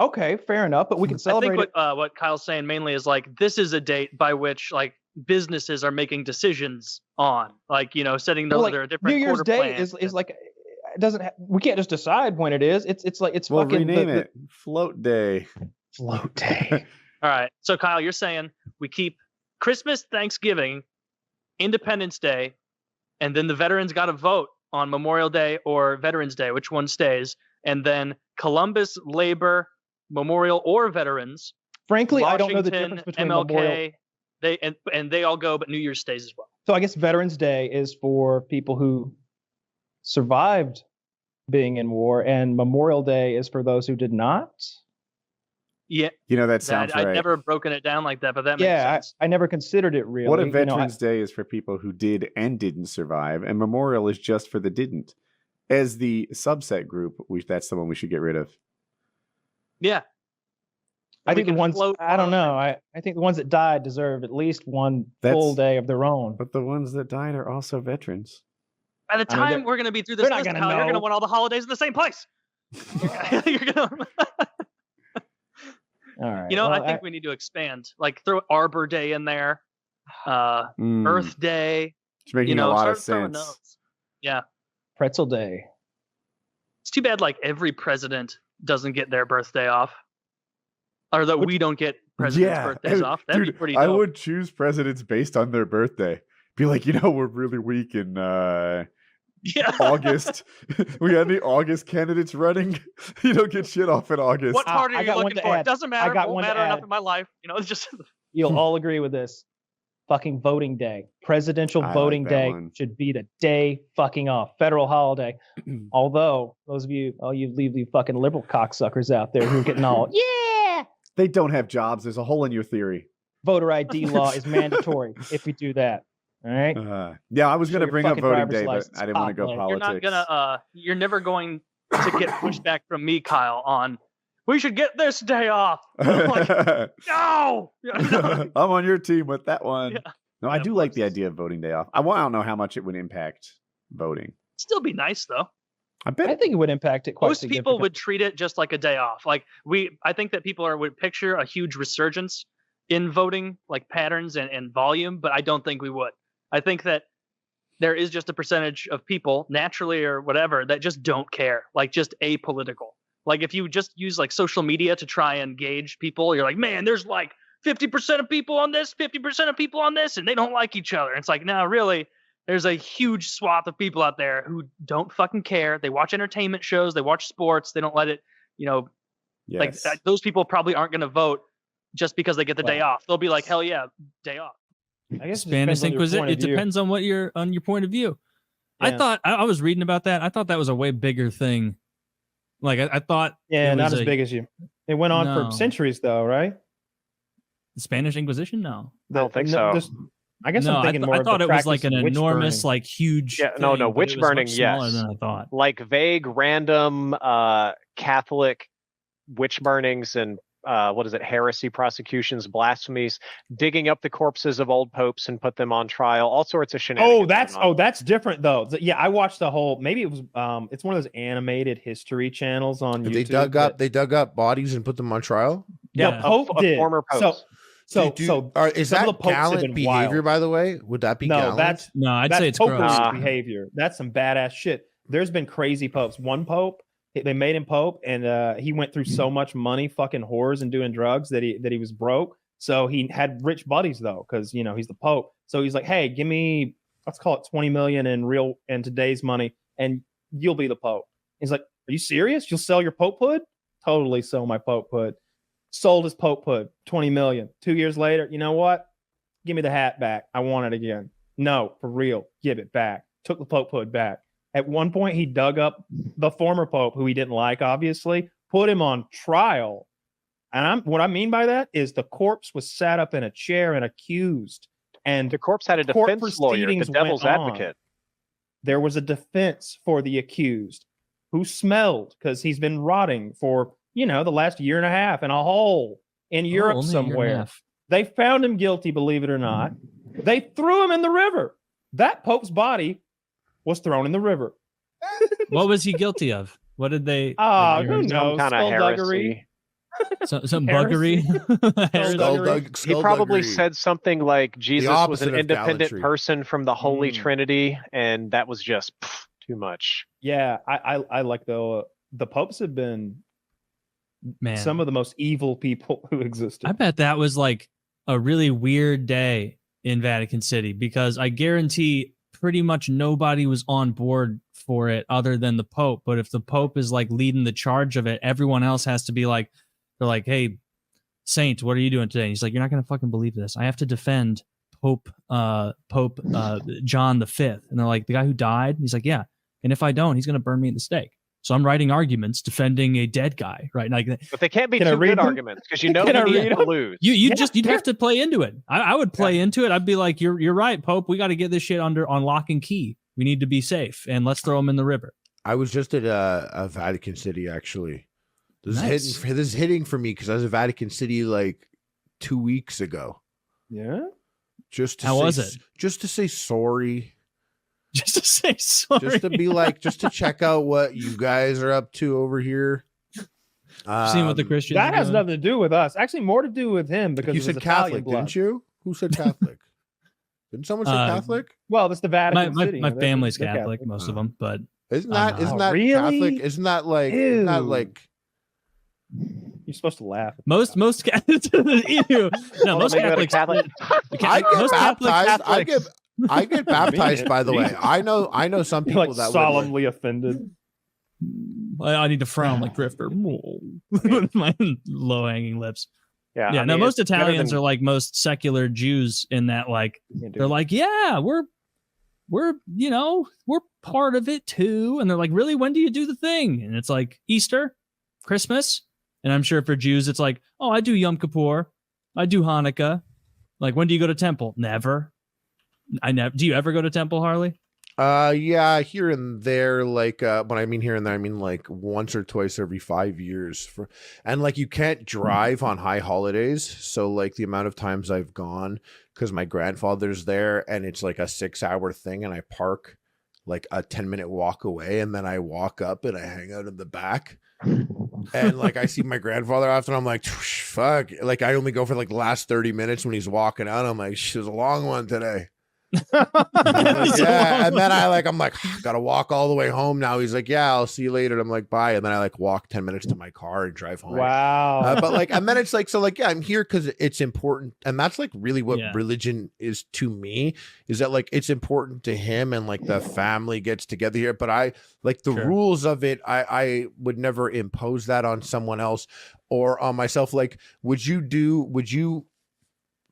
Okay, fair enough, but we can I celebrate think what Kyle's saying mainly is like this is a date by which like businesses are making decisions on, like setting Well, like, their different New Year's quarter Day plans. is like it doesn't. We can't just decide when it is. It's like it's We'll fucking rename it Float Day. Float Day. All right, so Kyle, you're saying we keep Christmas, Thanksgiving, Independence Day, and then the veterans got to vote on Memorial Day or Veterans Day, which one stays, and then Columbus, Labor, Memorial, or Veterans. Frankly, Washington, I don't know the difference between MLK. Memorial. They all go, but New Year's stays as well. So I guess Veterans Day is for people who survived being in war, and Memorial Day is for those who did not. Yeah, that sounds right. I'd never broken it down like that, but that makes sense. I never considered it really. What if Veterans Day is for people who did and didn't survive, and Memorial is just for the didn't? As the subset group, that's the one we should get rid of. Yeah. I think the ones I don't know. I think the ones that died deserve at least one full day of their own. But the ones that died are also veterans. By the time we're going to be through this list, Kyle, you're going to want all the holidays in the same place. You're gonna... All right. I think we need to expand. Like throw Arbor Day in there, Earth Day. It's making a lot of sense. Yeah. Pretzel Day. It's too bad like every president doesn't get their birthday off. Or that we don't get presidents' birthdays off. That'd be pretty dope. I would choose presidents based on their birthday. Be like, we're really weak in August. We got any August candidates running? You don't get shit off in August. What party are you looking for? It doesn't matter. It won't matter enough in my life. It's just... You'll all agree with this. Fucking voting day. Presidential voting day should be the day fucking off. Federal holiday. Although, those of you, you leave the fucking liberal cocksuckers out there who are getting all, yeah! They don't have jobs. There's a hole in your theory. Voter ID law is mandatory if we do that. All right. Yeah, I was going to bring up voting day, but I didn't want to go politics. You're never going to get pushback from me, Kyle, on we should get this day off. I'm like, no! I'm on your team with that one. Yeah. No, I do like the idea of voting day off. I don't know how much it would impact voting. Still be nice though. I think it would impact it quite Most people would treat it just like a day off. Like I think that people would picture a huge resurgence in voting, like patterns and volume, but I don't think we would. I think that there is just a percentage of people, naturally or whatever, that just don't care, like just apolitical. Like if you just use like social media to try and gauge people, you're like, man, there's like 50% of people on this, 50% of people on this, and they don't like each other. It's like, no, really, there's a huge swath of people out there who don't fucking care. They watch entertainment shows, they watch sports, they don't let it, like those people probably aren't going to vote just because they get the day off. They'll be like, hell yeah, day off. I guess Spanish Inquisition. It depends on what your point of view. Yeah. I thought I was reading about that. I thought that was a way bigger thing. Like I thought. Yeah, not as big as you. It went on for centuries, though, right? The Spanish Inquisition? No, I don't think so. I guess I'm thinking more. I thought it was like an enormous, like huge. Yeah, no, witch burning. Yes, than I thought. Like vague, random, Catholic witch burnings and heresy prosecutions, blasphemies, digging up the corpses of old popes and put them on trial, all sorts of shenanigans. That's different though. Yeah, I watched the whole. Maybe it was it's one of those animated history channels on YouTube. They dug up bodies and put them on trial. Yeah, Pope did. Former popes. So is that gallant behavior? By the way, would that be gallant? I'd say it's gross behavior. That's some badass shit. There's been crazy popes. One pope, they made him pope, and he went through so much money, fucking whores and doing drugs that he was broke. So he had rich buddies though, because he's the pope. So he's like, hey, give me, let's call it 20 million in today's money, and you'll be the pope. He's like, are you serious? You'll sell your popehood? Totally sell my popehood. Sold his popehood, 20 million. 2 years later, you know what? Give me the hat back. I want it again. No, for real. Give it back. Took the popehood back. At one point, he dug up the former pope, who he didn't like, obviously, put him on trial. And what I mean by that is the corpse was sat up in a chair and accused. And the corpse had a defense lawyer, the devil's advocate. There was a defense for the accused who smelled because he's been rotting for the last year and a half in a hole. in Europe somewhere. They found him guilty, believe it or not. They threw him in the river. That Pope's body was thrown in the river. What was he guilty of? What did they? Who knows? Kind of heresy. Some buggery. He probably said something like Jesus was an independent person from the Holy Trinity, and that was just too much. Yeah, I like the popes have been some of the most evil people who existed. I bet that was like a really weird day in Vatican City, because I guarantee pretty much nobody was on board for it other than the Pope. But if the Pope is like leading the charge of it, everyone else has to be like, they're like, hey, Saint, what are you doing today? And he's like, you're not going to fucking believe this. I have to defend Pope John V. And they're like, the guy who died? And he's like, yeah. And if I don't, he's going to burn me at the stake. So I'm writing arguments defending a dead guy, right? Like, but they can't be too good arguments, because you know he needs to lose. You'd have to play into it. I would play into it. I'd be like, you're right, Pope. We got to get this shit on lock and key. We need to be safe, and let's throw him in the river. I was just at a Vatican City, actually. This is hitting for me because I was at Vatican City like 2 weeks ago. Yeah. How was it? Just to say sorry. Just to say sorry. Just to be like, just to check out what you guys are up to over here. Seeing what the Christians that has nothing to do with us. Actually, more to do with him, because you said Catholic, didn't you? Who said Catholic? Didn't someone say Catholic? Well, that's the Vatican City. My family's Catholic, most of them, but isn't that really? Catholic? Isn't that like? Isn't that like? You're supposed to laugh. Most Catholics. Ew. No, most Catholics. I get baptized. By the way, I know some people like that solemnly offended. I need to frown like Drifter with my low hanging lips. Yeah. Yeah. Now most Italians are like most secular Jews in that, like, they're like, yeah, we're part of it too. And they're like, really? When do you do the thing? And it's like Easter, Christmas. And I'm sure for Jews, it's like, oh, I do Yom Kippur. I do Hanukkah. Like, when do you go to temple? Never. I never. Do you ever go to temple, Harley? Yeah, here and there. Like, when I mean here and there, I mean like once or twice every 5 years. And like, you can't drive on high holidays. So like the amount of times I've gone, because my grandfather's there, and it's like a 6-hour thing, and I park like a 10-minute walk away, and then I walk up and I hang out in the back. And like, I see my grandfather after, I'm like, fuck. Like, I only go for like the last 30 minutes when he's walking out. I'm like, it was a long one today. Yeah. And then I'm like, gotta walk all the way home now. He's like, yeah, I'll see you later. And I'm like, bye. And then I like walk 10 minutes to my car and drive home. Wow. But like, and then it's like, so like, yeah, I'm here because it's important. And that's like really what religion is to me, is that like, it's important to him, and like the family gets together here. But I like the rules of it. I would never impose that on someone else or on myself. Like, would you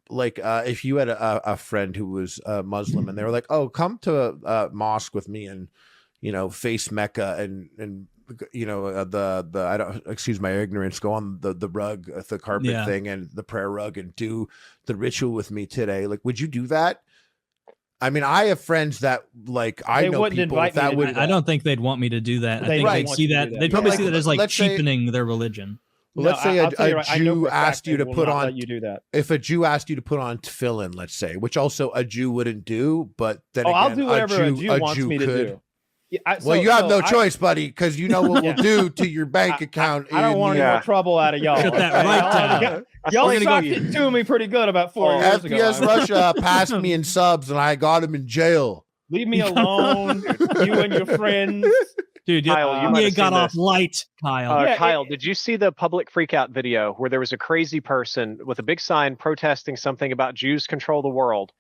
like, if you had a friend who was Muslim, and they were like, oh, come to a mosque with me and, face Mecca and I don't, excuse my ignorance, go on the rug, the carpet thing and the prayer rug and do the ritual with me today. Like, would you do that? I mean, I have friends that like, I know people that would. I don't think they'd want me to do that. I think they'd see that. They'd probably see that as like cheapening their religion. Let's say a Jew asked you to put on. You do that. If a Jew asked you to put on tefillin, let's say, which also a Jew wouldn't do, but then again, I'll do whatever a Jew wants me to do. Yeah, you have no choice, buddy, because you know what we'll do to your bank account. I don't want any more trouble out of y'all. Shut that right down. Y'all sucked it to me pretty good about 4 years ago. FPS Russia passed me in subs, and I got him in jail. Leave me alone, you and your friends. Dude, Kyle, you got off light, Kyle. Kyle, did you see the public freakout video where there was a crazy person with a big sign protesting something about Jews control the world?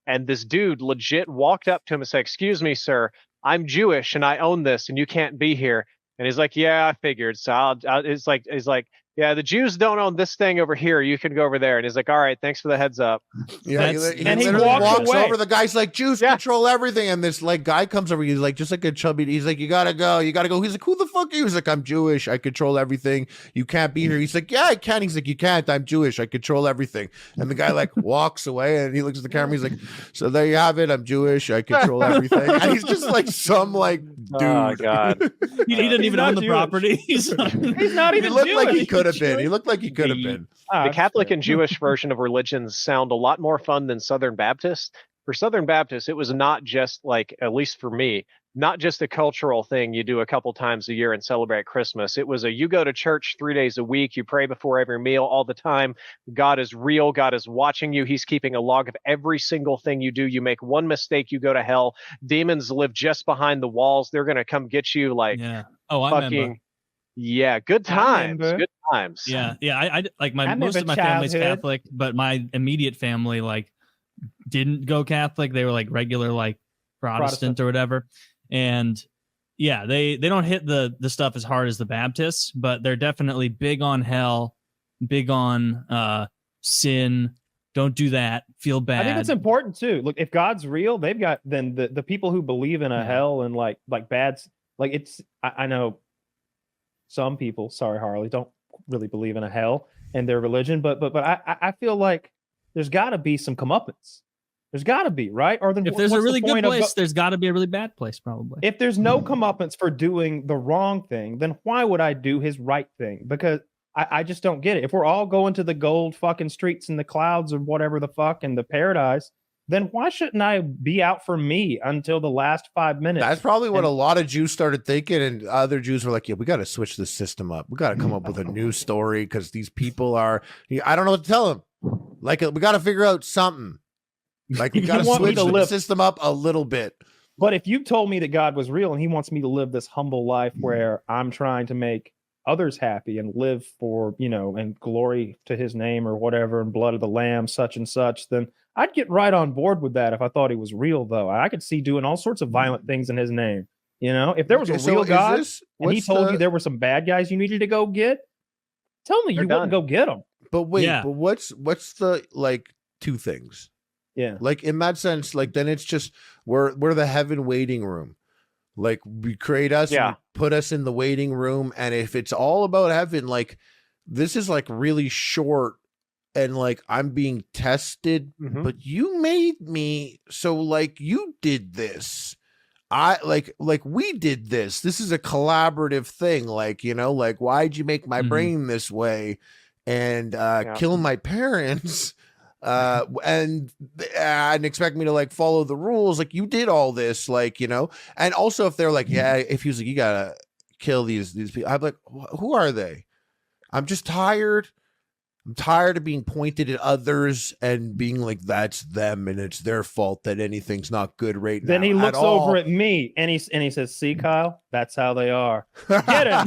And this dude legit walked up to him and said, excuse me, sir, I'm Jewish and I own this and you can't be here. And he's like, yeah, I figured. So he's like, yeah, the Jews don't own this thing over here. You can go over there. And he's like, all right, thanks for the heads up. Yeah, and he walks over. The guy's like, Jews control everything. And this like guy comes over. He's like, just like a chubby. He's like, you gotta go. He's like, who the fuck are you? He's like, I'm Jewish. I control everything. You can't be here. He's like, yeah, I can. He's like, you can't. I'm Jewish. I control everything. And the guy like walks away and he looks at the camera. He's like, so there you have it. I'm Jewish. I control everything. And he's just like some like Oh God. He didn't even own the Jewish. property. He's not even He looked Jewish. like he could have been. He looked like he could have been. The Catholic and Jewish version of religions sound a lot more fun than Southern Baptist. For Southern Baptists, it was not just like, at least for me, not just a cultural thing you do a couple times a year and celebrate Christmas. It was you go to church 3 days a week, you pray before every meal all the time. God is real. God is watching you. He's keeping a log of every single thing you do. You make one mistake, you go to hell. Demons live just behind the walls. They're going to come get you like I remember. Yeah, good times. Good times. Yeah. I like most of my family's Catholic, but my immediate family like didn't go Catholic. They were like regular like Protestant or whatever. And yeah, they don't hit the stuff as hard as the Baptists, but they're definitely big on hell, big on sin. Don't do that. Feel bad. I think it's important too. Look, if God's real, they've got then the people who believe in a hell and like bad, like it's I know some people, sorry Harley, don't really believe in a hell and their religion, but I feel like there's got to be some comeuppance. There's got to be, right? Or then if there's a really good place, there's got to be a really bad place, probably. If there's no comeuppance for doing the wrong thing, then why would I do his right thing? Because I just don't get it. If we're all going to the gold fucking streets and the clouds or whatever the fuck and the paradise, then why shouldn't I be out for me until the last 5 minutes? That's probably what a lot of Jews started thinking, and other Jews were like, yeah, we got to switch the system up. We got to come up with a new story because these people are, I don't know what to tell them. Like, we got to figure out something. Like, we got to switch the system up a little bit. But if you told me that God was real and he wants me to live this humble life where I'm trying to make others happy and live for, and glory to his name or whatever, and blood of the lamb, such and such, then I'd get right on board with that if I thought he was real, though. I could see doing all sorts of violent things in his name. If there was a real God and he told you there were some bad guys you needed to go get, tell me you wouldn't go get them. But wait, but what's the like two things? Yeah. Like in that sense, like then it's just we're the heaven waiting room. Like we create us and put us in the waiting room. And if it's all about heaven, like this is like really short and like I'm being tested, but you made me. So like you did this. I like we did this. This is a collaborative thing. Like, like why'd you make my brain this way and kill my parents? And expect me to like follow the rules. Like you did all this, like, and also if they're like, if he was like, you gotta kill these people, I'm like, who are they? I'm just tired. I'm tired of being pointed at others and being like, that's them and it's their fault that anything's not good right now. Then he looks over at me and he says, see, Kyle, that's how they are. Get him.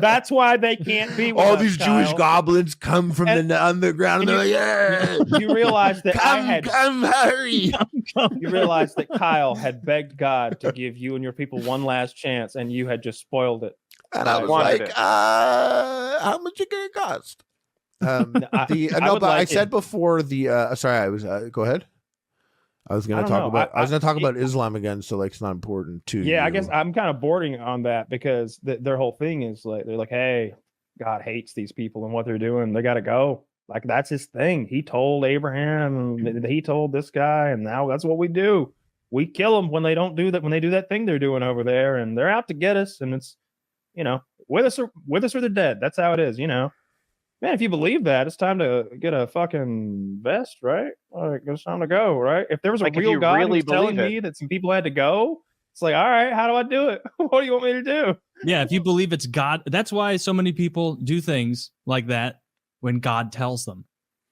That's why they can't be with all us, these Kyle. Jewish goblins come from the underground and they're like, yeah. You realize that come hurry. You realize that Kyle had begged God to give you and your people one last chance and you had just spoiled it. And I was like, how much it gonna cost? I said before sorry, I was go ahead. I was gonna talk about Islam again, so like it's not important to you. I guess I'm kind of bordering on that because their whole thing is like they're like, hey, God hates these people and what they're doing. They gotta go. Like that's his thing. He told Abraham, and he told this guy, and now that's what we do. We kill them when they don't do that. When they do that thing they're doing over there, and they're out to get us, and it's. With us or they're dead. That's how it is, Man, if you believe that, it's time to get a fucking vest, right? Like, it's time to go, right? If there was a real God really telling me that some people had to go, it's like, all right, how do I do it? What do you want me to do? Yeah, if you believe it's God, that's why so many people do things like that when God tells them.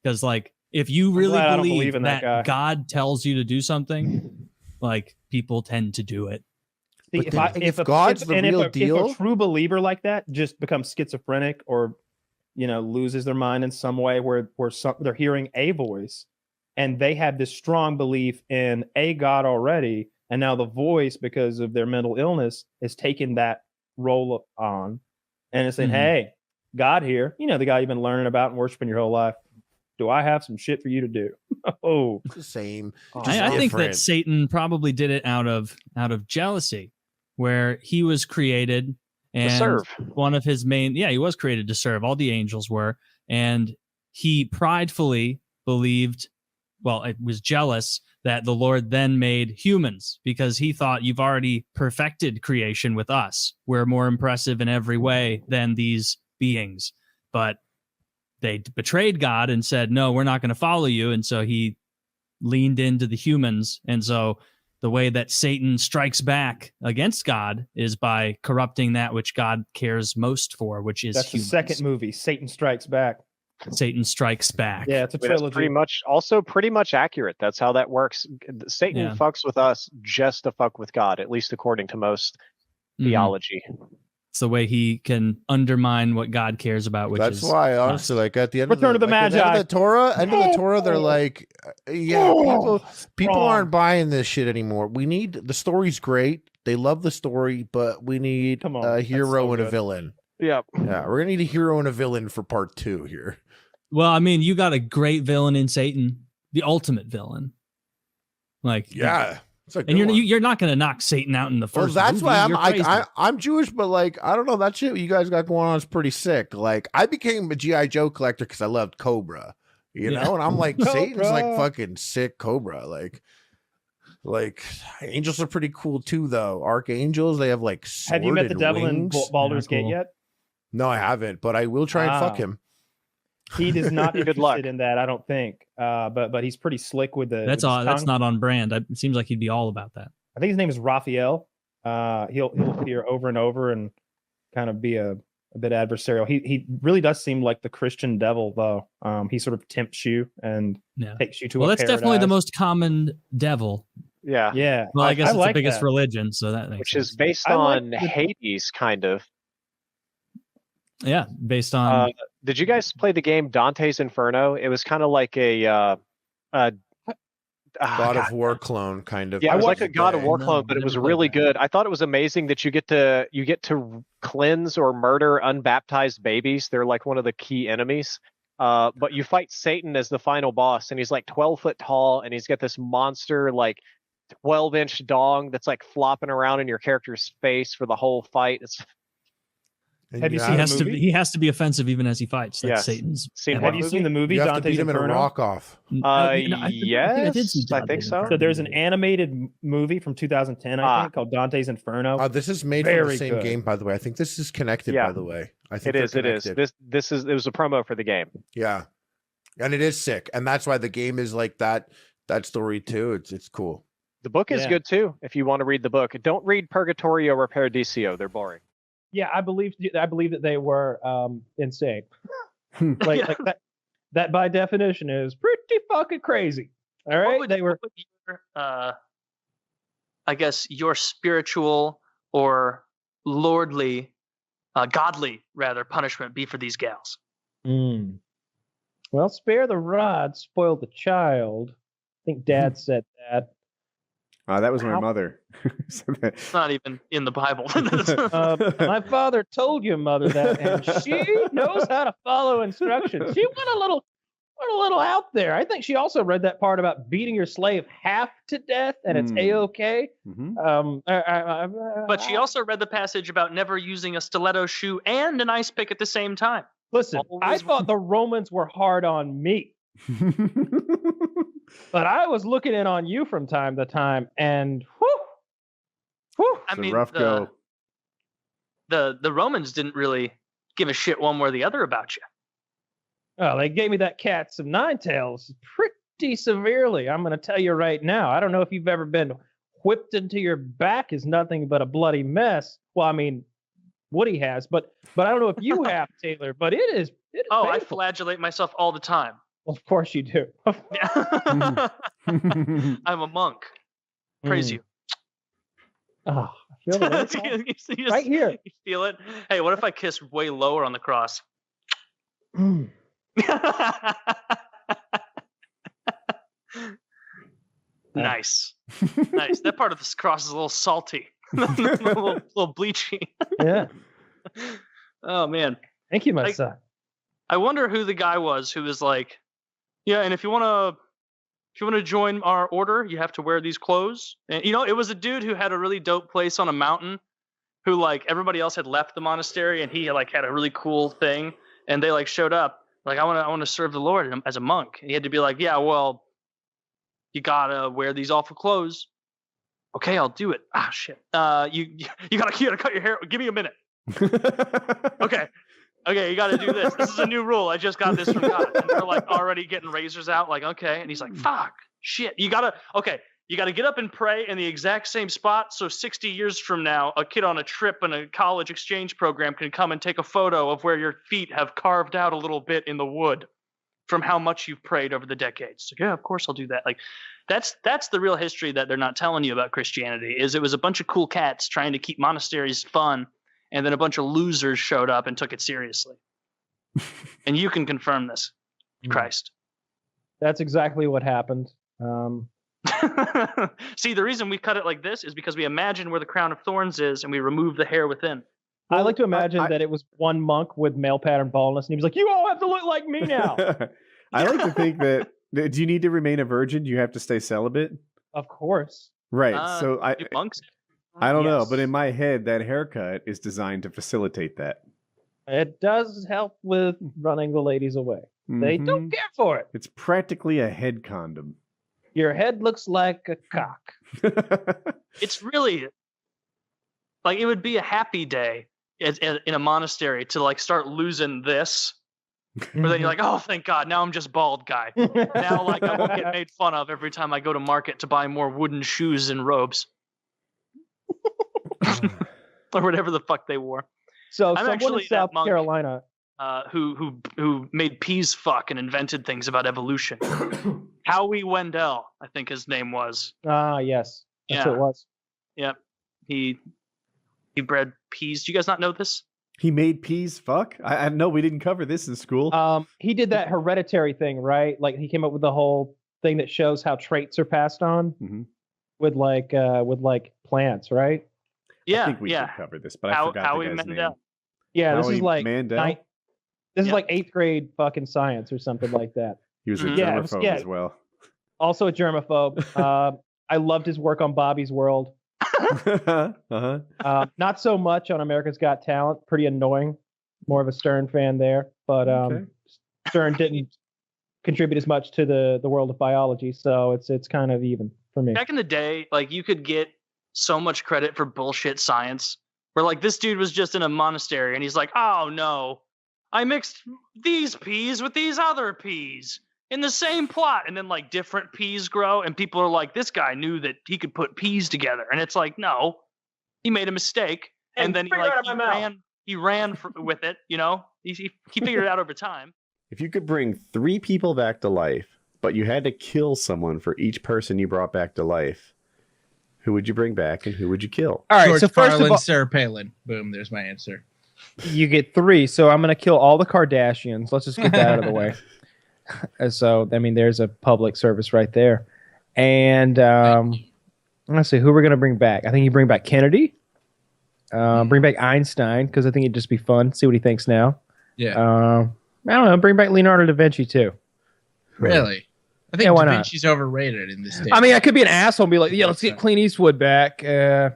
Because, like, if you really believe that God tells you to do something, like, people tend to do it. See, if a true believer like that just becomes schizophrenic or, loses their mind in some way where they're hearing a voice and they have this strong belief in a God already, and now the voice, because of their mental illness, is taking that role on and it's saying, hey, God here, the guy you've been learning about and worshiping your whole life. Do I have some shit for you to do? Oh, it's the same. I think that Satan probably did it out of jealousy, where he was created and to serve. One of his main, he was created to serve. All the angels were, and he pridefully believed it was jealous that the Lord then made humans, because he thought, you've already perfected creation with us. We're more impressive in every way than these beings. But they betrayed God and said, no, we're not going to follow you. And so he leaned into the humans. And so the way that Satan strikes back against God is by corrupting that which God cares most for, which is That's humans. the second movie, Satan Strikes Back. Satan Strikes Back. Yeah, it's a That's trilogy. pretty much accurate. That's how that works. Satan fucks with us just to fuck with God, at least according to most theology. It's the way he can undermine what God cares about, which That's is why, honestly, like at the end Return of the Magi. end of the Torah, they're like, people aren't buying this shit anymore. We need the story's great. They love the story, but we need a hero and a villain. Yeah, we're gonna need a hero and a villain for part 2 here. Well, I mean, you got a great villain in Satan, the ultimate villain. Like, and you're not going to knock Satan out in the first. Well, that's movie. why I'm Jewish, but like I don't know, that shit you guys got going on is pretty sick. Like I became a GI Joe collector because I loved Cobra, you know, and I'm like Satan's like fucking sick Cobra, like angels are pretty cool too, though. Archangels, they have like have you met the devil wings. in Baldur's Gate yet? No, I haven't, but I will try and fuck him. He does not interested in that, I don't think. But he's pretty slick with the. That's all. That's not on brand. It seems like he'd be all about that. I think his name is Raphael. He'll appear over and over and kind of be a bit adversarial. He really does seem like the Christian devil, though. He sort of tempts you and takes you to. Well, a that's paradise. definitely the most common devil. Yeah. Well, I guess it's like the biggest that. religion, so that makes which sense. is based on Hades, kind of. Yeah, based on. Did you guys play the game Dante's Inferno? It was kind of like a God of War clone, kind of. Yeah, it was like a God of War clone, but it was really good. I thought it was amazing that you get to cleanse or murder unbaptized babies. They're like one of the key enemies. But you fight Satan as the final boss, and he's like 12 foot tall, and he's got this monster like 12-inch dong that's like flopping around in your character's face for the whole fight. It's Have you seen the movie? He has to be offensive even as he fights. That's Satan's. Have you seen the movie? You have Dante's to beat him Inferno? in a rock off. Yes, I think so. So there's an animated movie from 2010, I think, called Dante's Inferno. This is made from the same game, by the way. I think this is connected. By the way, I think it is. It is. It was a promo for the game. Yeah, and it is sick, and that's why the game is like that. That story too. It's cool. The book is good too. If you want to read the book, don't read Purgatorio or Paradiso. They're boring. Yeah, I believe that they were insane. like that by definition is pretty fucking crazy. All right, they were. I guess your spiritual or lordly, godly rather punishment be for these gals. Well, spare the rod, spoil the child. I think Dad said that. That was my mother. It's not even in the Bible. My father told your mother that, and she knows how to follow instructions. She went a little out there. I think she also read that part about beating your slave half to death, and it's A-okay. But she also read the passage about never using a stiletto shoe and an ice pick at the same time. Listen, I thought the Romans were hard on me. But I was looking in on you from time to time, and I mean, rough go. The Romans didn't really give a shit one way or the other about you. Oh, they gave me that cats of nine tails pretty severely. I'm going to tell you right now. I don't know if you've ever been whipped into your back is nothing but a bloody mess. Well, I mean, Woody has, but I don't know if you have, Taylor. But it is painful. I flagellate myself all the time. Well, of course you do. I'm a monk. Praise you. Oh, I feel it. Right here. You feel it? Hey, what if I kiss way lower on the cross? Nice. Nice. That part of this cross is a little salty. a little bleachy. Yeah. Oh, man. Thank you, my son. I wonder who the guy was who was like, yeah, and if you want to join our order, you have to wear these clothes. And it was a dude who had a really dope place on a mountain, who like everybody else had left the monastery, and he like had a really cool thing, and they like showed up like I want to serve the Lord as a monk. And he had to be like, yeah, well, you gotta wear these awful clothes. Okay, I'll do it. Ah, shit. You gotta cut your hair. Give me a minute. Okay, you gotta do this. This is a new rule. I just got this from God. And they're like already getting razors out. Like, okay. And he's like, fuck, shit. You gotta get up and pray in the exact same spot. So 60 years from now, a kid on a trip in a college exchange program can come and take a photo of where your feet have carved out a little bit in the wood from how much you've prayed over the decades. Like, yeah, of course I'll do that. Like, that's the real history that they're not telling you about Christianity. Is it was a bunch of cool cats trying to keep monasteries fun, and then a bunch of losers showed up and took it seriously. And you can confirm this, Christ. That's exactly what happened. See, the reason we cut it like this is because we imagine where the crown of thorns is, and we remove the hair within. I like to imagine that it was one monk with male pattern baldness, and he was like, "You all have to look like me now." I like to think that. Do you need to remain a virgin? Do you have to stay celibate? Of course. Right. So monks? I don't know, but in my head, that haircut is designed to facilitate that. It does help with running the ladies away. They don't care for it. It's practically a head condom. Your head looks like a cock. It's really like it would be a happy day in a monastery to like start losing this. Where then you're like, oh, thank God, now I'm just bald guy. Now like I won't get made fun of every time I go to market to buy more wooden shoes and robes. Or whatever the fuck they wore. So I'm someone in South Carolina who made peas fuck and invented things about evolution. Howie Wendell, I think his name was. Yes. That's what it was. Yep. He bred peas. Do you guys not know this? He made peas fuck? I know we didn't cover this in school. He did that hereditary thing, right? Like he came up with the whole thing that shows how traits are passed on with like plants, right? Yeah, I think we should cover this, but I forgot Howie the guy's Mandel. name. Yeah, Howie this is like Mandel? This is like 8th grade fucking science or something like that. He was a germaphobe as well. Also a germaphobe. I loved his work on Bobby's World. Not so much on America's Got Talent. Pretty annoying. More of a Stern fan there, but Stern didn't contribute as much to the world of biology, so it's kind of even for me. Back in the day, like you could get so much credit for bullshit science. Where like this dude was just in a monastery and he's like, oh no, I mixed these peas with these other peas in the same plot, and then like different peas grow, and people are like, this guy knew that he could put peas together, and it's like, no, he made a mistake, and then he ran with it, you know, he figured it out over time. If you could bring 3 people back to life, but you had to kill someone for each person you brought back to life, who would you bring back and who would you kill? All right, George so first Carlin, of all, Sarah Palin. Boom, there's my answer. You get 3, so I'm going to kill all the Kardashians. Let's just get that out of the way. So, I mean, there's a public service right there. And let's see, who we're going to bring back. I think you bring back Kennedy. Bring back Einstein, because I think it'd just be fun. See what he thinks now. Yeah. I don't know. Bring back Leonardo da Vinci, too. Really? I think why Da not? Vinci's overrated in this day. I mean, I could be an asshole and be like, yeah, let's get Clint Eastwood back. Go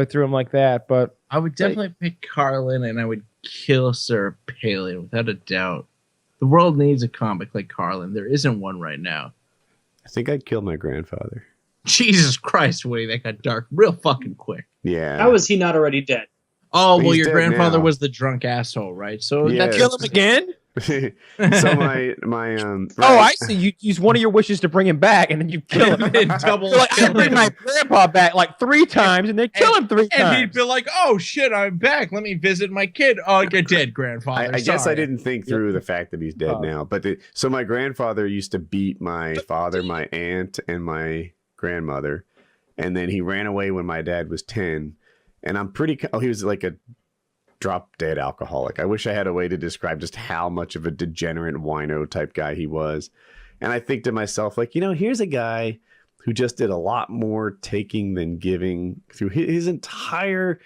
through him like that. But I would definitely pick Carlin, and I would kill Sarah Palin, without a doubt. The world needs a comic like Carlin. There isn't one right now. I think I'd kill my grandfather. Jesus Christ, Woody, that got dark real fucking quick. Yeah. How is he not already dead? Oh, well, He's your dead grandfather now. was the drunk asshole, right? So Yeah. that's kill him again? So my Oh, I see. You use one of your wishes to bring him back, and then you kill him. double. You're like, I bring my grandpa back like 3 times, and they kill him 3 And he'd times. be like, "Oh shit, I'm back. Let me visit my kid." Oh, you're dead, grandfather. I guess I Sorry. didn't think through the fact that he's dead now. But so my grandfather used to beat my father, my aunt, and my grandmother, and then he ran away when my dad was 10. And I'm pretty. He was like a drop dead alcoholic. I wish I had a way to describe just how much of a degenerate wino type guy he was. And I think to myself, like, here's a guy who just did a lot more taking than giving. Through his entire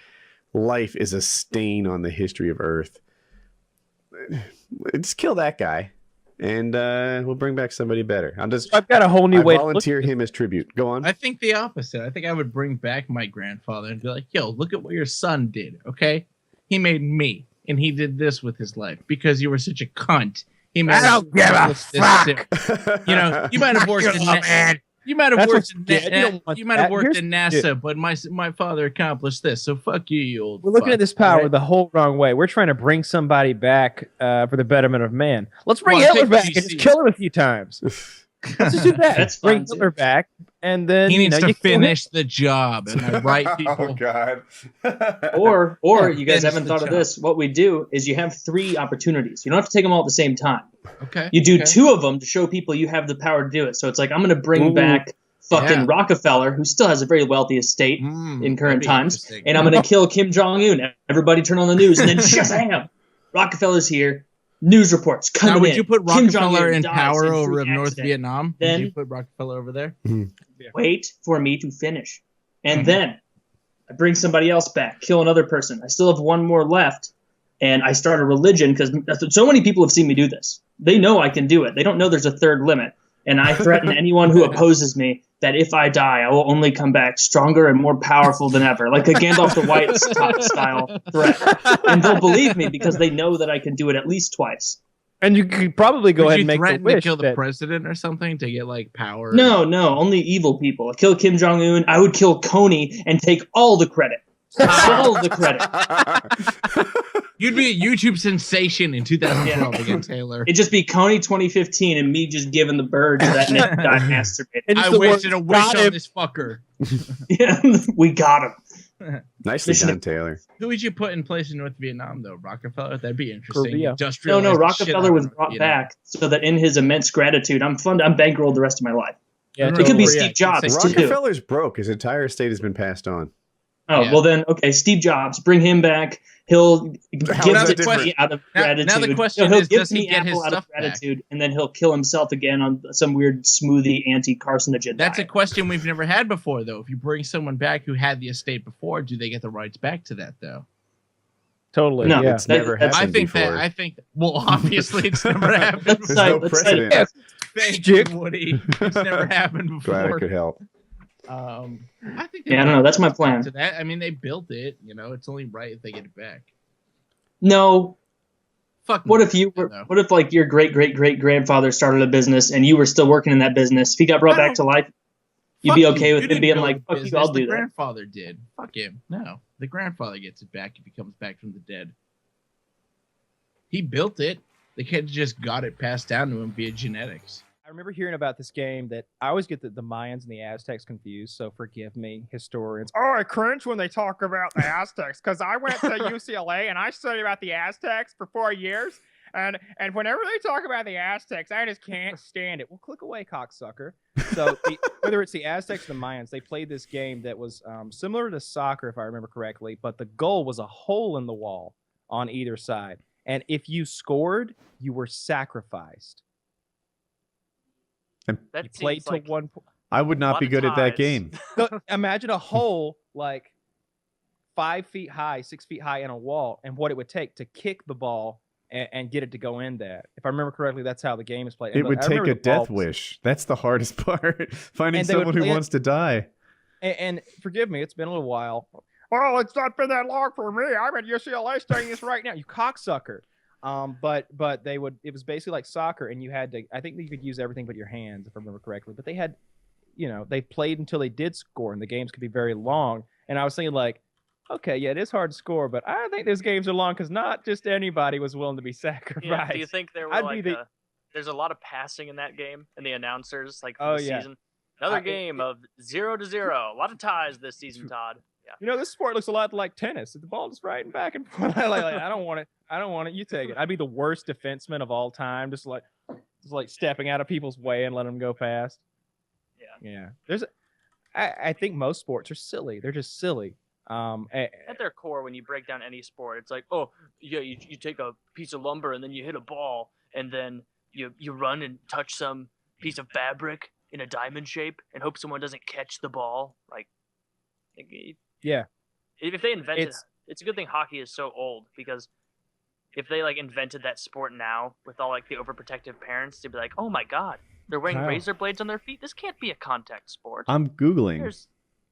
life is a stain on the history of Earth. Just kill that guy, and we'll bring back somebody better. I've got a whole new way to volunteer him as tribute. Go on. I think the opposite. I think I would bring back my grandfather and be like, "Yo, look at what your son did. Okay, he made me, and he did this with his life because you were such a cunt. He I don't give a fuck. You know, you might have worked in you might have worked in NASA, but my father accomplished this. So fuck you, you old. We're looking at this power the whole wrong way. We're trying to bring somebody back for the betterment of man. Let's bring Hitler back and just kill him a few times. Let's just do that. Let's bring Hitler back, and then he needs to finish the job. And the right people. Oh God. or you guys haven't thought of this. What we do is you have 3 opportunities. You don't have to take them all at the same time. Okay. You do 2 of them to show people you have the power to do it. So it's like, I'm going to bring back fucking Rockefeller, who still has a very wealthy estate in current times, and I'm going to kill Kim Jong-un. Everybody turn on the news, and then shazam! Rockefeller's here. News reports coming in. Would you put Rockefeller in power over North Vietnam? Then would you put Rockefeller over there? Wait for me to finish. And then I bring somebody else back, kill another person. I still have one more left, and I start a religion because so many people have seen me do this. They know I can do it. They don't know there's a third limit. And I threaten anyone who opposes me that if I die, I will only come back stronger and more powerful than ever, like a Gandalf the White style threat. And they'll believe me because they know that I can do it at least twice. And you could probably go ahead and make the wish to kill the president or something to get like power. No, only evil people. I'd kill Kim Jong-un. I would kill Coney and take all the credit. All the credit. You'd be a YouTube sensation in 2012 again, Taylor. It'd just be Coney 2015 and me just giving the bird to that Nick guy masturbating. I wasted a wish on this fucker. Yeah, we got him. Nicely done, Taylor. Who would you put in place in North Vietnam, though? Rockefeller? That'd be interesting. No, Rockefeller was brought back so that in his immense gratitude, I'm bankrolled the rest of my life. Yeah, it could be Steve Jobs. Rockefeller's broke. His entire estate has been passed on. Oh, well then, okay, Steve Jobs, bring him back. He'll give it to me out of gratitude. Now the question he'll is, give does me he get his Apple out of stuff gratitude, and then he'll kill himself again on some weird smoothie anti-carcinogen That's diet. a question we've never had before, though. If you bring someone back who had the estate before, do they get the rights back to that, though? Totally. No, it's never happened before. Well, obviously it's never happened. There's no precedent. Thank you, Woody. It's never happened before. Glad I could help. I think. Yeah, I don't know. That's my plan. To that, I mean, they built it. You know, it's only right if they get it back. No. Fuck. What if you were? What if like your great grandfather started a business and you were still working in that business? If he got brought back to life, you'd be okay with him being like, "Fuck you, I'll do that." The grandfather did. Fuck him. No, the grandfather gets it back if he comes back from the dead. He built it. They could have just got it passed down to him via genetics. I remember hearing about this game that I always get the Mayans and the Aztecs confused, so forgive me, historians. Oh, I cringe when they talk about the Aztecs, because I went to UCLA and I studied about the Aztecs for 4 years, and whenever they talk about the Aztecs, I just can't stand it. Well, click away, cocksucker. So whether it's the Aztecs or the Mayans, they played this game that was similar to soccer, if I remember correctly, but the goal was a hole in the wall on either side, and if you scored, you were sacrificed. And you played to like 1 point. I would not be good at that game. So imagine a hole like 5 feet high, 6 feet high in a wall, and what it would take to kick the ball and get it to go in that. If I remember correctly, that's how the game is played. It would take a death wish. That's the hardest part. Finding someone who wants to die. And forgive me, it's been a little while. Oh, it's not been that long for me. I'm at UCLA studying this right now. You cocksucker. But they would. It was basically like soccer, and you had to. I think you could use everything but your hands, if I remember correctly. But they had, they played until they did score, and the games could be very long. And I was thinking, like, okay, yeah, it is hard to score, but I think those games are long because not just anybody was willing to be sacrificed. Yeah, do you think there were there's a lot of passing in that game, and the announcers for the season? Another game of 0-0. A lot of ties this season, Todd. Yeah. This sport looks a lot like tennis. The ball is right and back and forth. I don't want it. I don't want it. You take it. I'd be the worst defenseman of all time, just like stepping out of people's way and letting them go past. Yeah. I think most sports are silly. They're just silly. At their core, when you break down any sport, it's like, oh, yeah, you take a piece of lumber and then you hit a ball, and then you run and touch some piece of fabric in a diamond shape and hope someone doesn't catch the ball. Yeah. If they invented it's a good thing hockey is so old, because if they invented that sport now with all the overprotective parents, they'd be like, oh my God, they're wearing razor blades on their feet. This can't be a contact sport. I'm Googling there's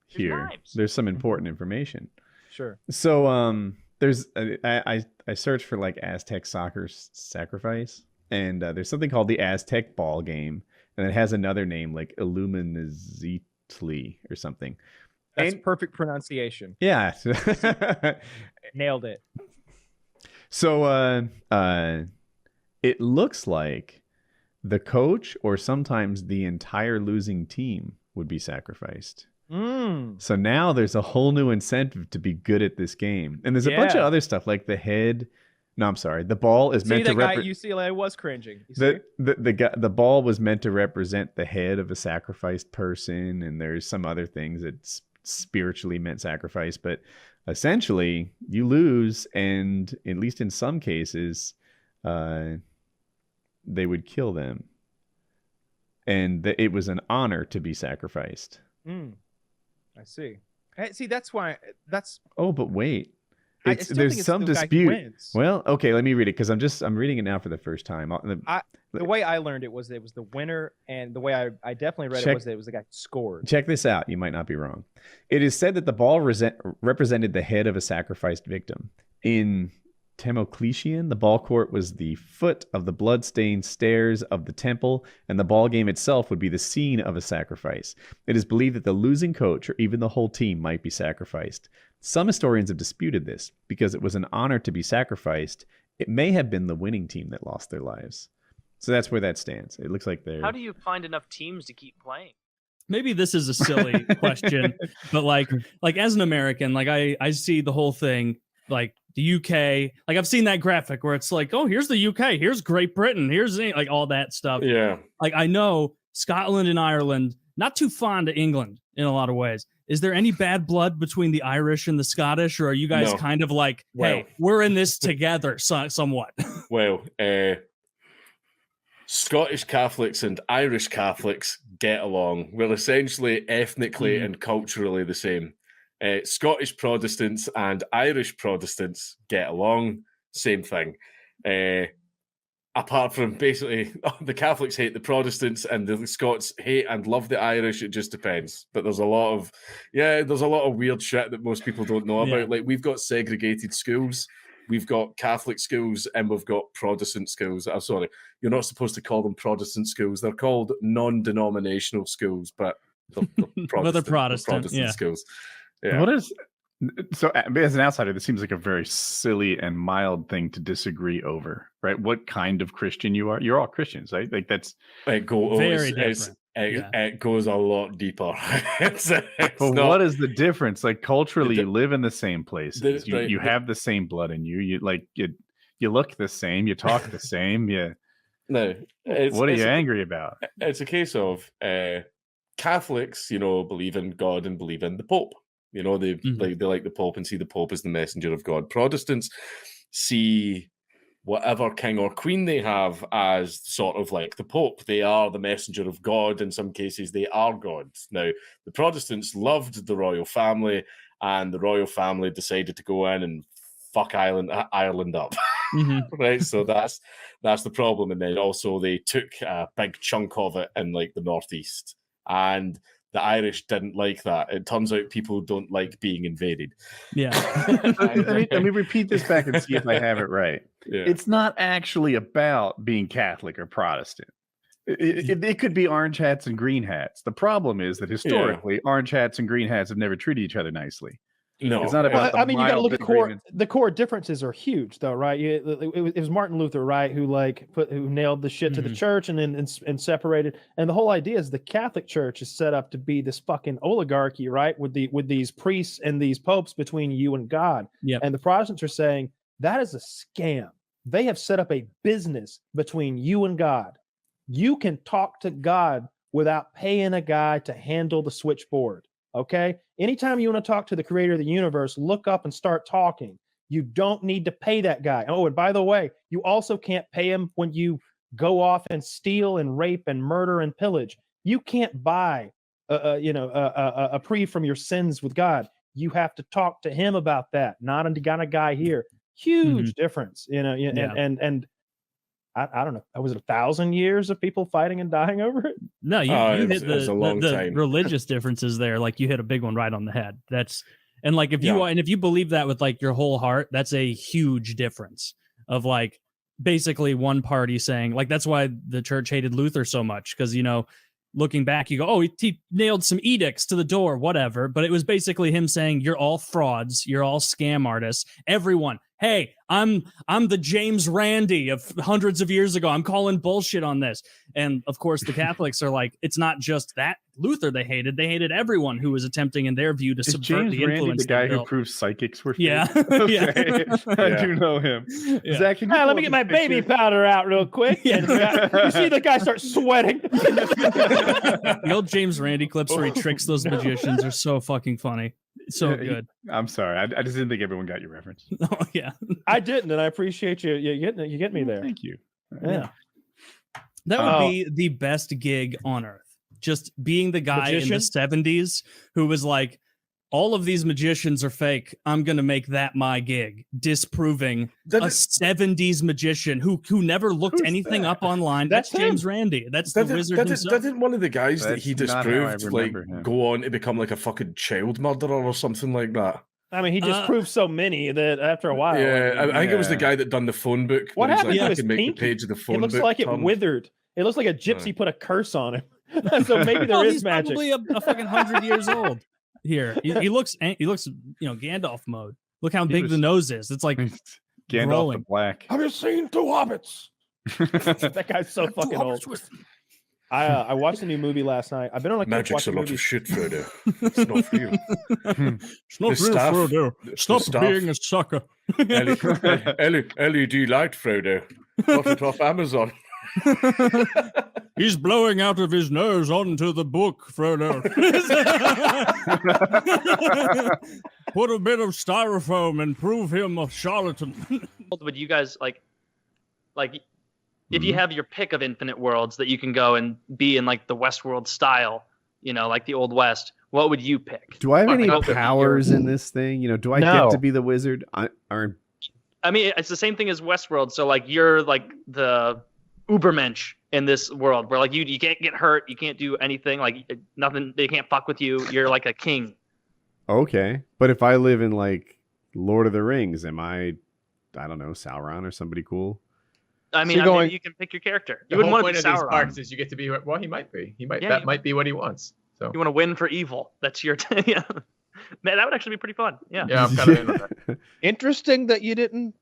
here. Knives. There's some important information. Sure. So there's I searched for Aztec soccer sacrifice, and there's something called the Aztec ball game, and it has another name like ōllamalitzli or something. That's perfect pronunciation. Yeah. Nailed it. So it looks like the coach or sometimes the entire losing team would be sacrificed. So now there's a whole new incentive to be good at this game. And there's a bunch of other stuff like the head. No, I'm sorry. The ball is meant to guy at UCLA was cringing. The ball was meant to represent the head of a sacrificed person, and there's some other things that's spiritually meant sacrifice, but essentially you lose, and at least in some cases they would kill them, and it was an honor to be sacrificed. I see. See, that's why that's. Oh, but wait, there's some dispute. Well, okay, let me read it because I'm reading it now for the first time. The way I learned it was the winner, and the way I definitely read it was that it was the guy who scored. Check this out. You might not be wrong. It is said that the ball represented the head of a sacrificed victim. In Compilation, the ball court was the foot of the blood-stained stairs of the temple, and the ball game itself would be the scene of a sacrifice. It is believed that the losing coach or even the whole team might be sacrificed. Some historians have disputed this. Because it was an honor to be sacrificed, it may have been the winning team that lost their lives. So that's where that stands. It looks like they're... How do you find enough teams to keep playing? Maybe this is a silly question, but like as an American, like I see the whole thing, like the UK, like I've seen that graphic where it's like, oh, here's the UK, here's Great Britain, here's like all that stuff. Yeah. Like I know Scotland and Ireland, not too fond of England in a lot of ways. Is there any bad blood between the Irish and the Scottish, or are you guys kind of like, hey, we're in this together somewhat? Well, Scottish Catholics and Irish Catholics get along. We're essentially ethnically and culturally the same. Scottish Protestants and Irish Protestants get along. Same thing. Apart from basically the Catholics hate the Protestants and the Scots hate and love the Irish. It just depends. But there's a lot of weird shit that most people don't know about. Like we've got segregated schools. We've got Catholic schools and we've got Protestant schools. I'm sorry, you're not supposed to call them Protestant schools. They're called non-denominational schools, but they're Protestant schools. Yeah. What is so? As an outsider, this seems like a very silly and mild thing to disagree over, right? What kind of Christian you are? You're all Christians, right? Like that's very different. It goes a lot deeper. What is the difference? Like culturally, you live in the same places. You have the same blood in you. You look the same. You talk the same. What are you angry about? It's a case of Catholics, believe in God and believe in the Pope. They like the Pope and see the Pope as the messenger of God. Protestants see whatever king or queen they have as sort of like the Pope. They are the messenger of God. In some cases, they are God. Now, the Protestants loved the royal family, and the royal family decided to go in and fuck Ireland up. Right? So that's the problem. And then also they took a big chunk of it in like the Northeast. And the Irish didn't like that. It turns out people don't like being invaded. Yeah. Let me repeat this back and see if I have it right. Yeah. It's not actually about being Catholic or Protestant. It could be orange hats and green hats. The problem is that historically, orange hats and green hats have never treated each other nicely. No, it's not about. I mean, you got to look at the core differences are huge, though, right? It was Martin Luther, right, who nailed the shit to the church and separated. And the whole idea is the Catholic Church is set up to be this fucking oligarchy, right, with these priests and these popes between you and God. Yeah. And the Protestants are saying that is a scam. They have set up a business between you and God. You can talk to God without paying a guy to handle the switchboard. Okay. Anytime you want to talk to the creator of the universe, look up and start talking. You don't need to pay that guy. Oh, and by the way, you also can't pay him when you go off and steal and rape and murder and pillage. You can't buy, a plea from your sins with God. You have to talk to him about that. Not a guy here. Huge difference, and I don't know. Was it 1,000 years of people fighting and dying over it? No, you hit the religious differences there. Like you hit a big one right on the head. If you believe that with like your whole heart, that's a huge difference of like basically one party saying, like, that's why the church hated Luther so much, because, you know, looking back, you go, oh, he nailed some edicts to the door, whatever. But it was basically him saying, you're all frauds, you're all scam artists, everyone. Hey, I'm the James Randi of hundreds of years ago. I'm calling bullshit on this. And of course, the Catholics are like, it's not just that Luther they hated everyone who was attempting, in their view, to subvert James the influence. Randi the guy who proves psychics were fake? Yeah. Okay. Yeah. I do know him. Yeah. Zach, can you Let pull me up get my his baby picture? powder out real quick. And you see the guy start sweating. The old James Randi clips where he tricks those magicians are so fucking funny. So good. I'm sorry. I just didn't think everyone got your reference. Oh yeah, I didn't, and I appreciate you. You get me there. Thank you. Yeah. That would be the best gig on earth. Just being the guy in the 70s who was like, all of these magicians are fake. I'm going to make that my gig. Disproving a 70s magician who never looked anything up online. That's James Randi. That's the wizard himself. Didn't one of the guys that he That's not how I disproved like remember him. go on to become like a fucking child murderer or something like that? I mean, he just proved so many that after a while. Yeah, I think it was the guy that done the phone book. What where he's happened like, to I his can make the pinky? page of the phone It looks book like it turn. withered. It looks like a gypsy put a curse on him. So maybe there Well, is he's magic. probably a fucking 100 years old. Here, he looks, you know, Gandalf mode. Look how big the nose is. It's like Gandalf growing. the Black. Have you seen two hobbits? That guy's so fucking old. I watched a new movie last night. I've been on a kick Magic's a watching lot movies. of shit, Frodo. It's not real. It's not The real, staff- Frodo. the Stop staff- being a sucker. LED light, Frodo. Got it off Amazon. He's blowing out of his nose onto the book, Frodo. Put a bit of styrofoam and prove him a charlatan. Would you guys like if you have your pick of infinite worlds that you can go and be in like the Westworld style, you know, like the Old West, what would you pick? Do I have any What would be powers your- in this thing? You know, do I No. get to be the wizard? I mean, it's the same thing as Westworld. So like you're like the Ubermensch in this world where like you can't get hurt, you can't do anything, like nothing, they can't fuck with you. You're like a king. Okay, but if I live in like Lord of the Rings, am I don't know, Sauron or somebody cool? I mean, going- you can pick your character. The You wouldn't whole want to point be of these Sauron. parks is you get to be. Well, he might be. He might. Yeah, that you- might be what he wants. So You want to win for evil. That's your yeah. Man, that would actually be pretty fun. Yeah. yeah, I'm kind of in on that. Interesting that you didn't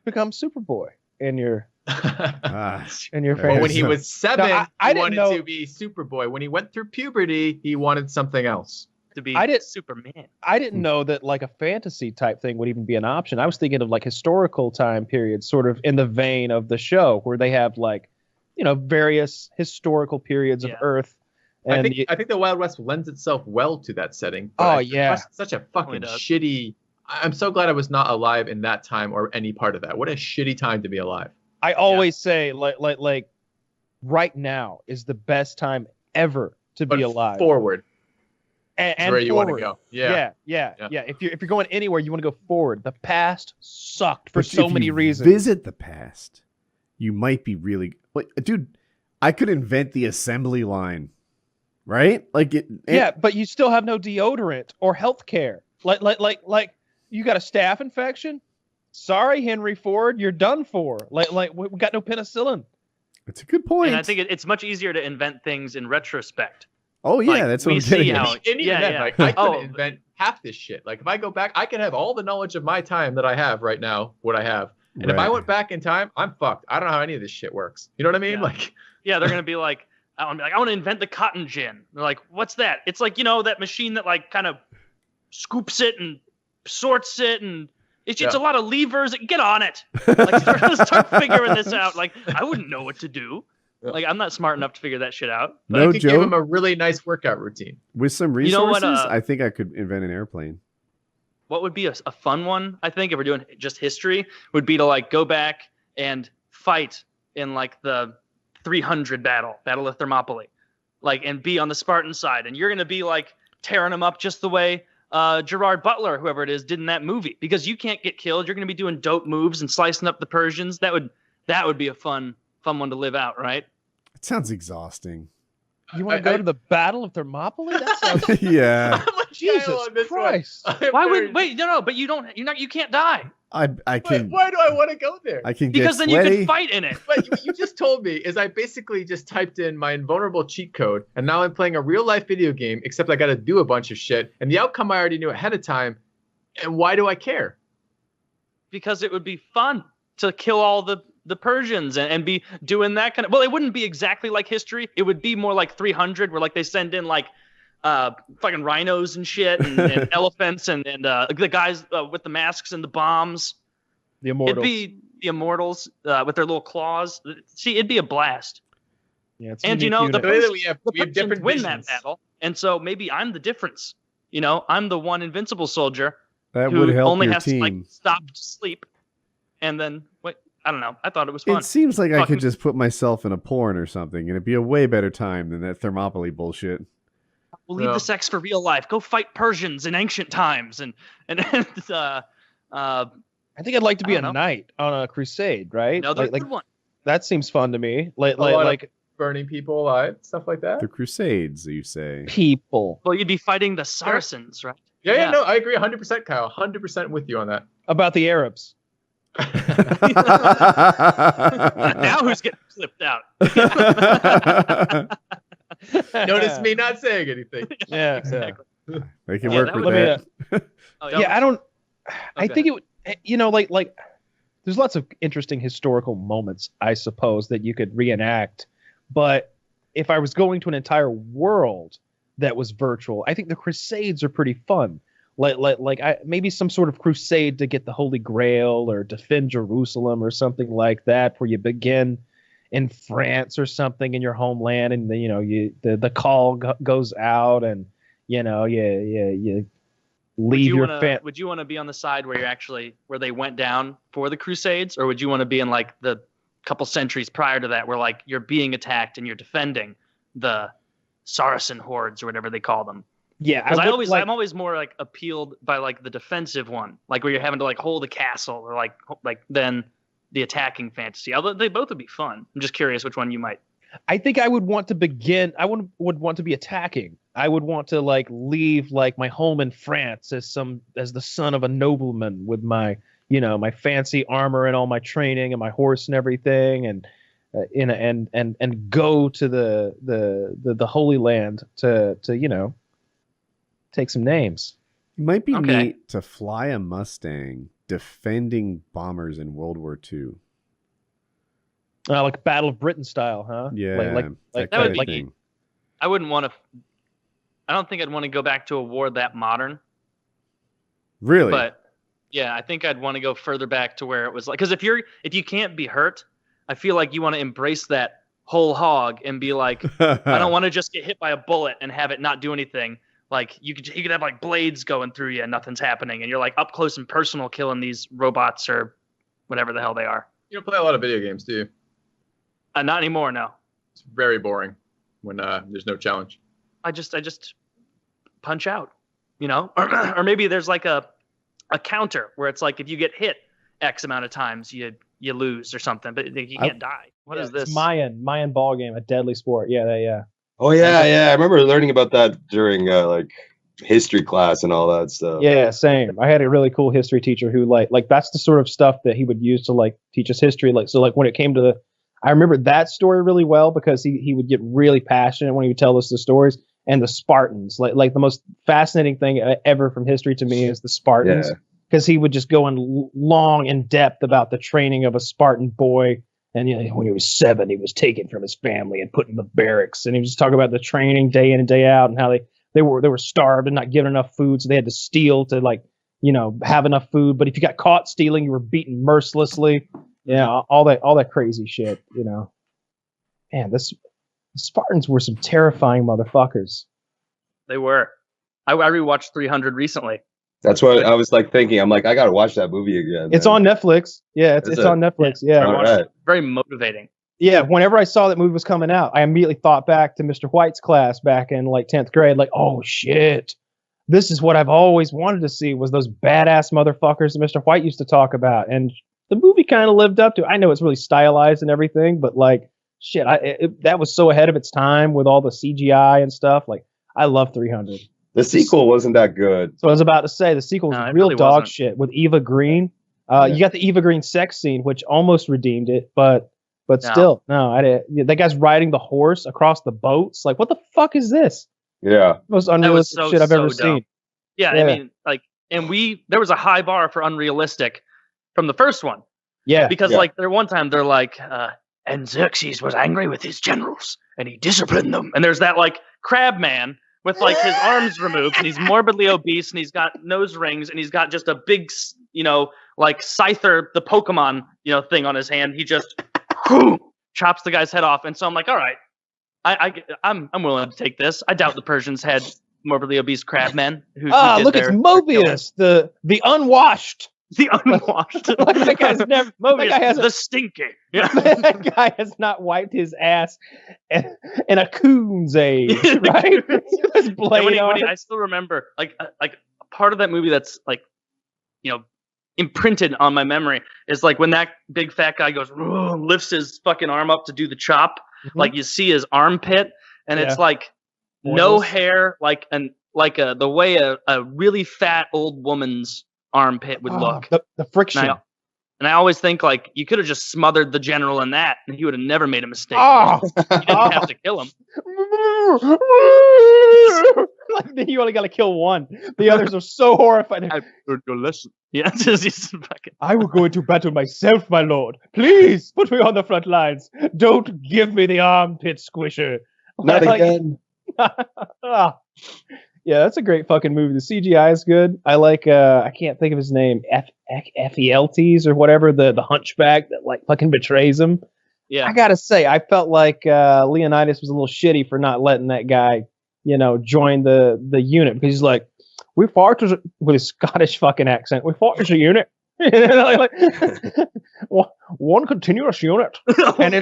become Superboy in your Ah, in your Well, when fantasy. he was 7, No, I he didn't wanted know- to be Superboy. When he went through puberty, he wanted something else. To be I did- Superman. I didn't know that like a fantasy type thing would even be an option. I was thinking of like historical time periods, sort of in the vein of the show, where they have like, you know, various historical periods of Yeah. Earth. I And think the Wild West lends itself well to that setting. Oh, I- yeah. such a fucking does. shitty. I'm so glad I was not alive in that time or any part of that. What a shitty time to be alive. I always say like right now is the best time ever to But be alive. forward, and where you want to forward. go. Yeah. Yeah. If you're going anywhere, you want to go forward. The past sucked for but so if many you reasons. Visit the past, you might be really like, dude. I could invent the assembly line, right? Like Yeah, but you still have no deodorant or health care. Like you got a staph infection? Sorry, Henry Ford, you're done for. Like we got no penicillin. It's a good point. And I think it's much easier to invent things in retrospect. Oh yeah, Like, that's what we I'm getting see at. how- And even Yeah, then, yeah. like, I couldn't Oh. invent half this shit. Like if I go back, I could have all the knowledge of my time that I have right now, what I have. And if I Right. went back in time, I'm fucked. I don't know how any of this shit works. You know what I mean? Yeah. Like, Yeah, they're gonna be like, I want to invent the cotton gin. They're like, what's that? It's like, you know, that machine that like kind of scoops it and sorts it, and it's a lot of levers. Get on it. Like start figuring this out. Like I wouldn't know what to do. Like I'm not smart enough to figure that shit out. but No I could give joke. him a really nice workout routine. With some You know resources, what, I think I could invent an airplane. What would be a fun one, I think, if we're doing just history, would be to like go back and fight in like the 300 battle of Thermopylae, like, and be on the Spartan side, and you're gonna be like tearing them up just the way Gerard Butler, whoever it is, did in that movie, because you can't get killed. You're gonna be doing dope moves and slicing up the Persians. That would be a fun one to live out, right? It sounds exhausting. You want to go to the Battle of Thermopylae? That sounds yeah. Jesus Christ. Why would wait? No, but you don't. You can't die. I can. Why do I want to go there? I can get because then sweaty. you can fight in it. But you just told me is I basically just typed in my invulnerable cheat code, and now I'm playing a real life video game. Except I got to do a bunch of shit, and the outcome I already knew ahead of time. And why do I care? Because it would be fun to kill all the Persians and be doing that kind of. Well, it wouldn't be exactly like history. It would be more like 300, where like they send in like fucking rhinos and shit and elephants and the guys with the masks and the bombs. The immortals. It'd be the immortals with their little claws. See, it'd be a blast. Yeah, and you know, the Persians, we have different win that battle, and so maybe I'm the difference. You know, I'm the one invincible soldier that who would help only your has team. to like stop to sleep, and then wait. I don't know. I thought it was fun. It seems like I could just put myself in a porn or something, and it'd be a way better time than that Thermopylae bullshit. We'll leave the sex for real life. Go fight Persians in ancient times, and I think I'd like to be a knight on a crusade, right? Another good one. That seems fun to me. Like burning people alive, stuff like that. The Crusades, you say? People. Well, you'd be fighting the Saracens, right? Yeah, no, I agree 100%, Kyle. 100% with you on that. About the Arabs. Now who's getting flipped out? Notice me not saying anything. Yeah, exactly. They can work with that. I don't. I think it would. You know, like there's lots of interesting historical moments, I suppose, that you could reenact. But if I was going to an entire world that was virtual, I think the Crusades are pretty fun. Maybe some sort of crusade to get the Holy Grail or defend Jerusalem or something like that, where you begin in France or something in your homeland, and the call goes out, and you leave your family. Would you want to be on the side where they went down for the Crusades, or would you want to be in like the couple centuries prior to that, where like you're being attacked and you're defending the Saracen hordes or whatever they call them? Yeah, because I'm always more like appealed by like the defensive one, like where you're having to like hold a castle, or like then the attacking fantasy. Although they both would be fun. I'm just curious which one you might. I think I would want to begin. I would want to be attacking. I would want to like leave like my home in France as the son of a nobleman with my my fancy armor and all my training and my horse and everything, and go to the Holy Land to take some names. It might be neat to fly a Mustang defending bombers in World War II. Like Battle of Britain style, huh? Yeah, like that would be. I wouldn't want to. I don't think I'd want to go back to a war that modern. Really? But yeah, I think I'd want to go further back to where it was like, because if you can't be hurt, I feel like you want to embrace that whole hog and be like, I don't want to just get hit by a bullet and have it not do anything. Like you could have like blades going through you and nothing's happening, and you're like up close and personal killing these robots or whatever the hell they are. You don't play a lot of video games, do you? Not anymore. No. It's very boring when there's no challenge. I just punch out, or maybe there's like a counter where it's like if you get hit X amount of times, you lose or something, but you can't die. What is this? Mayan ball game, a deadly sport. Yeah. Oh yeah. I remember learning about that during like history class and all that stuff. Yeah, same. I had a really cool history teacher who like that's the sort of stuff that he would use to like teach us history. Like so, like when it came to I remember that story really well because he would get really passionate when he would tell us the stories. And the Spartans, like the most fascinating thing ever from history to me is the Spartans, because he would just go in long in depth about the training of a Spartan boy. And when he was 7, he was taken from his family and put in the barracks. And he was just talking about the training day in and day out, and how they were starved and not given enough food, so they had to steal to have enough food. But if you got caught stealing, you were beaten mercilessly. Yeah, all that crazy shit. Man, the Spartans were some terrifying motherfuckers. They were. I rewatched 300 recently. That's what I was like thinking. I'm like, I gotta watch that movie again. It's on Netflix. Yeah, it's on Netflix. Yeah. All right. Very motivating. Yeah, whenever I saw that movie was coming out, I immediately thought back to Mr. White's class back in like 10th grade. Like, oh shit, this is what I've always wanted to see, was those badass motherfuckers that Mr. White used to talk about. And the movie kind of lived up to it. I know it's really stylized and everything, but like shit, that was so ahead of its time with all the CGI and stuff. Like, I love 300. The sequel wasn't that good. So I was about to say the sequel was real really dog shit with Eva Green. You got the Eva Green sex scene, which almost redeemed it, but still, that guy's riding the horse across the boats. Like, what the fuck is this? Yeah, most unrealistic shit I've ever seen. Yeah, I mean, like, and there was a high bar for unrealistic from the first one. Yeah, because like one time they're like, and Xerxes was angry with his generals and he disciplined them. And there's that like crab man with like his arms removed and he's morbidly obese and he's got nose rings and he's got just a big, like Scyther, the Pokemon, thing on his hand. He just chops the guy's head off. And so I'm like, all right, I'm willing to take this. I doubt the Persians had morbidly obese crab men. Look, it's Mobius, the unwashed. The unwashed. That guy's never. That guy has the stinky. Yeah. That guy has not wiped his ass in a coon's age, right? I still remember, like part of that movie that's like, imprinted on my memory is like when that big fat guy goes, lifts his fucking arm up to do the chop. Mm-hmm. Like you see his armpit, and it's like no hair, like the way a really fat old woman's armpit would look. The friction. And I always think like you could have just smothered the general in that and he would have never made a mistake. You didn't have to kill him. Like then you only got to kill one. The others are so horrified. I learned your lesson. Yeah, just fucking. I will go into battle myself, my lord. Please put me on the front lines. Don't give me the armpit squisher. Not again. Yeah, that's a great fucking movie. The CGI is good. I like I can't think of his name. Ephialtes or whatever, the hunchback that like fucking betrays him. Yeah. I gotta say, I felt like Leonidas was a little shitty for not letting that guy, join the unit because he's like, we fought with his Scottish fucking accent. We fought as a unit. One continuous unit, and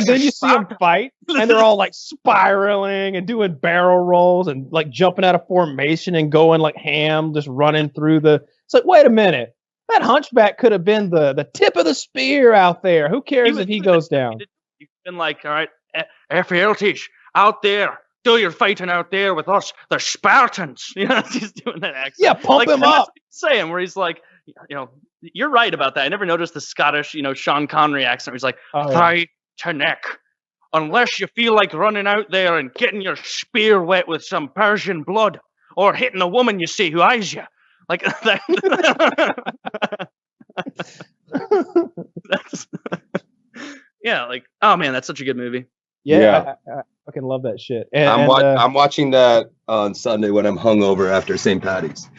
then you see them fight, and they're all like spiraling and doing barrel rolls and like jumping out of formation and going like ham, just running through the. It's like, wait a minute, that hunchback could have been the tip of the spear out there. Who cares if he goes down? You've been like, all right, Ephialtes, out there. Do your fighting out there with us, the Spartans. He's doing that accent. Yeah, pump him up. Saying where he's like, you're right about that. I never noticed the Scottish, Sean Connery accent. Where he's like, thigh to neck. Unless you feel like running out there and getting your spear wet with some Persian blood, or hitting a woman you see who eyes you, like that. Yeah, like, oh man, that's such a good movie. Yeah. I fucking love that shit. And, I'm watching that on Sunday when I'm hungover after St. Patty's.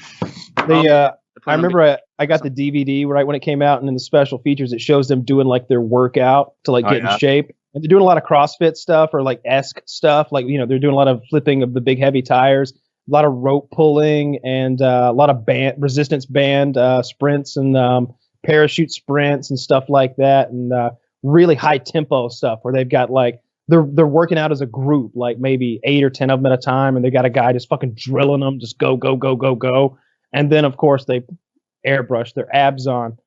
I remember I got the DVD right when it came out, and in the special features, it shows them doing like their workout to like get in shape. And they're doing a lot of CrossFit stuff or like esque stuff. Like, they're doing a lot of flipping of the big heavy tires, a lot of rope pulling, and a lot of resistance band sprints and parachute sprints and stuff like that. And really high tempo stuff where they've got like, they're working out as a group, like maybe 8 or 10 of them at a time, and they got a guy just fucking drilling them, just go, go, go, go, go. And then, of course, they airbrush their abs on.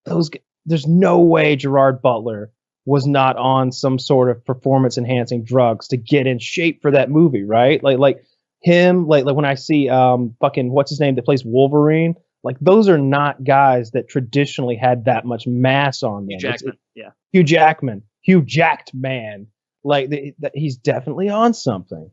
There's no way Gerard Butler was not on some sort of performance-enhancing drugs to get in shape for that movie, right? Like him, like when I see fucking what's his name that plays Wolverine, like those are not guys that traditionally had that much mass on them. Hugh Jackman, Hugh Jacked man. Like he's definitely on something.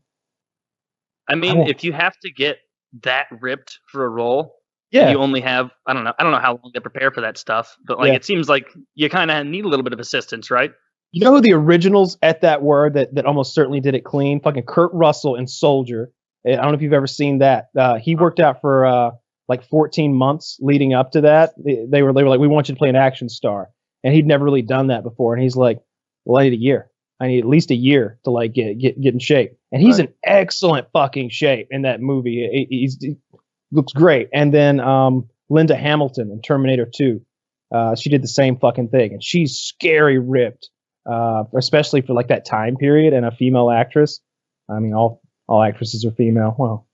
I mean, if you have to get that ripped for a role, you only have I don't know how long they prepare for that stuff, but like it seems like you kind of need a little bit of assistance, right? You know who the originals at that were that almost certainly did it clean? Fucking Kurt Russell in Soldier. I don't know if you've ever seen that. He worked out for like 14 months leading up to that. They were like, we want you to play an action star, and he'd never really done that before, and he's like, well, I need a year. I need at least a year to like get in shape. And he's in excellent fucking shape in that movie. He looks great. And then Linda Hamilton in Terminator 2, she did the same fucking thing. And she's scary ripped, especially for like that time period, and a female actress. I mean, all actresses are female. Well,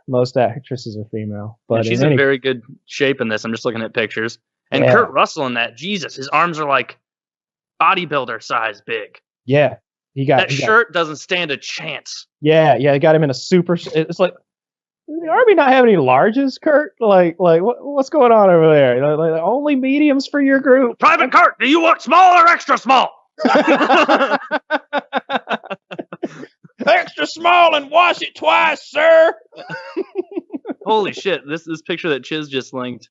most actresses are female. But she's in very good shape in this. I'm just looking at pictures. And Kurt Russell in that, Jesus, his arms are like bodybuilder size big. Yeah, that shirt doesn't stand a chance. Yeah, they got him in a super. It's like, the Army not have any larges, Kurt? Like what's going on over there? Like only mediums for your group? Private Kurt, do you want small or extra small? Extra small and wash it twice, sir. Holy shit! This picture that Chiz just linked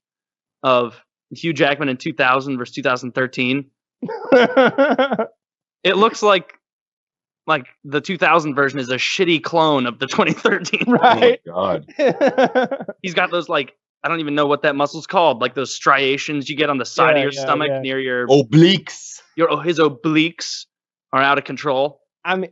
of Hugh Jackman in 2000 versus 2013. It looks like the 2000 version is a shitty clone of the 2013. Right. Oh my God. He's got those, like, I don't even know what that muscle's called, like those striations you get on the side of your stomach near your obliques. His obliques are out of control. I mean,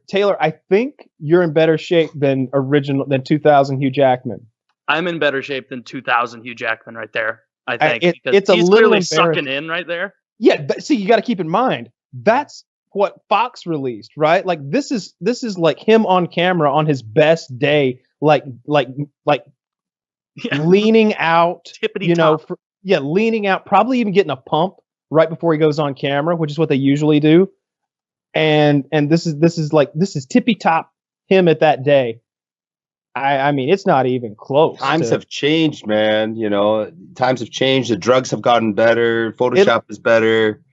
Taylor, I think you're in better shape than 2000 Hugh Jackman. I'm in better shape than 2000 Hugh Jackman right there. I think it's he's a little clearly sucking in right there. Yeah, but see, you got to keep in mind that's what Fox released, right? Like this is like him on camera on his best day, like leaning out, tippity-top. Leaning out, probably even getting a pump right before he goes on camera, which is what they usually do. And this is tippy top him at that day. I mean, it's not even close. Times have changed, man. Times have changed. The drugs have gotten better. Photoshop is better.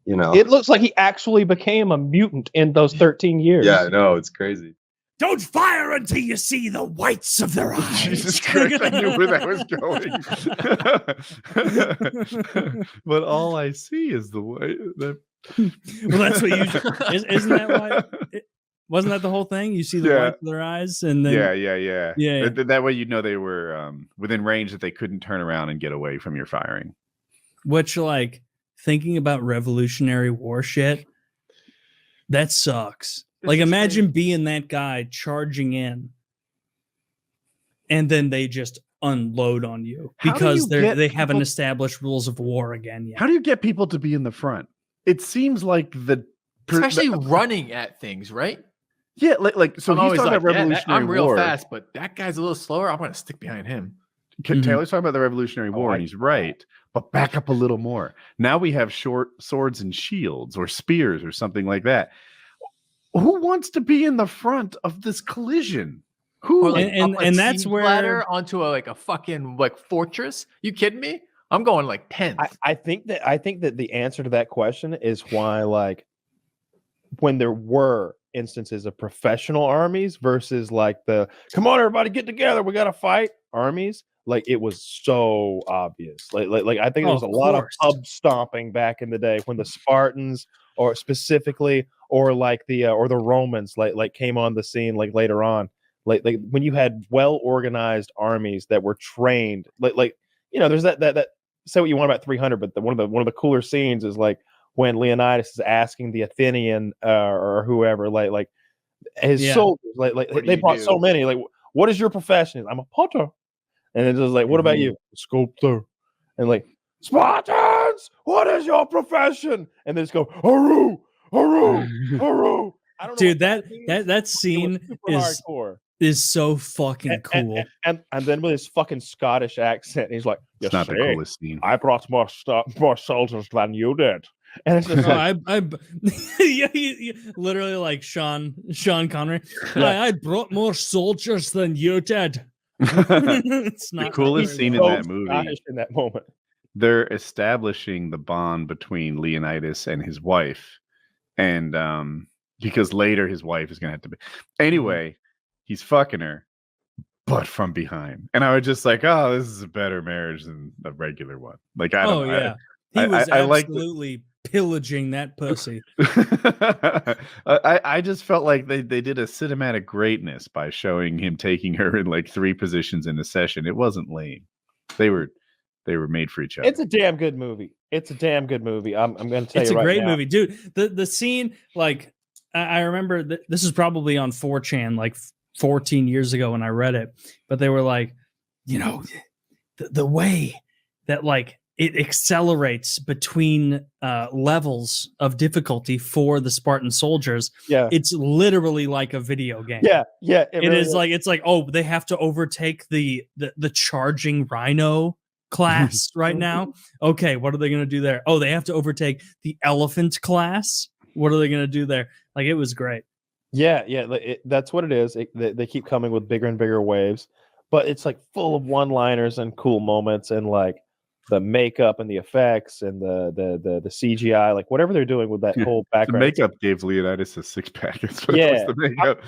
It looks like he actually became a mutant in those 13 years. Yeah, I know. It's crazy. Don't fire until you see the whites of their eyes. Jesus Christ, I knew where that was going. But all I see is the white. Well, that's what you isn't that why? Wasn't that the whole thing? You see the whites of their eyes, and then yeah. That way, they were within range that they couldn't turn around and get away from your firing. Which, like, thinking about Revolutionary War shit, that sucks. Like, imagine being that guy charging in, and then they just unload on you because they haven't established rules of war again yet. How do you get people to be in the front? It seems like especially running at things, right? Yeah, like so. He's talking about Revolutionary I'm real War. fast, but that guy's a little slower. I'm going to stick behind him. Taylor's talking about the Revolutionary War, and he's right. But back up a little more. Now we have short swords and shields, or spears, or something like that. Who wants to be in the front of this collision? Who? Or and that's where ladder onto a fucking fortress. You kidding me? I'm going 10th. I think that the answer to that question is why, like, when there were instances of professional armies versus like the come on everybody get together we gotta fight armies, like it was so obvious. Like I think there was a lot of pub stomping back in the day when the Spartans, or specifically, or like the Romans like came on the scene like later on. Like when you had well organized armies that were trained, there's that say what you want about 300, but one of the cooler scenes is like when Leonidas is asking the Athenian or whoever, like his soldiers, like they brought so many, like, what is your profession? I'm a potter. And it's just like, what about you? Sculptor. And like, Spartans, what is your profession? And they just go, Haru, Haru, Haru. I don't know. Dude, that scene is so fucking cool. And then with his fucking Scottish accent, he's like, it's not the coolest scene. I brought more soldiers than you did. And it's just like, literally like Sean Connery. I brought more soldiers than you did. It's not the coolest scene in that movie. In that moment, they're establishing the bond between Leonidas and his wife, and because later his wife is gonna have to be anyway. He's fucking her, but from behind, and I was just like, "Oh, this is a better marriage than the regular one." Like, I don't. He was absolutely pillaging that pussy. I just felt like they did a cinematic greatness by showing him taking her in like 3 positions in a session. It wasn't lame. They were made for each other. It's a damn good movie. I'm going to tell you right now. It's a great movie, dude. The scene, like, I remember this is probably on 4chan like 14 years ago when I read it, but they were like, the way that like it accelerates between levels of difficulty for the Spartan soldiers. Yeah, it's literally like a video game. Yeah. It really is. Like, it's like, oh, they have to overtake the charging rhino class right now. Okay, what are they going to do there? Oh, they have to overtake the elephant class. What are they going to do there? Like, it was great. Yeah, that's what it is. They keep coming with bigger and bigger waves, but it's like full of one-liners and cool moments, and like the makeup and the effects and the CGI, like whatever they're doing with that whole background. The makeup gave Leonidas a six-pack. That's what was the makeup.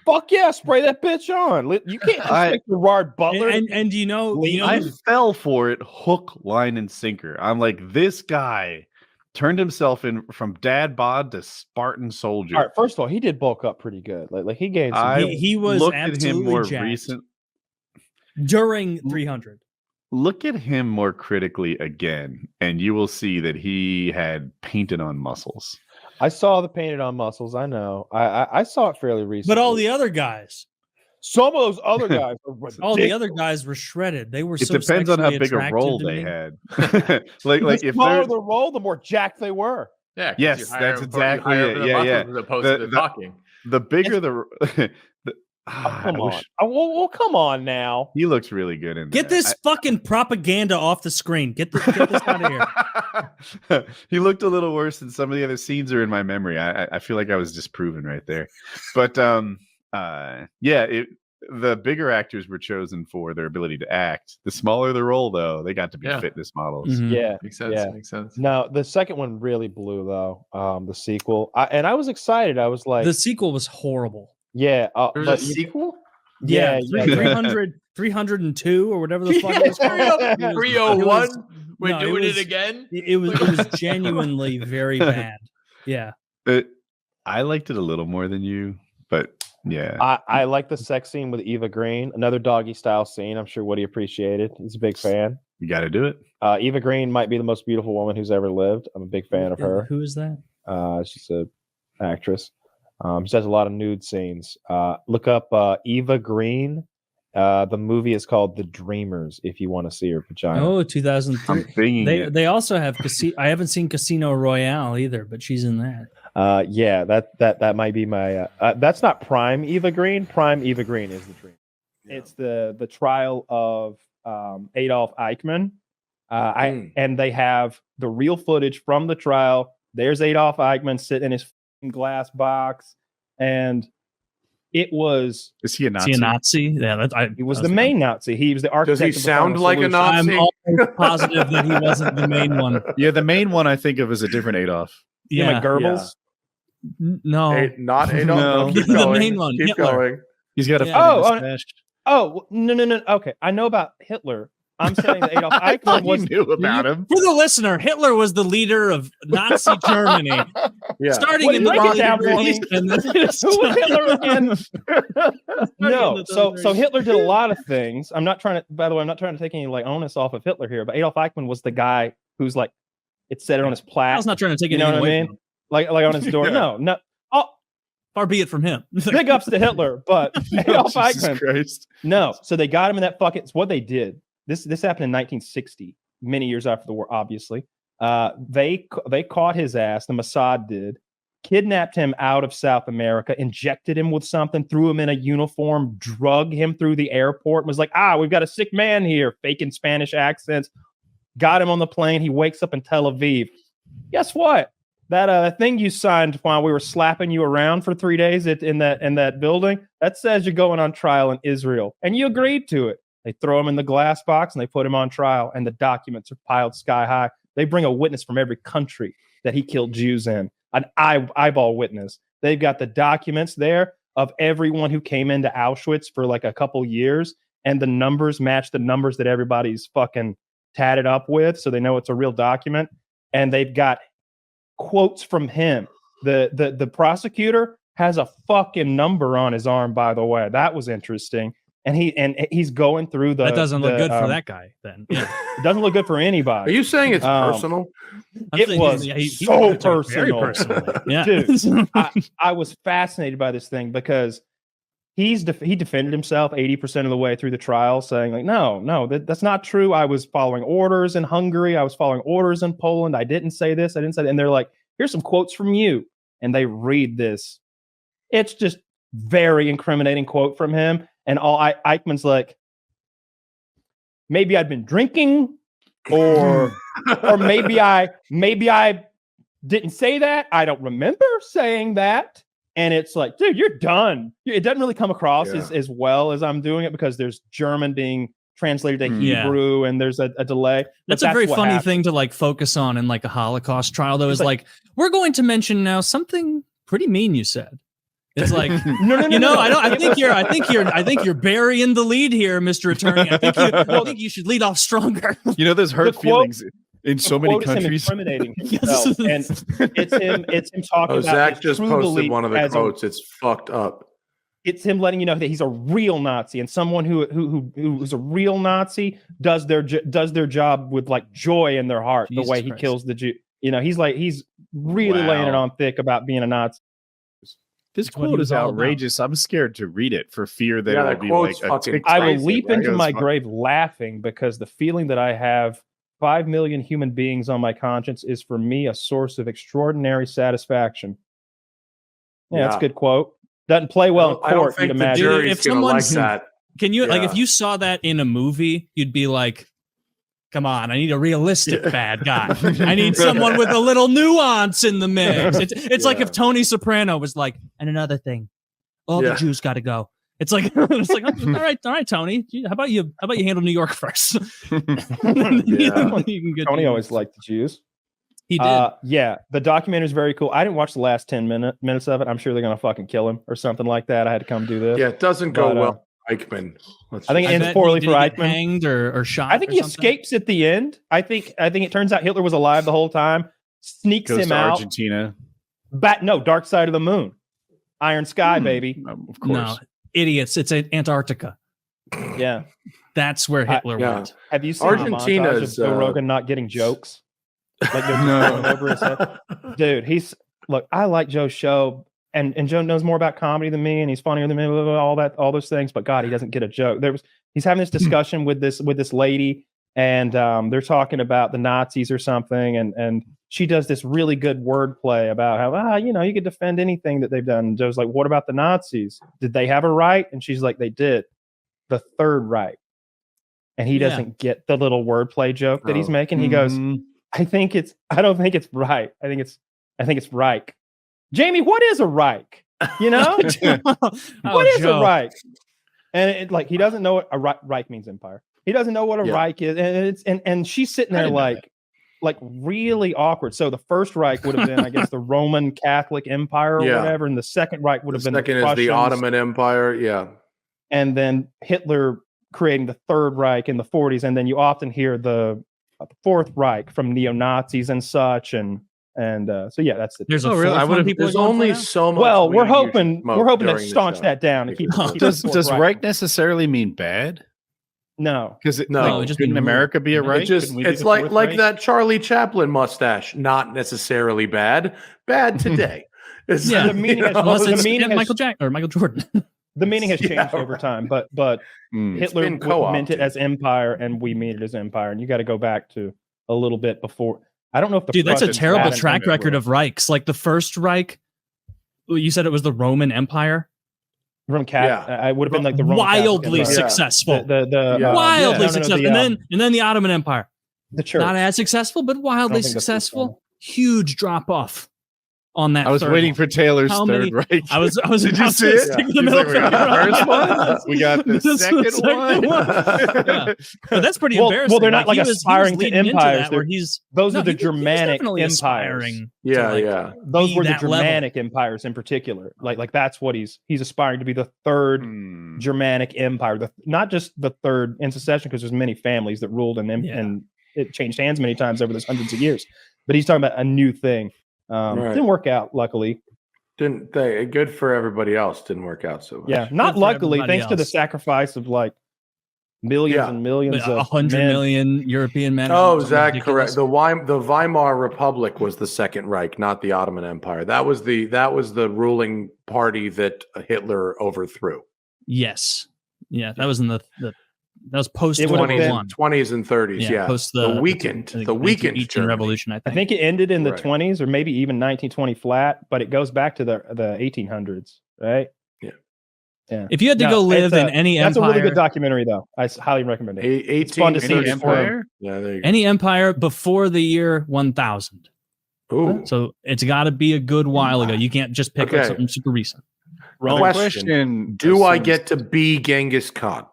Fuck yeah, spray that bitch on. You can't expect Gerard Butler. And you know, I fell for it hook, line, and sinker. I'm like, this guy turned himself in from dad bod to Spartan soldier. All right, first of all, he did bulk up pretty good. Like he gained some. He was looked at him more jacked recent during 300. Look at him more critically again, and you will see that he had painted on muscles. I saw the painted on muscles. I know. I saw it fairly recently. But all the other guys, some of those other guys, all the other guys were shredded. They were. It depends on how big a role they had. like the smaller the role, the more jacked they were. Yeah. Yes, that's exactly it. Yeah. As opposed to talking. The bigger the. Come on. Well, come on now. He looks really good in there. Get this fucking propaganda off the screen. Get this out of here. He looked a little worse than some of the other scenes are in my memory. I feel like I was disproven right there. But the bigger actors were chosen for their ability to act. The smaller the role, though, they got to be fitness models. Mm-hmm. Yeah, makes sense. Yeah. Makes sense. No, the second one really blew though. The sequel, I was excited. I was like, the sequel was horrible. Yeah, there's a sequel. Yeah, 302 or whatever the fuck it was called. 301. We're doing it again. It was genuinely very bad. Yeah, I liked it a little more than you, but yeah, I like the sex scene with Eva Green, another doggy style scene. I'm sure Woody appreciated. He's a big fan. You got to do it. Eva Green might be the most beautiful woman who's ever lived. I'm a big fan of her. Who is that? She's an actress. She has a lot of nude scenes. Look up Eva Green. The movie is called The Dreamers. If you want to see her vagina. Oh, 2003. They also have I haven't seen Casino Royale either, but she's in that. Yeah, that might be my. That's not Prime Eva Green. Prime Eva Green is The Dream. Yeah. It's the trial of Adolf Eichmann. And they have the real footage from the trial. There's Adolf Eichmann sitting in his glass box, and it was. Is he a Nazi? Is he a Nazi? Yeah, he was the main Nazi. He was the architect. Does he sound like a Nazi? I'm almost positive that he wasn't the main one. Yeah, the main one I think of is a different Adolf. Yeah, like Goebbels. Yeah. No, not Adolf. No. Keep the going. main one. Keep Hitler. going. He's got a funny mustache. Oh no. Okay, I know about Hitler. I'm saying that Adolf Eichmann was knew about him. For the listener, Hitler was the leader of Nazi Germany, starting in the and who was Hitler again? No, so Hitler did a lot of things. I'm not trying to. By the way, I'm not trying to take any like onus off of Hitler here, but Adolf Eichmann was the guy who's like, it said it on his plaque. I was not trying to take anything anything away. From him. Like on his door. No. Oh, far be it from him. Big ups to Hitler, but Adolf Eichmann. Christ. No, so they got him in that fucking. It's what they did. This happened in 1960, many years after the war, obviously. They caught his ass, the Mossad did, kidnapped him out of South America, injected him with something, threw him in a uniform, drug him through the airport, and was like, we've got a sick man here, faking Spanish accents, got him on the plane, he wakes up in Tel Aviv. Guess what? That thing you signed while we were slapping you around for 3 days in that building, that says you're going on trial in Israel, and you agreed to it. They throw him in the glass box and they put him on trial, and the documents are piled sky high. They bring a witness from every country that he killed Jews in, an eyeball witness. They've got the documents there of everyone who came into Auschwitz for like a couple years, and the numbers match the numbers that everybody's fucking tatted up with, so they know it's a real document. And they've got quotes from him. The prosecutor has a fucking number on his arm, by the way. That was interesting. And he's going through that doesn't look good for that guy. Then it doesn't look good for anybody. Are you saying it's personal? It was so personal. Very personally. Yeah, dude. I was fascinated by this thing because he defended himself 80% of the way through the trial, saying like, no, that's not true. I was following orders in Hungary. I was following orders in Poland. I didn't say this. I didn't say that. And they're like, here's some quotes from you. And they read this. It's just very incriminating quote from him. And Eichmann's like, maybe I'd been drinking, or maybe I didn't say that. I don't remember saying that. And it's like, dude, you're done. It doesn't really come across as well as I'm doing it because there's German being translated to Hebrew and there's a delay. That's a very funny thing to like focus on in like a Holocaust trial, though, is like, we're going to mention now something pretty mean you said. It's like, no, I think you're burying the lead here, Mr. Attorney. I think you should lead off stronger. There's hurt feelings in so many countries. Him incriminating himself. And it's him talking about Zach just posted one of the quotes. It's fucked up. It's him letting you know that he's a real Nazi, and someone who's a real Nazi does their job with like joy in their heart. Jesus the way Christ. He kills the Jew. He's really laying it on thick about being a Nazi. This quote is outrageous. I'm scared to read it for fear that it'll be like I will leap into my grave laughing because the feeling that I have 5 million human beings on my conscience is for me a source of extraordinary satisfaction. Yeah, that's a good quote. Doesn't play well in court, you'd imagine. If someone like that, can you like if you saw that in a movie, you'd be like, come on, I need a realistic bad guy. I need someone with a little nuance in the mix. It's like if Tony Soprano was like, and another thing, all the Jews got to go. It's like all right, Tony. How about you handle New York first? Tony always liked the Jews. He did. The documentary is very cool. I didn't watch the last 10 minutes of it. I'm sure they're gonna fucking kill him or something like that. I had to come do this. Yeah, it doesn't go well. Eichmann. I think it ends poorly for Eichmann. Hanged or shot. I think he escapes at the end. I think it turns out Hitler was alive the whole time. Sneaks him out. Argentina. Dark Side of the Moon. Iron Sky, baby. Of course. No, idiots. It's Antarctica. Yeah. That's where Hitler went. Have you seen Argentina's Joe Rogan not getting jokes? Like they're just over his head. Dude, I like Joe's show. And Joe knows more about comedy than me, and he's funnier than me, all those things. But God, he doesn't get a joke. He's having this discussion with this lady, and they're talking about the Nazis or something, and she does this really good wordplay about how you could defend anything that they've done. And Joe's like, what about the Nazis? Did they have a right? And she's like, they did. The Third Reich. And he doesn't get the little wordplay joke that he's making. He goes, I don't think it's right. I think it's Reich. Jamie, what is a Reich? What is a Reich? And he doesn't know what a Reich means. Empire. He doesn't know what a Reich is, and she's sitting there like really awkward. So the First Reich would have been, I guess, the Roman Catholic Empire or whatever, and the Second Reich would have been the Ottoman Empire. Yeah, and then Hitler creating the Third Reich in the 40s, and then you often hear the Fourth Reich from neo-Nazis and such, and so that's the. There's there's only so much. Well, we're hoping to staunch that down and keep. Does Reich necessarily mean bad? No, because shouldn't America be a Reich? It's like that Charlie Chaplin mustache. Not necessarily bad. Bad today. The meaning has Michael Jackson or Michael Jordan. The meaning has changed over time, but Hitler meant it as empire, and we mean it as empire, and you got to go back to a little bit before. I don't know if that's a terrible track record of Reichs. Like the First Reich, you said it was the Roman Empire. I would have been like the Roman wildly successful, wildly successful, and then the Ottoman Empire, the church, not as successful, but wildly successful. Huge drop off on that. I was waining for Taylor's Third Reich. I was. Did you see it? We got the first one. We got the second one. But that's pretty embarrassing. Well, they're not like aspiring to empires. Those are the Germanic empires. Yeah. Those were the Germanic empires in particular. Like that's what he's aspiring to be, the third Germanic empire. Not just the third in succession, because there's many families that ruled and it changed hands many times over those hundreds of years. But he's talking about a new thing. Didn't work out, luckily. Didn't they? Good for everybody else. Didn't work out so much. Yeah, not luckily, thanks to the sacrifice of like millions and millions of 100 million European men. Oh, Zach, correct. The Weimar Republic was the Second Reich, not the Ottoman Empire. That was the ruling party that Hitler overthrew. Yes. Yeah, that was in the that was post 20s and 30s. Yeah, post the weakened German revolution. I think it ended in the 20s or maybe even 1920 flat, but it goes back to the 1800s, right? Yeah. Yeah. If you had to go live in any that's empire, a really good documentary, though. I highly recommend it. It's fun to see any empire. Yeah, there you go. any empire before the year 1000. Ooh. So it's got to be a good while ago. You can't just pick up something super recent. Question: do I get to be Genghis Khan?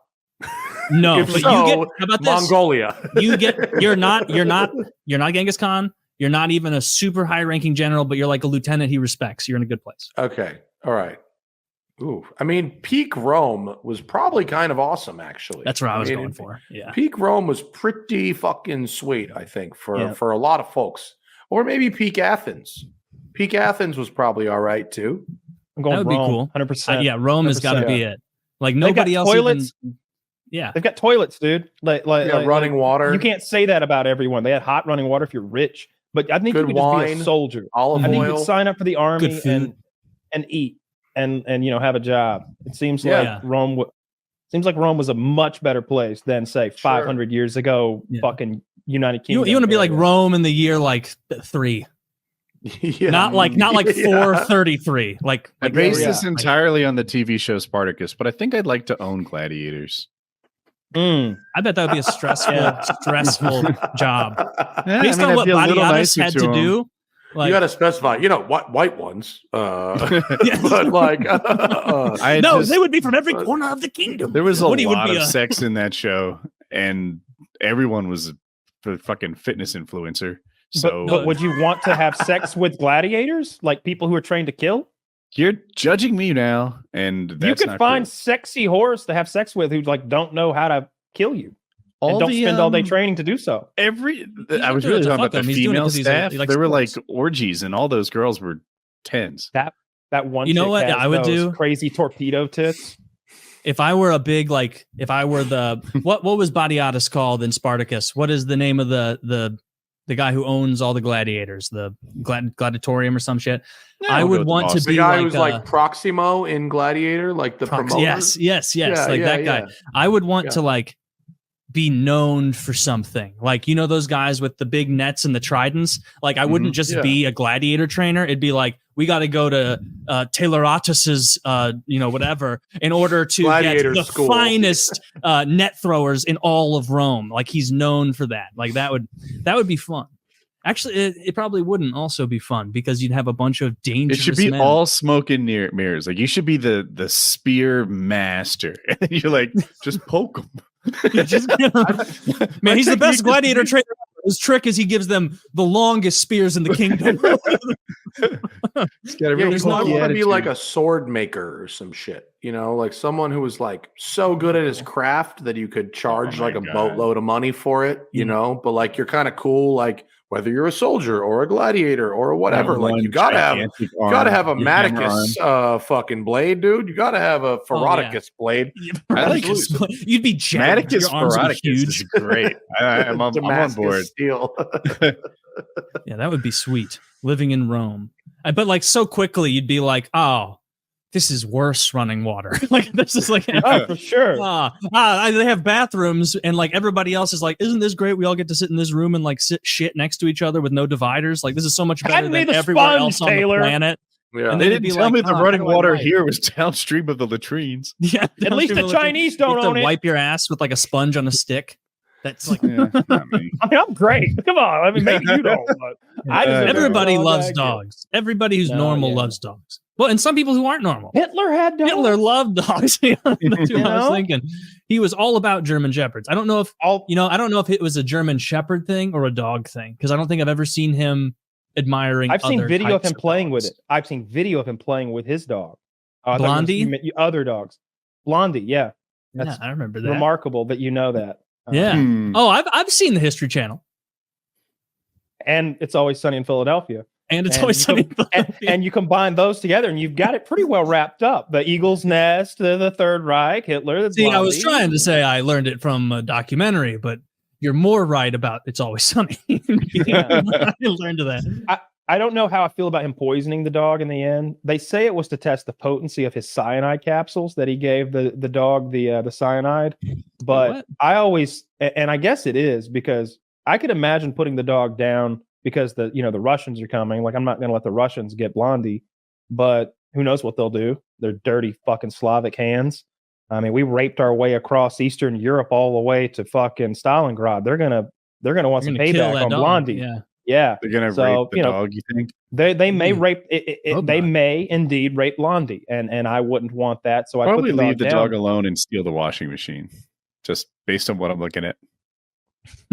No, If but so, you get how about this? Mongolia. You're not Genghis Khan. You're not even a super high ranking general, but you're like a lieutenant he respects. You're in a good place. Okay. All right. Ooh. I mean, peak Rome was probably kind of awesome, actually. That's what I was going for. Yeah. Peak Rome was pretty fucking sweet, I think, for Yeah. a lot of folks. Or maybe peak Athens. Peak Athens was probably all right too. I'm going That would be Rome, cool. 100%. Yeah, Rome has got to be it. Like They've got nobody else. toilets. Yeah, They've got toilets, dude. Like running water. You can't say that about everyone. They had hot running water if you're rich. But I think Good you could just be wine, a soldier. olive I think you oil. could sign up for the army Good food. and eat and have a job. It seems Yeah. like Rome was a much better place than say 500 years ago. Fucking United Kingdom. you want to be like Rome in the year like 3. Yeah. Not like 433. Like I like based yeah. this entirely on the TV show Spartacus, but I think I'd like to own gladiators. I bet that would be a stressful job. Yeah, Based I mean, on I'd what be a little Gladiatus nicer had to to him. do. Like, you got to specify, white ones. But like, they would be from every corner of the kingdom. There was a Woody would lot be of sex in that show, and everyone was a fucking fitness influencer. So, but would you want to have sex with gladiators, like people who are trained to kill? You're judging me now, and that's You could not find cool. sexy whores to have sex with who like don't know how to kill you, and don't spend all day training to do so. I was really talking about the female staff. There were like orgies, and all those girls were 10s. That one. You know chick what has I would those do? Crazy torpedo tits. If I were if I were the what was Batiatus called in Spartacus? What is the name of the guy who owns all the gladiators, the gladiatorium or some shit? Yeah, I would want to the be guy like who's like Proximo in Gladiator, like the promoter. Yes, Yeah, like that guy. yeah. I would want to like be known for something. Like, you know, those guys with the big nets and the tridents. Like, I wouldn't just be a gladiator trainer. It'd be like, we got to go to Tayloratus's, whatever, in order to Gladiator get the school. finest net throwers in all of Rome. Like, he's known for that. Like, that would be fun. Actually, it probably wouldn't also be fun because you'd have a bunch of dangerous. It should be men. all smoke and mirrors. Like, you should be the spear master, and then you're like, just poke them. Man, he's the best gladiator trainer. His trick is he gives them the longest spears in the kingdom. There's not want to be like a sword maker or some shit, like someone who was like so good at his craft that you could charge like a boatload of money for it, but like you're kind of cool, like whether you're a soldier or a gladiator or whatever, like you gotta have a Maticus fucking blade, dude. You gotta have a Feroticus blade. I like you'd be jacked. Maticus Feroticus is great. I'm on board. Steel. Yeah, that would be sweet. Living in Rome, but like so quickly, you'd be like, oh, this is worse running water. Like this is like, oh, for sure. They have bathrooms, and like everybody else is like, isn't this great? We all get to sit in this room and like sit shit next to each other with no dividers. Like this is so much better than everywhere else on the planet. Yeah. And they didn't tell me the running water here was downstream of the latrines. Yeah, at least the Chinese don't own it. Wipe your ass with like a sponge on a stick. That's like, not me. I mean, I'm great. Come on, I mean, maybe you don't. But everybody loves dogs. Everybody who's normal loves dogs. Well, and some people who aren't normal. Hitler had dogs. Hitler loved dogs. That's what I was thinking. He was all about German shepherds. I don't know if I don't know if it was a German shepherd thing or a dog thing because I don't think I've ever seen him admiring. I've seen video of him playing dogs. with it. I've seen video of him playing with his dog. Blondie, other dogs. Blondie, yeah. That's I remember that. Remarkable that you know that. Yeah. Oh, I've seen the History Channel. And It's Always Sunny in Philadelphia. And It's Always Sunny in Philadelphia. And you combine those together and you've got it pretty well wrapped up. The Eagle's Nest, the Third Reich, Hitler. See, I was trying to say I learned it from a documentary, but you're more right about It's Always Sunny. I learned that. I don't know how I feel about him poisoning the dog in the end. They say it was to test the potency of his cyanide capsules that he gave the dog the cyanide. But I always, and I guess it is because I could imagine putting the dog down because the Russians are coming. Like I'm not going to let the Russians get Blondie, but who knows what they'll do? Their dirty fucking Slavic hands. I mean, we raped our way across Eastern Europe all the way to fucking Stalingrad. They're gonna want some payback on Blondie. Yeah. They're gonna rape the dog. You think they may rape it? They may indeed rape Blondie, and I wouldn't want that. So I probably put the leave the down. dog alone and steal the washing machine, just based on what I'm looking at.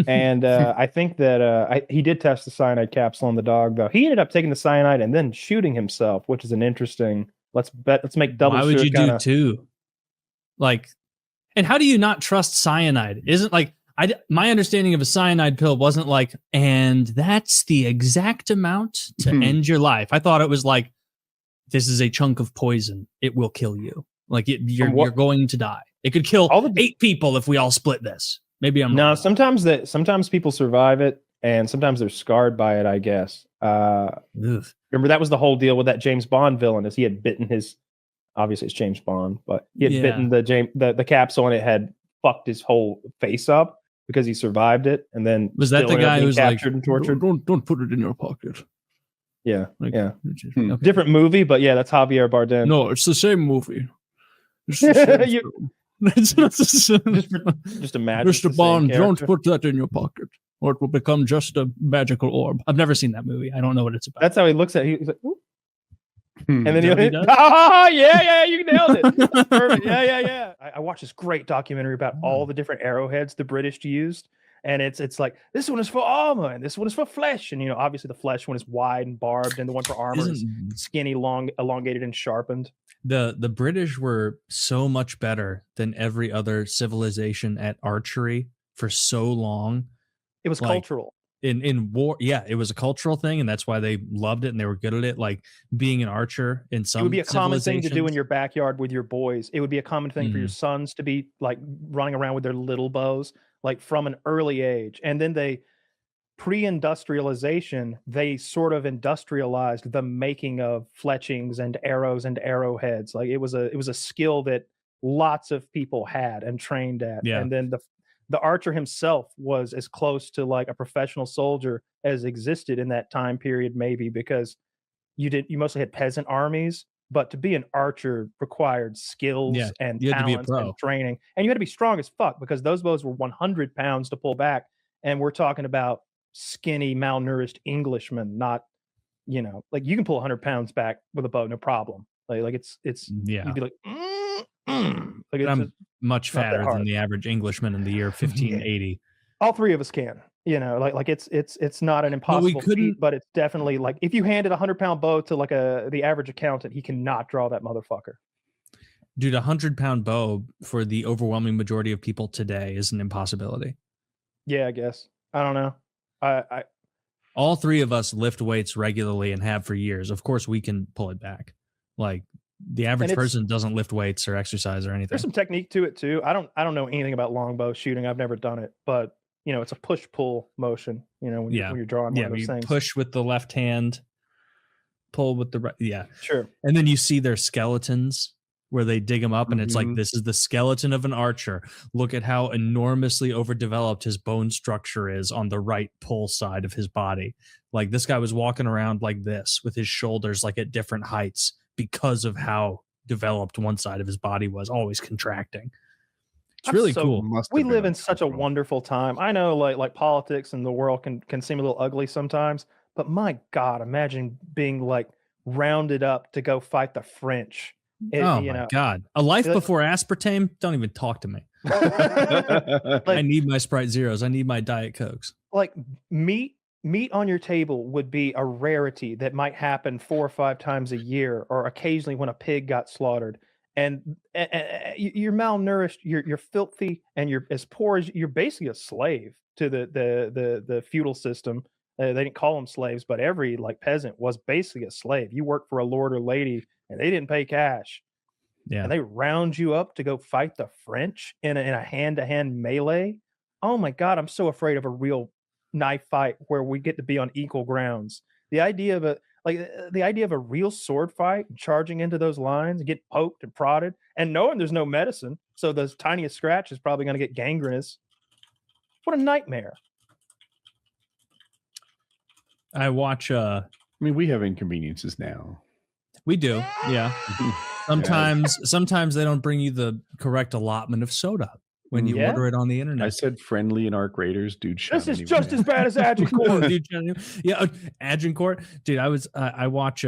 And I think that he did test the cyanide capsule on the dog, though. He ended up taking the cyanide and then shooting himself, which is an interesting. Let's make double. Why would you do two? Like, and how do you not trust cyanide? Isn't like my understanding of a cyanide pill wasn't like, and that's the exact amount to end your life. I thought it was like, this is a chunk of poison. It will kill you. Like you're going to die. It could kill 8 people if we all split this. Maybe I'm wrong. Sometimes people survive it, and sometimes they're scarred by it, I guess. Remember that was the whole deal with that James Bond villain, is he had bitten his. Obviously, it's James Bond, but he had bitten the capsule, and it had fucked his whole face up because he survived it. And then was that the guy who was captured like, and tortured? Don't put it in your pocket. Yeah, okay. Different movie, but yeah, that's Javier Bardem. No, it's the same movie. Just imagine, Mr. Bond, don't put that in your pocket, or it will become just a magical orb. I've never seen that movie. I don't know what it's about. That's how he looks at it. He's like, ooh. And then you nailed it. Perfect. Yeah. I watched this great documentary about all the different arrowheads the British used, and it's like, this one is for armor and this one is for flesh, and obviously the flesh one is wide and barbed, and the one for armor is skinny, long, elongated, and sharpened. The British were so much better than every other civilization at archery for so long. It was cultural. In war, it was a cultural thing, and that's why they loved it and they were good at it. Like being an archer in some, it would be a common thing to do in your backyard with your boys. It would be a common thing for your sons to be like running around with their little bows, like from an early age. And then they pre-industrialization, they sort of industrialized the making of fletchings and arrows and arrowheads. Like it was a skill that lots of people had and trained at. Yeah. And then the archer himself was as close to like a professional soldier as existed in that time period, maybe because you mostly had peasant armies, but to be an archer required skills and talents and training, and you had to be strong as fuck because those bows were 100 pounds to pull back, and we're talking about skinny, malnourished Englishmen, not like you can pull 100 pounds back with a bow, no problem. Like it's you'd be like. Like I'm much fatter than the average Englishman in the year 1580. All three of us can, like it's not an impossible feat, but it's definitely like if you handed a 100-pound bow to like the average accountant, he cannot draw that motherfucker. Dude, 100-pound bow for the overwhelming majority of people today is an impossibility. Yeah, I guess. I don't know. I all three of us lift weights regularly and have for years. Of course, we can pull it back. Like the average person doesn't lift weights or exercise or anything. There's some technique to it too. I don't know anything about longbow shooting. I've never done it, but it's a push-pull motion. When you're drawing one of those things. Push with the left hand, pull with the right. Yeah, sure. And then you see their skeletons where they dig them up, and it's like, this is the skeleton of an archer. Look at how enormously overdeveloped his bone structure is on the right pull side of his body. Like this guy was walking around like this with his shoulders like at different heights, because of how developed one side of his body was, always contracting. It's really cool. We live in such a wonderful time. I know like politics and the world can seem a little ugly sometimes, but my God, imagine being like rounded up to go fight the French. My God. A life before aspartame? Don't even talk to me. I need my Sprite Zeros. I need my Diet Cokes. Like meat on your table would be a rarity that might happen 4 or 5 times a year, or occasionally when a pig got slaughtered. And you're malnourished, you're filthy, and you're as poor as you're basically a slave to the feudal system. They didn't call them slaves, but every like peasant was basically a slave. You worked for a lord or lady, and they didn't pay cash. Yeah, and they round you up to go fight the French in a hand-to-hand melee. Oh my God, I'm so afraid of a real knife fight where we get to be on equal grounds. The idea of a real sword fight, charging into those lines and get poked and prodded, and knowing there's no medicine, so the tiniest scratch is probably going to get gangrenous. What a nightmare! I watch. I mean, we have inconveniences now. We do, yeah. Sometimes they don't bring you the correct allotment of soda when you order it on the internet. I said friendly and Arc Raiders, dude. This is just as bad as Agincourt. Yeah, Agincourt, dude. I watch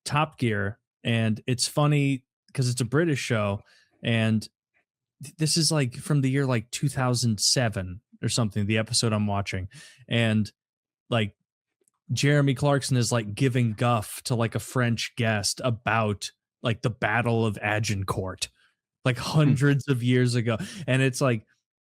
Top Gear, and it's funny because it's a British show, and this is like from the year like 2007 or something. The episode I'm watching, and like Jeremy Clarkson is like giving guff to like a French guest about like the Battle of Agincourt, like hundreds of years ago. And it's like,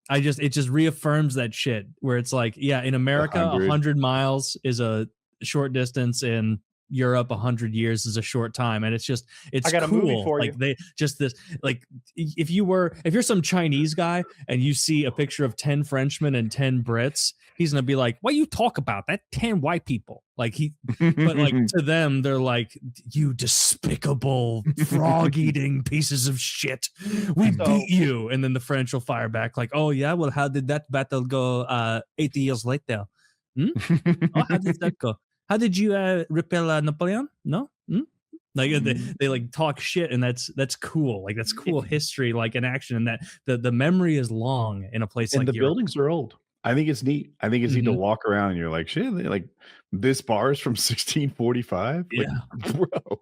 it just reaffirms that shit where it's like, yeah, in America, 100 miles is a short distance. In Europe, 100 years is a short time. And it's I got cool. A movie for you. They just this, like, if you're some Chinese guy and you see a picture of 10 Frenchmen and 10 Brits, he's going to be like, what you talk about? That 10 white people. Like but like to them, they're like, you despicable frog eating pieces of shit. We beat you. And then the French will fire back like, oh yeah, well, how did that battle go 80 years later? Oh, how did that go? How did you repel Napoleon? No? Like they like talk shit, and that's cool. Like that's cool history, like in action, and that the memory is long in a place like the buildings are old. I think it's neat. I think it's neat to walk around and you're like, shit, like this bar is from 1645. Yeah, like, bro.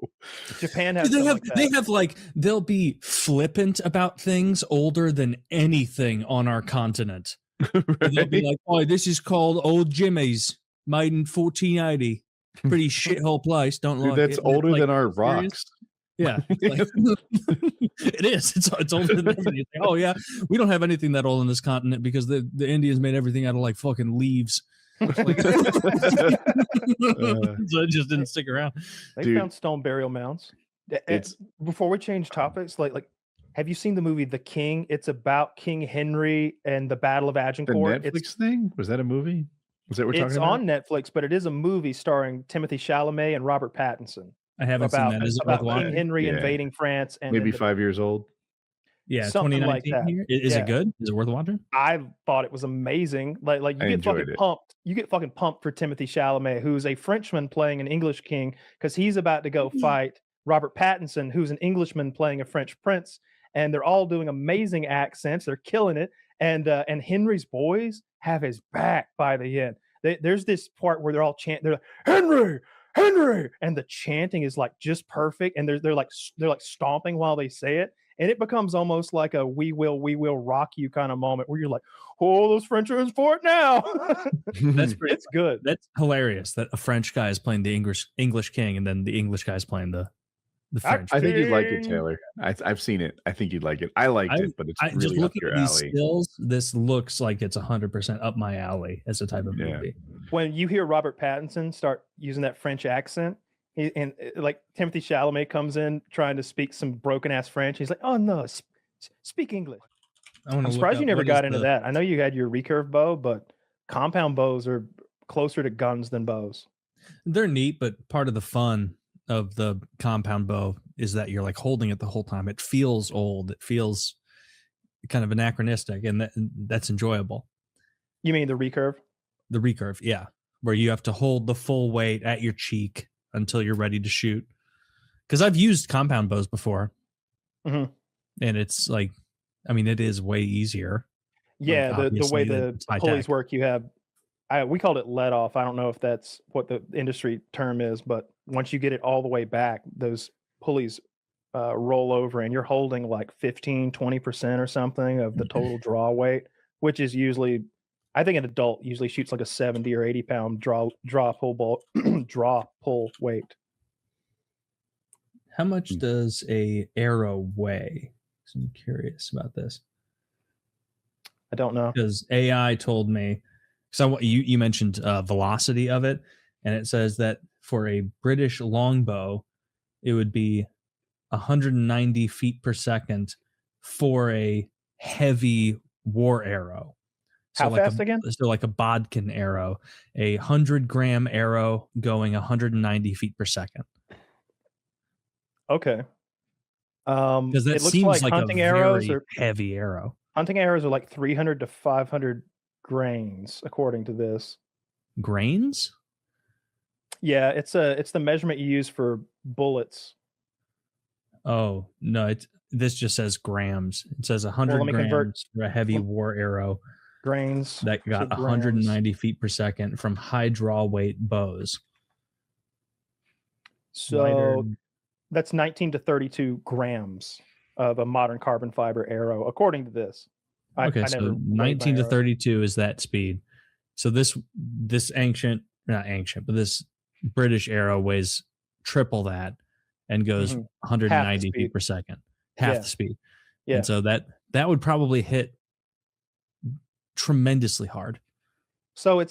Japan has they have like they'll be flippant about things older than anything on our continent. Right? They'll be like, oh, this is called Old Jimmy's, made in 1480. Pretty shithole place. Don't like that's it. older like, than our rocks. Yeah, like, it is. It's older than everything. Oh yeah, we don't have anything that old on this continent because the Indians made everything out of like fucking leaves. Like, so it just didn't stick around. They found stone burial mounds. Before we change topics, like, have you seen the movie The King? It's about King Henry and the Battle of Agincourt. The Netflix thing? Was that a movie? Was that what we're talking about? It's on Netflix, but it is a movie starring Timothy Chalamet and Robert Pattinson. I haven't seen that. Is it about King Henry invading France? And maybe 5 years old. Yeah, something like that. Is it good? Is it worth watching? I thought it was amazing. Like you get fucking pumped. You get fucking pumped for Timothy Chalamet, who's a Frenchman playing an English king, because he's about to go fight Robert Pattinson, who's an Englishman playing a French prince, and they're all doing amazing accents. They're killing it, and Henry's boys have his back by the end. There's this part where they're all chanting. They're like, Henry, and the chanting is like just perfect, and they're like stomping while they say it, and it becomes almost like a we will rock you kind of moment where you're like, oh, those French are in for it now. It's good. That's hilarious that a French guy is playing the English king, and then the English guy is playing the French. I think you'd like it, Taylor. I've seen it. I think you'd like it. I liked it, but it's really just up your alley. Skills, this looks like it's 100% up my alley as a type of movie. When you hear Robert Pattinson start using that French accent, and like Timothy Chalamet comes in trying to speak some broken ass French, he's like, "Oh no, speak English." I'm surprised you never got into that. I know you had your recurve bow, but compound bows are closer to guns than bows. They're neat, but part of the fun of the compound bow is that you're like holding it the whole time. It feels old. It feels kind of anachronistic, and that's enjoyable. You mean the recurve? The recurve, yeah, where you have to hold the full weight at your cheek until you're ready to shoot. Because I've used compound bows before, and it's like, I mean, it is way easier. Yeah, like, the way the pulleys work, you have, we called it let off. I don't know if that's what the industry term is, but once you get it all the way back, those pulleys roll over, and you're holding like 15-20% or something of the total draw weight, which is usually, I think an adult usually shoots like a 70 or 80 pound draw pull weight. How much does a arrow weigh? I'm curious about this. I don't know, because AI told me. So you mentioned velocity of it, and it says that for a British longbow, it would be 190 feet per second for a heavy war arrow. So how fast again? So like a bodkin arrow, 100-gram arrow going 190 feet per second. Okay. Because that seems like hunting arrows or heavy arrow. Hunting arrows are like 300 to 500 grains, according to this. Grains? Yeah, it's the measurement you use for bullets. Oh no, this just says grams. It says 100 grams for a heavy war arrow. Grains that got 190 feet per second from high draw weight bows. So that's 19 to 32 grams of a modern carbon fiber arrow, according to this. Okay, so 19 to 32 is that speed. So this not ancient, but this British arrow weighs triple that and goes 190 feet per second, half the speed. Yeah. And so that would probably hit tremendously hard. So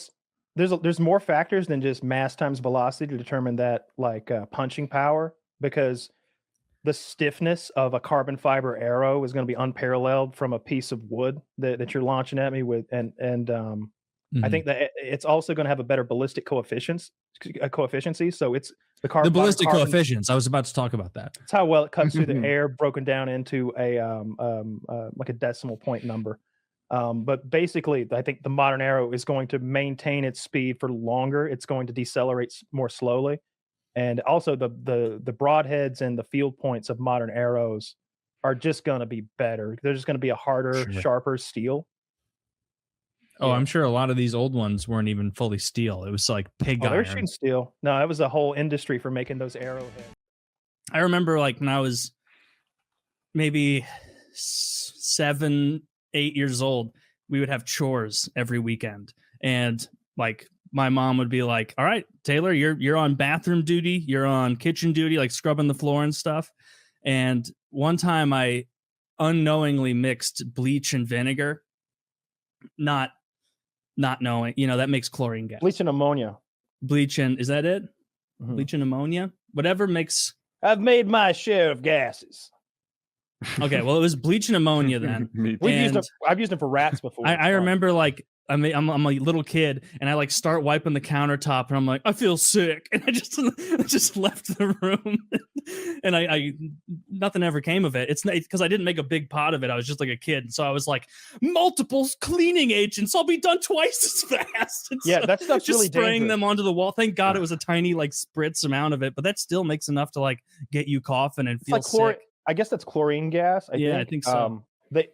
there's more factors than just mass times velocity to determine that punching power, because the stiffness of a carbon fiber arrow is going to be unparalleled from a piece of wood that you're launching at me with, and I think that it's also going to have a better ballistic coefficiency. So it's the ballistic coefficients. I was about to talk about that. It's how well it cuts through the air, broken down into a like a decimal point number. But basically, I think the modern arrow is going to maintain its speed for longer. It's going to decelerate more slowly, and also the broadheads and the field points of modern arrows are just going to be better. They're just going to be a harder, sharper steel. Oh, I'm sure a lot of these old ones weren't even fully steel. It was like pig iron. They're shooting steel. No, it was a whole industry for making those arrowheads. I remember when I was maybe 7-8 years old, we would have chores every weekend, and my mom would be like, "All right, Taylor, you're on bathroom duty, you're on kitchen duty, like scrubbing the floor and stuff." And one time I unknowingly mixed bleach and vinegar, not knowing, that makes chlorine gas. Bleach and ammonia. Is that it? Mm-hmm. Bleach and ammonia? Whatever makes... I've made my share of gases. Okay, well, it was bleach and ammonia then. I've used them for rats before. I remember I'm a little kid, and I start wiping the countertop, and I'm like, I feel sick, and I just left the room, and I nothing ever came of it. It's because I didn't make a big pot of it. I was just like a kid, and so I was like, multiple cleaning agents, I'll be done twice as fast. And yeah, that stuff's just really spraying dangerous. them onto the wall. Thank God it was a tiny spritz amount of it, but that still makes enough to get you coughing and feel sick. I guess that's chlorine gas. I think so.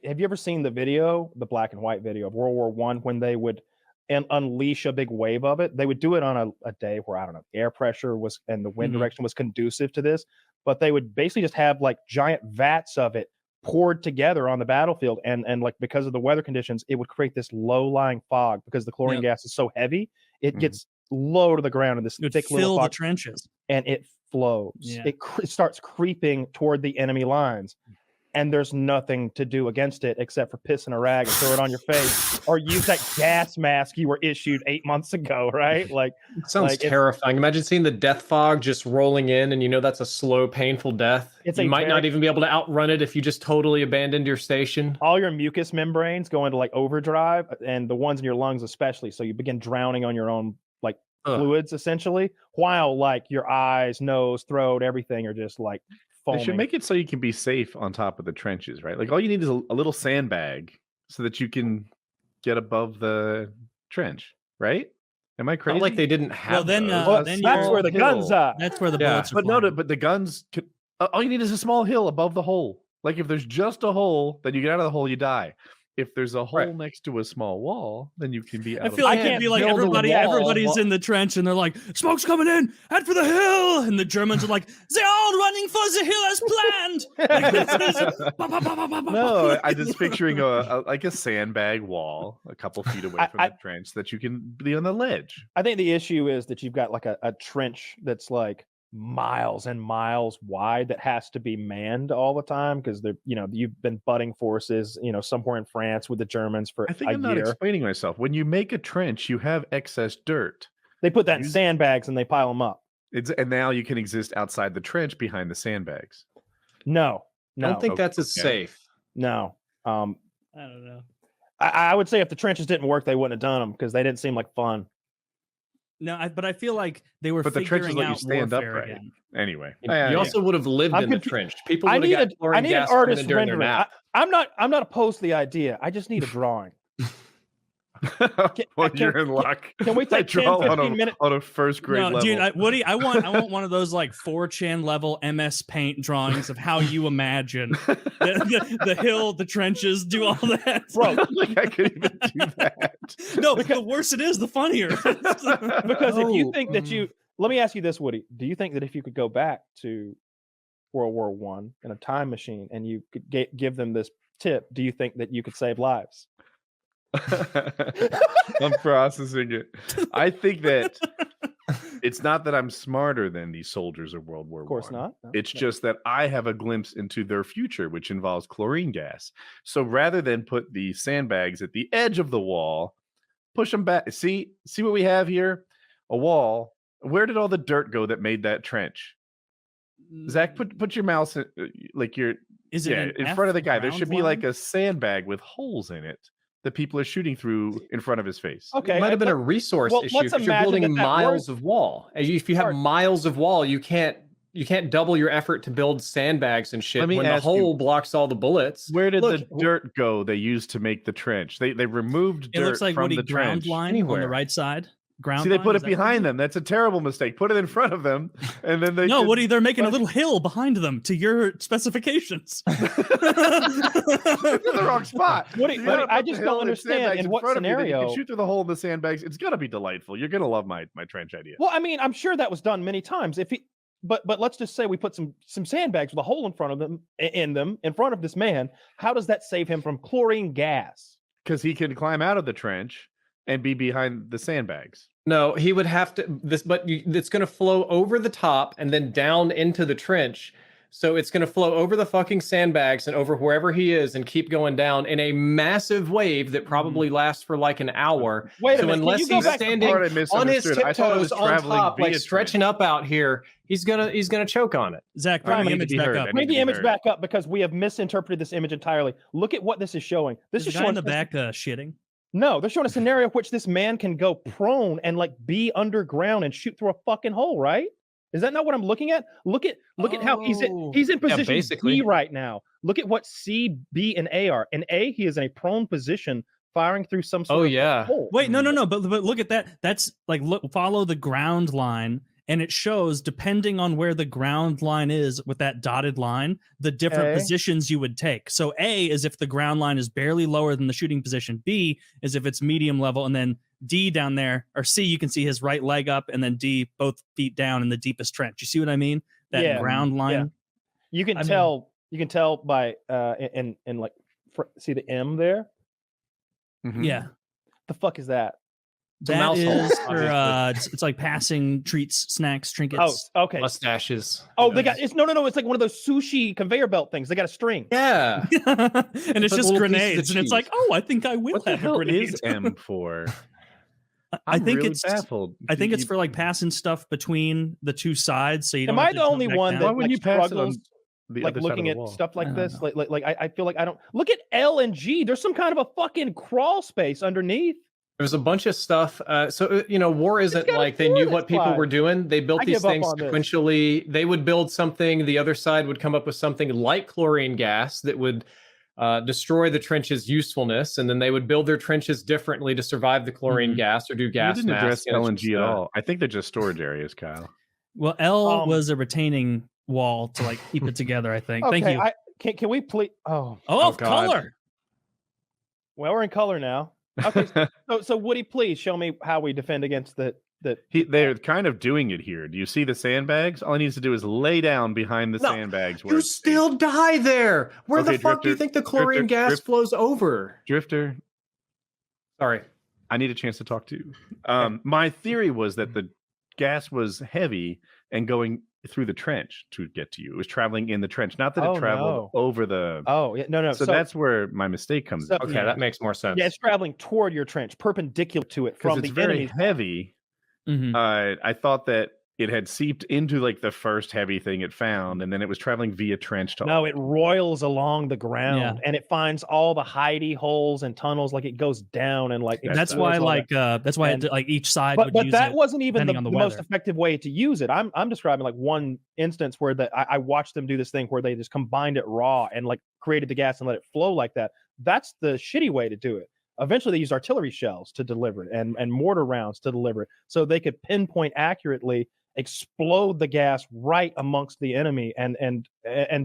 Have you ever seen the video, the black and white video of World War I, when they would unleash a big wave of it? They would do it on a day where, I don't know, air pressure was and the wind direction was conducive to this, but they would basically just have giant vats of it poured together on the battlefield, and because of the weather conditions, it would create this low-lying fog because the chlorine gas is so heavy, it gets low to the ground in this thick little fog, the trenches, and it flows. Yeah. It starts creeping toward the enemy lines. And there's nothing to do against it except for piss in a rag and throw it on your face, or use that gas mask you were issued 8 months ago, right? It sounds terrifying. Imagine seeing the death fog just rolling in, and that's a slow, painful death. You might not even be able to outrun it if you just totally abandoned your station. All your mucous membranes go into overdrive, and the ones in your lungs especially. So you begin drowning on your own fluids essentially, while your eyes, nose, throat, everything are just foaming. They should make it so you can be safe on top of the trenches, right? All you need is a little sandbag so that you can get above the trench, right? Am I crazy? Not like they didn't have. Well, then that's where the guns are. That's where the bullets are. But the guns. All you need is a small hill above the hole. If there's just a hole, then you get out of the hole, you die. If there's a hole next to a small wall, then you can be out. I feel like it'd be everybody's in the trench, and they're like, "Smoke's coming in, head for the hill," and the Germans are like, "They're all running for the hill as planned." No, I'm just picturing a sandbag wall a couple feet away from the trench that you can be on the ledge. I think the issue is that you've got a trench that's miles and miles wide that has to be manned all the time because they're you've been butting forces somewhere in France with the Germans for I think I'm not explaining myself. When you make a trench, you have excess dirt. They put that in sandbags and they pile them up. And now you can exist outside the trench behind the sandbags. No. I don't think that's as safe. No. I don't know. I would say if the trenches didn't work, they wouldn't have done them because they didn't seem like fun. No, but I feel like they were figuring out warfare again. Anyway, you also would have lived in the trench. People would have got chlorine gas during their nap. I'm not opposed to the idea. I just need a drawing. You're in luck. Can we take 10, 15 minutes on a first grade level? Dude, Woody, I want one of those like 4chan level MS Paint drawings of how you imagine the hill, the trenches, do all that. Bro, like I could even do that. No, the worse it is, the funnier. Because if you think that let me ask you this, Woody. Do you think that if you could go back to World War I in a time machine and you could give them this tip, do you think that you could save lives? I'm processing it. I think that it's not that I'm smarter than these soldiers of World War I. Of course not. No, it's just that I have a glimpse into their future, which involves chlorine gas. So rather than put the sandbags at the edge of the wall, push them back. See what we have here? A wall. Where did all the dirt go that made that trench? Zach, put your mouse in, like your in front of the guy. There should be like a sandbag with holes in it that people are shooting through in front of his face. Okay, it might have been a resource issue because you're building miles of wall. If you have miles of wall, you can't double your effort to build sandbags and shit when the hole blocks all the bullets. Where did the dirt go they used to make the trench? They removed dirt. It looks like from Woody the ground trench. line on the right side. See, they put it behind them. That's a terrible mistake. Put it in front of them, and then they. No, Woody, they're making a little hill behind them to your specifications. It's in the wrong spot. Woody, I just don't understand in what scenario you can shoot through the hole in the sandbags. It's gonna be delightful. You're gonna love my trench idea. Well, I mean, I'm sure that was done many times. But let's just say we put some sandbags with a hole in front of them in front of this man. How does that save him from chlorine gas? Because he can climb out of the trench and be behind the sandbags. No, he would have to it's going to flow over the top and then down into the trench. So it's going to flow over the fucking sandbags and over wherever he is and keep going down in a massive wave that probably lasts for like an hour. Wait a so minute, unless he's standing on his tiptoes on top, like stretching up out here, he's gonna choke on it. Zach, bring the image back up. Bring the image back up because we have misinterpreted this image entirely. Look at what this is showing. This is showing in the back shitting. No, they're showing a scenario in which this man can go prone and like be underground and shoot through a fucking hole, right? Is that not what I'm looking at? Look at how he's in position B right now. Look at what C, B, and A are. In A, he is in a prone position, firing through some sort of hole. Wait, no, but look at that. That's like follow the ground line, and it shows depending on where the ground line is with that dotted line, the different positions you would take. So A is if the ground line is barely lower than the shooting position. B is if it's medium level, and then D down there, or C, you can see his right leg up, and then D, both feet down in the deepest trench. You see what I mean? That ground line. Yeah. You can tell by in like see the M there. Mm-hmm. Yeah. The fuck is that? That is for it's like passing treats, snacks, trinkets. Oh, okay. Mustaches. Oh, they got it's no. It's like one of those sushi conveyor belt things. They got a string. Yeah. And it's just grenades, and it's like, oh, I think I will have a grenade. Is M for? I think really it's baffled. I think it's for like passing stuff between the two sides. So you don't. Am I the only one that when you pass struggles like looking at stuff like this? Know. Like I feel like I don't look at L and G. There's some kind of a fucking crawl space underneath. There's a bunch of stuff. So war isn't like they knew what people were doing. They built these things sequentially. They would build something. The other side would come up with something like chlorine gas that would destroy the trench's usefulness, and then they would build their trenches differently to survive the chlorine gas or do gas. You didn't address LNG at all. I think they're just storage areas, Kyle. Well, L was a retaining wall to like keep it together. I think. Okay, thank you. Can we please? Oh, color. Well, we're in color now. Okay, so Woody, please show me how we defend against the. They're kind of doing it here. Do you see the sandbags? All he needs to do is lay down behind the sandbags. You still die there. Where the fuck do you think the chlorine gas flows over? Drifter. Sorry. I need a chance to talk to you. My theory was that the gas was heavy and going through the trench to get to you. It was traveling in the trench, not that it traveled over the. Oh, yeah. No. So that's where my mistake comes in. Okay, that makes more sense. Yeah, it's traveling toward your trench, perpendicular to it from the very enemy. Heavy. Mm-hmm. I thought that it had seeped into like the first heavy thing it found, and then it was traveling via trench to. No, it roils along the ground, and it finds all the hidey holes and tunnels. Like it goes down and like. That's why, like each side. But that wasn't even the most effective way to use it. I'm describing like one instance where I watched them do this thing where they just combined it raw and like created the gas and let it flow like that. That's the shitty way to do it. eventually they used artillery shells to deliver it and mortar rounds to deliver it, so they could pinpoint accurately, explode the gas right amongst the enemy, and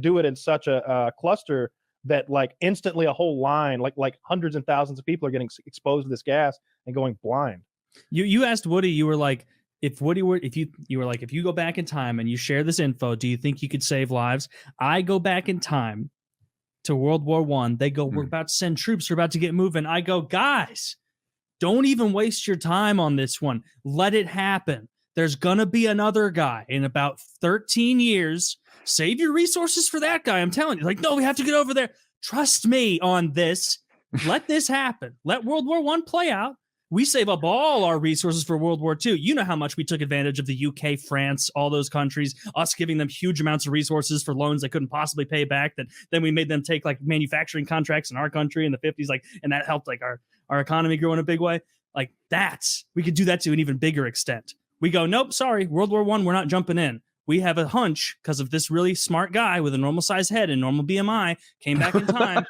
do it in such a cluster that like instantly a whole line, like hundreds and thousands of people are getting exposed to this gas and going blind. You asked Woody, you were like, if you go back in time and you share this info, do you think you could save lives? I go back in time to World War I. They go, we're about to send troops. We're about to get moving. I go, guys, don't even waste your time on this one. Let it happen. There's going to be another guy in about 13 years. Save your resources for that guy. I'm telling you. Like, no, we have to get over there. Trust me on this. Let this happen. Let World War I play out. We save up all our resources for World War II. You know how much we took advantage of the UK, France, all those countries, us giving them huge amounts of resources for loans they couldn't possibly pay back. That then we made them take like manufacturing contracts in our country in the 50s, like, and that helped like our economy grow in a big way. Like we could do that to an even bigger extent. We go, nope, sorry, World War I, we're not jumping in. We have a hunch because of this really smart guy with a normal size head and normal BMI came back in time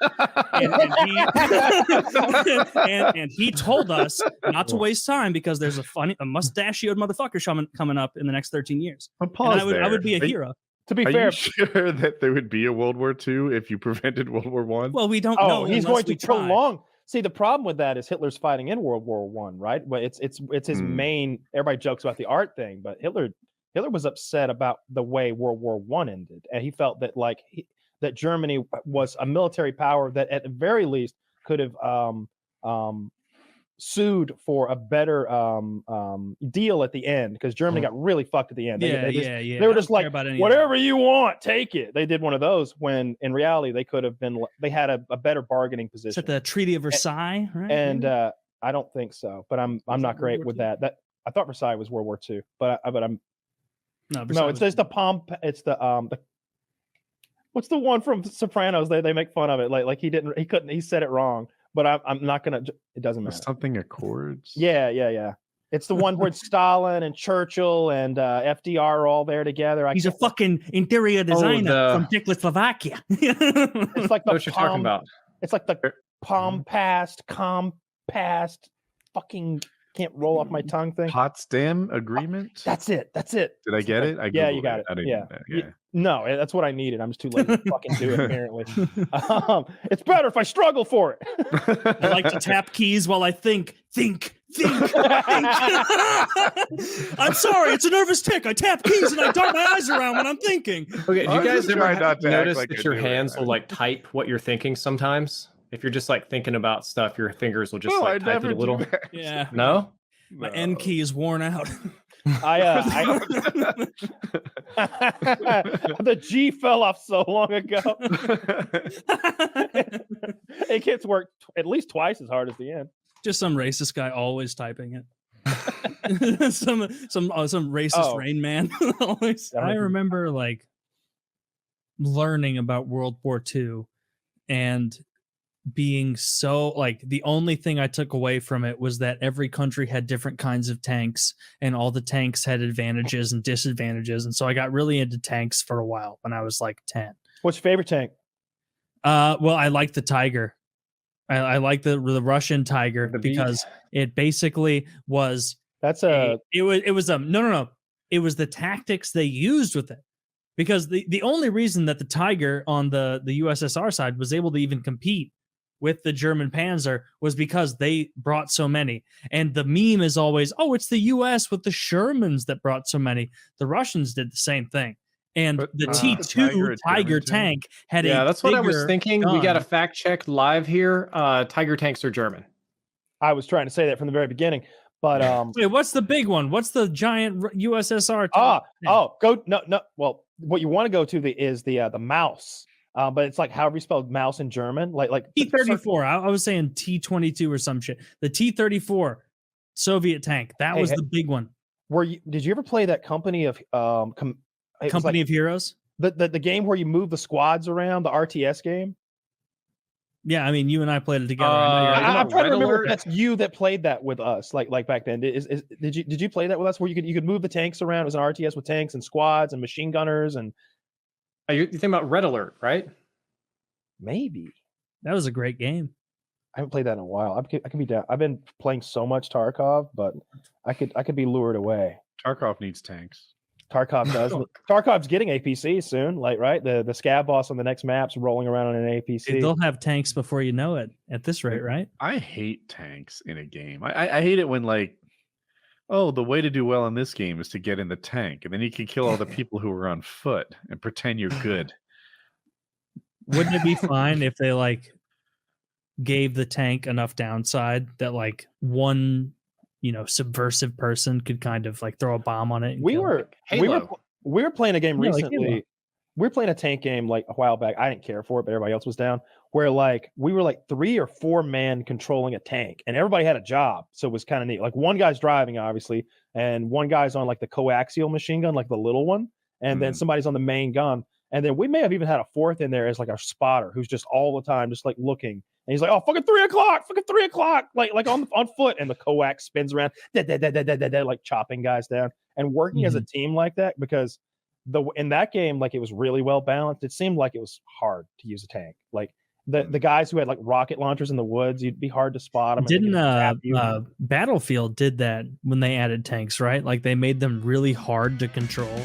and he told us not to waste time because there's a mustachioed motherfucker coming up in the next 13 years. I would be a hero. To be fair, you sure that there would be a World War II if you prevented World War I? Well, we don't know. He's going to prolong. See, the problem with that is Hitler's fighting in World War I, right? But it's his main. Everybody jokes about the art thing, but Hitler was upset about the way World War I ended, and he felt that that Germany was a military power that, at the very least, could have sued for a better deal at the end, because Germany got really fucked at the end. They were just like, whatever you want, take it. They did one of those when, in reality, they could have been. They had a better bargaining position. Is that the Treaty of Versailles? Right? And I don't think so, but I'm not great with that. I thought Versailles was World War II, but I'm. No, it's it's the what's the one from Sopranos? They make fun of it. Like he said it wrong, but I'm not gonna. It doesn't matter. Something Accords. Yeah. It's the one where Stalin and Churchill and FDR are all there together. He's a fucking interior designer from Czechoslovakia. It's like what you're talking about. It's like the compassed, fucking. Can't roll off my tongue thing. Potsdam Agreement. That's it. Did I get it? You got it. No, that's what I needed. I'm just too late to fucking do it. Apparently, it's better if I struggle for it. I like to tap keys while I think. I'm sorry, it's a nervous tick. I tap keys and I dart my eyes around when I'm thinking. Okay, do you guys ever notice that your hands will like type what you're thinking sometimes? If you're just like thinking about stuff, your fingers will just type it a little. Yeah. No? My N key is worn out. The G fell off so long ago. It gets worked at least twice as hard as the N. Just some racist guy always typing it. some racist Rain Man. Always. I remember like learning about World War II and being so like the only thing I took away from it was that every country had different kinds of tanks and all the tanks had advantages and disadvantages, and so I got really into tanks for a while when I was like 10. What's your favorite tank? Well, I like the Tiger. I like the Russian Tiger because it basically was it was the tactics they used with it, because the only reason that the Tiger on the USSR side was able to even compete with the German Panzer was because they brought so many. And the meme is always, oh, it's the US with the Shermans that brought so many. The Russians did the same thing. And the T2 Tiger tank had that's what I was thinking. We got a fact check live here. Tiger tanks are German. I was trying to say that from the very beginning. But wait, what's the big one? What's the giant USSR tank? Well, what you want to go to is the Maus. But it's like however you spell mouse in German, like T-34. I was saying T-22 or some shit. The T-34 Soviet tank, that was the big one. Did you ever play that Company of Company of Heroes? The game where you move the squads around, the RTS game. Yeah, I mean, you and I played it together. I'm trying to remember if that's you that played that with us, like back then. Did you play that with us, where you could move the tanks around? It was an RTS with tanks and squads and machine gunners and. You think about Red Alert, right? Maybe that was a great game. I haven't played that in a while. I could be down. I've been playing so much Tarkov, but I could be lured away. Tarkov needs tanks. Tarkov does. Tarkov's getting APC soon, like right. The scab boss on the next map's rolling around on an APC. They'll have tanks before you know it. At this rate, right? I hate tanks in a game. I hate it when like, oh, the way to do well in this game is to get in the tank, and then you can kill all the people who are on foot and pretend you're good. Wouldn't it be fine if they like gave the tank enough downside that like one subversive person could kind of like throw a bomb on it? We were playing a game recently. Like we were playing a tank game like a while back. I didn't care for it, but everybody else was down. Where like we were like 3 or 4 men controlling a tank, and everybody had a job, so it was kind of neat. Like one guy's driving, obviously, and one guy's on like the coaxial machine gun, like the little one, and then somebody's on the main gun. And then we may have even had a fourth in there as like our spotter, who's just all the time just like looking. And he's like, "Oh, fucking 3 o'clock, like on foot." And the coax spins around, like chopping guys down. And working as a team like that, because in that game, like it was really well balanced. It seemed like it was hard to use a tank. Like the guys who had like rocket launchers in the woods, you'd be hard to spot them. Didn't Battlefield did that when they added tanks, right? Like they made them really hard to control.